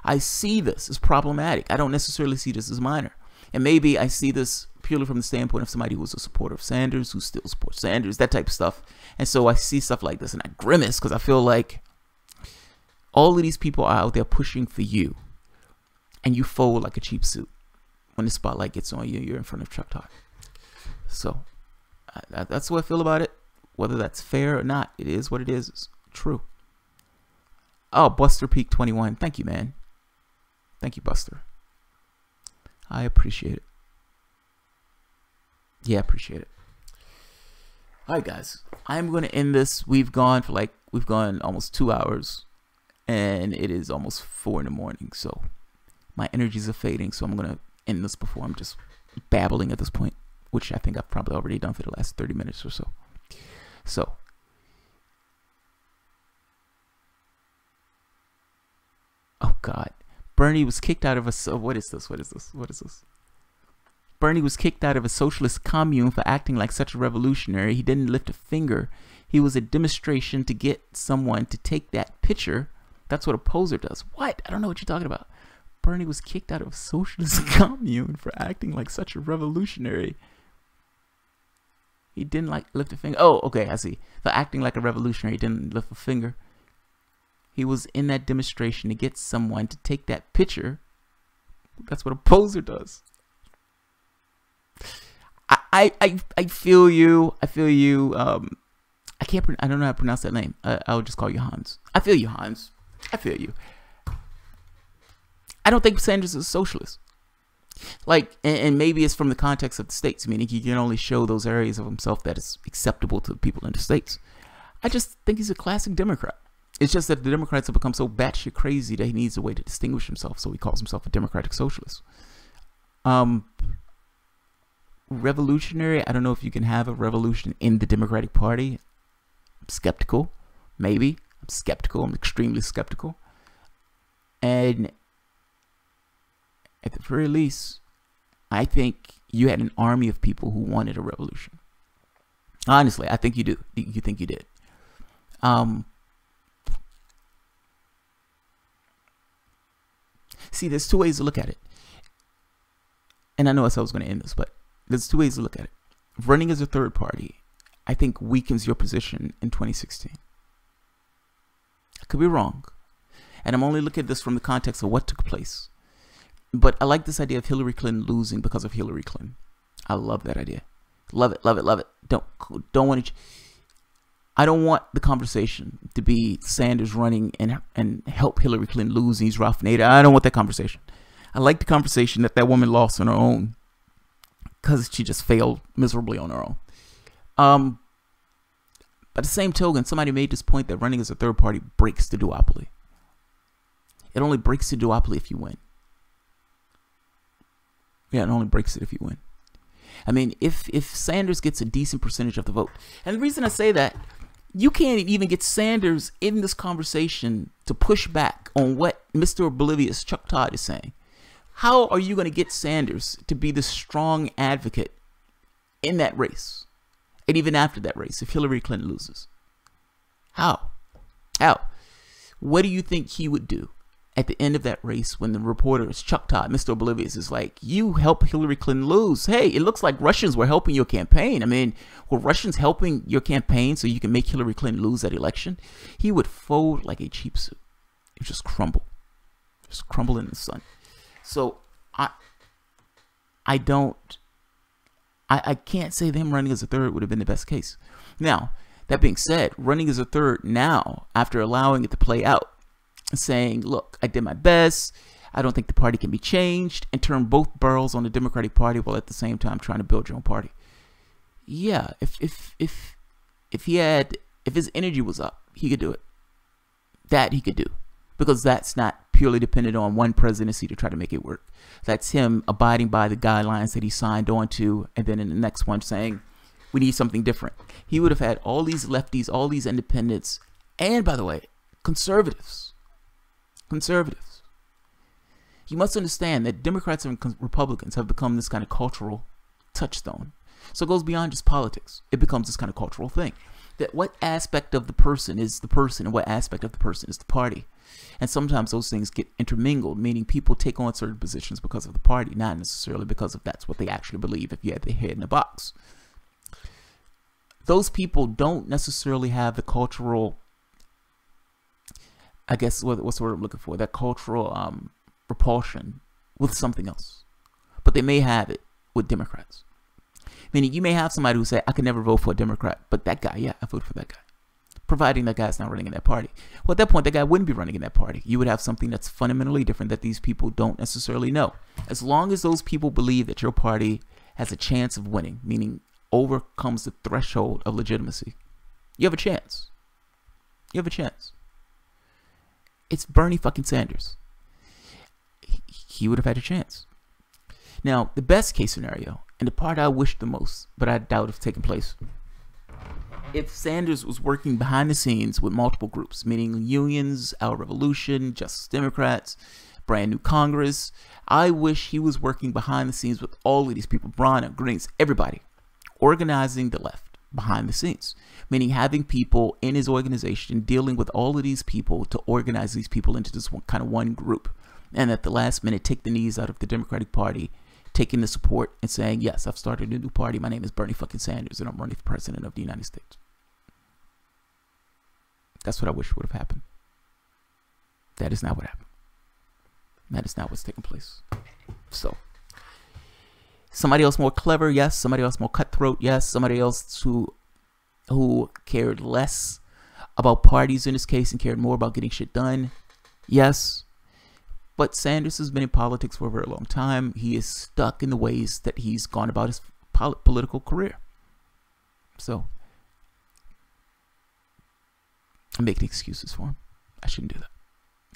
I see this as problematic. I don't necessarily see this as minor. And maybe I see this purely from the standpoint of somebody who's a supporter of Sanders, who still supports Sanders, that type of stuff. And so I see stuff like this and I grimace because I feel like all of these people are out there pushing for you, and you fold like a cheap suit. When the spotlight gets on you, you're in front of Chuck Todd. So that's what I feel about it. Whether that's fair or not, it is what it is. It's true. Oh, Buster Peak 21. Thank you, man. Thank you, Buster. I appreciate it. Yeah, I appreciate it. All right, guys. I'm going to end this. We've gone almost 2 hours. And it is almost 4 in the morning, so my energies are fading. So I'm going to end this before I'm just babbling at this point, which I think I've probably already done for the last 30 minutes or so. So, oh God, Bernie was kicked out of a, what is this? Bernie was kicked out of a socialist commune for acting like such a revolutionary. He didn't lift a finger. He was a demonstration to get someone to take that picture. That's what a poser does. What? I don't know what you're talking about. Bernie was kicked out of a socialist commune for acting like such a revolutionary. He didn't lift a finger. Oh, okay, I see. For acting like a revolutionary, he didn't lift a finger. He was in that demonstration to get someone to take that picture. That's what a poser does. I feel you. I feel you. I don't know how to pronounce that name. I'll just call you Hans. I feel you, Hans. I feel you. I don't think Sanders is a socialist. And maybe it's from the context of the states, meaning he can only show those areas of himself that is acceptable to the people in the states. I just think he's a classic Democrat. It's just that the Democrats have become so batshit crazy that he needs a way to distinguish himself, so he calls himself a democratic socialist. Revolutionary, I don't know if you can have a revolution in the Democratic Party. I'm skeptical. Maybe. I'm skeptical. I'm extremely skeptical. And at the very least, I think you had an army of people who wanted a revolution. Honestly, I think you do. You think you did. See, there's two ways to look at it. And I know that's how I was going to end this, but there's two ways to look at it. Running as a third party, I think weakens your position in 2016. I could be wrong. And I'm only looking at this from the context of what took place. But I like this idea of Hillary Clinton losing because of Hillary Clinton. I love that idea. Love it, love it, love it. Don't want to. I don't want the conversation to be Sanders running and help Hillary Clinton lose. And he's roughing. I don't want that conversation. I like the conversation that woman lost on her own because she just failed miserably on her own. By the same token, somebody made this point that running as a third party breaks the duopoly. It only breaks the duopoly if you win. Yeah, it only breaks it if you win. I mean, if Sanders gets a decent percentage of the vote, and the reason I say that, you can't even get Sanders in this conversation to push back on what Mr. Oblivious Chuck Todd is saying. How are you going to get Sanders to be the strong advocate in that race? And even after that race, if Hillary Clinton loses? How? What do you think he would do at the end of that race when the reporters, Chuck Todd, Mr. Oblivious, is like, you help Hillary Clinton lose. Hey, it looks like Russians were helping your campaign. I mean, were Russians helping your campaign so you can make Hillary Clinton lose that election? He would fold like a cheap suit. It would just crumble. Just crumble in the sun. So I can't say them running as a third would have been the best case. Now, that being said, running as a third now, after allowing it to play out, saying, look, I did my best, I don't think the party can be changed, and turn both barrels on the Democratic Party while at the same time trying to build your own party. Yeah, if his energy was up, he could do it. That he could do. Because that's not purely dependent on one presidency to try to make it work. That's him abiding by the guidelines that he signed on to, and then in the next one saying, we need something different. He would have had all these lefties, all these independents, and by the way, conservatives. You must understand that Democrats and Republicans have become this kind of cultural touchstone. So it goes beyond just politics. It becomes this kind of cultural thing. That what aspect of the person is the person and what aspect of the person is the party. And sometimes those things get intermingled, meaning people take on certain positions because of the party, not necessarily because of that's what they actually believe if you had their head in a box. Those people don't necessarily have the cultural, I guess, what's the word I'm looking for? That cultural repulsion with something else. But they may have it with Democrats. Meaning you may have somebody who say, I could never vote for a Democrat, but that guy, yeah, I vote for that guy. Providing that guy's not running in that party. Well, at that point, that guy wouldn't be running in that party. You would have something that's fundamentally different that these people don't necessarily know. As long as those people believe that your party has a chance of winning, meaning overcomes the threshold of legitimacy, you have a chance. You have a chance. It's Bernie fucking Sanders. He would have had a chance. Now, the best case scenario, and the part I wish the most, but I doubt it's taken place, if Sanders was working behind the scenes with multiple groups, meaning unions, Our Revolution, Justice Democrats, Brand New Congress, I wish he was working behind the scenes with all of these people, Bronner, Greens, everybody, organizing the left behind the scenes, meaning having people in his organization dealing with all of these people to organize these people into this one group, and at the last minute take the knees out of the Democratic Party, taking the support and saying, yes, I've started a new party. My name is Bernie fucking Sanders and I'm running for president of the United States. That's what I wish would have happened. That is not what happened. That is not what's taking place. So, somebody else more clever, yes. Somebody else more cutthroat, yes. Somebody else who cared less about parties in this case and cared more about getting shit done, yes. But Sanders has been in politics for a very long time. He is stuck in the ways that he's gone about his political career. So, I'm making excuses for him. I shouldn't do that.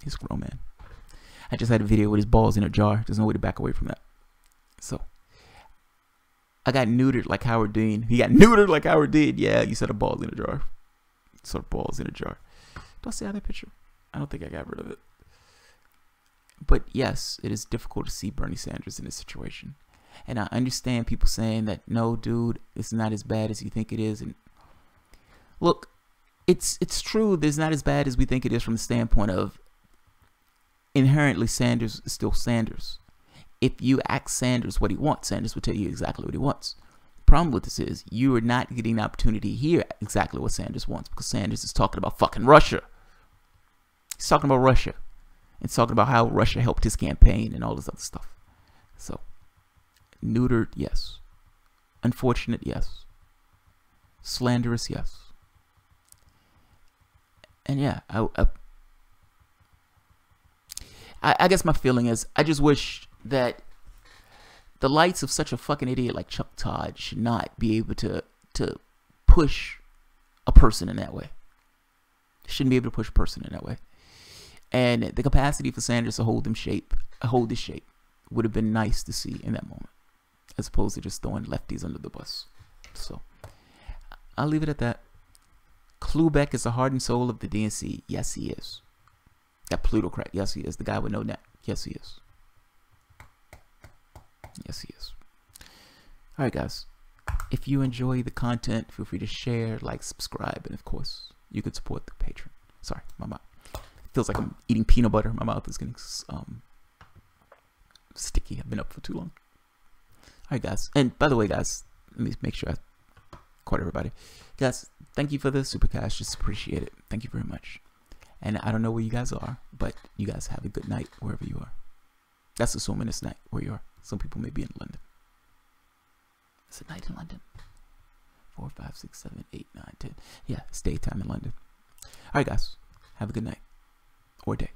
He's a grown man. I just had a video with his balls in a jar. There's no way to back away from that. So, I got neutered like Howard Dean. He got neutered like Howard Dean. Yeah, you said a balls in a jar. So balls in a jar. Do I see that picture? I don't think I got rid of it. But yes, it is difficult to see Bernie Sanders in this situation. And I understand people saying that, no, dude, it's not as bad as you think it is. And look, it's true that it's not as bad as we think it is from the standpoint of inherently Sanders is still Sanders. If you ask Sanders what he wants, Sanders will tell you exactly what he wants. problem with this is you are not getting the opportunity to hear exactly what Sanders wants, because Sanders is talking about fucking Russia. He's talking about Russia. And talking about how Russia helped his campaign and all this other stuff. So, neutered, yes. Unfortunate, yes. Slanderous, yes. And yeah, I guess my feeling is, I just wish that the likes of such a fucking idiot like Chuck Todd should not be able to push a person in that way. Shouldn't be able to push a person in that way. And the capacity for Sanders to hold his shape would have been nice to see in that moment, as opposed to just throwing lefties under the bus. So I'll leave it at that. Klubeck is the heart and soul of the DNC. Yes, he is. That plutocrat. Yes, he is. The guy with no neck. Yes, he is. Yes, he is. All right, guys. If you enjoy the content, feel free to share, like, subscribe, and of course, you could support the Patreon. Sorry, my mouth feels like I'm eating peanut butter. My mouth is getting sticky. I've been up for too long. All right, guys. And by the way, guys, let me make sure I caught everybody. Guys, thank you for the super cash. Just appreciate it. Thank you very much. And I don't know where you guys are, but you guys have a good night wherever you are. That's assuming it's night where you are. Some people may be in London. Is it night in London? 4, 5, 6, 7, 8, 9, 10. Yeah, it's daytime in London. All right, guys. Have a good night or day.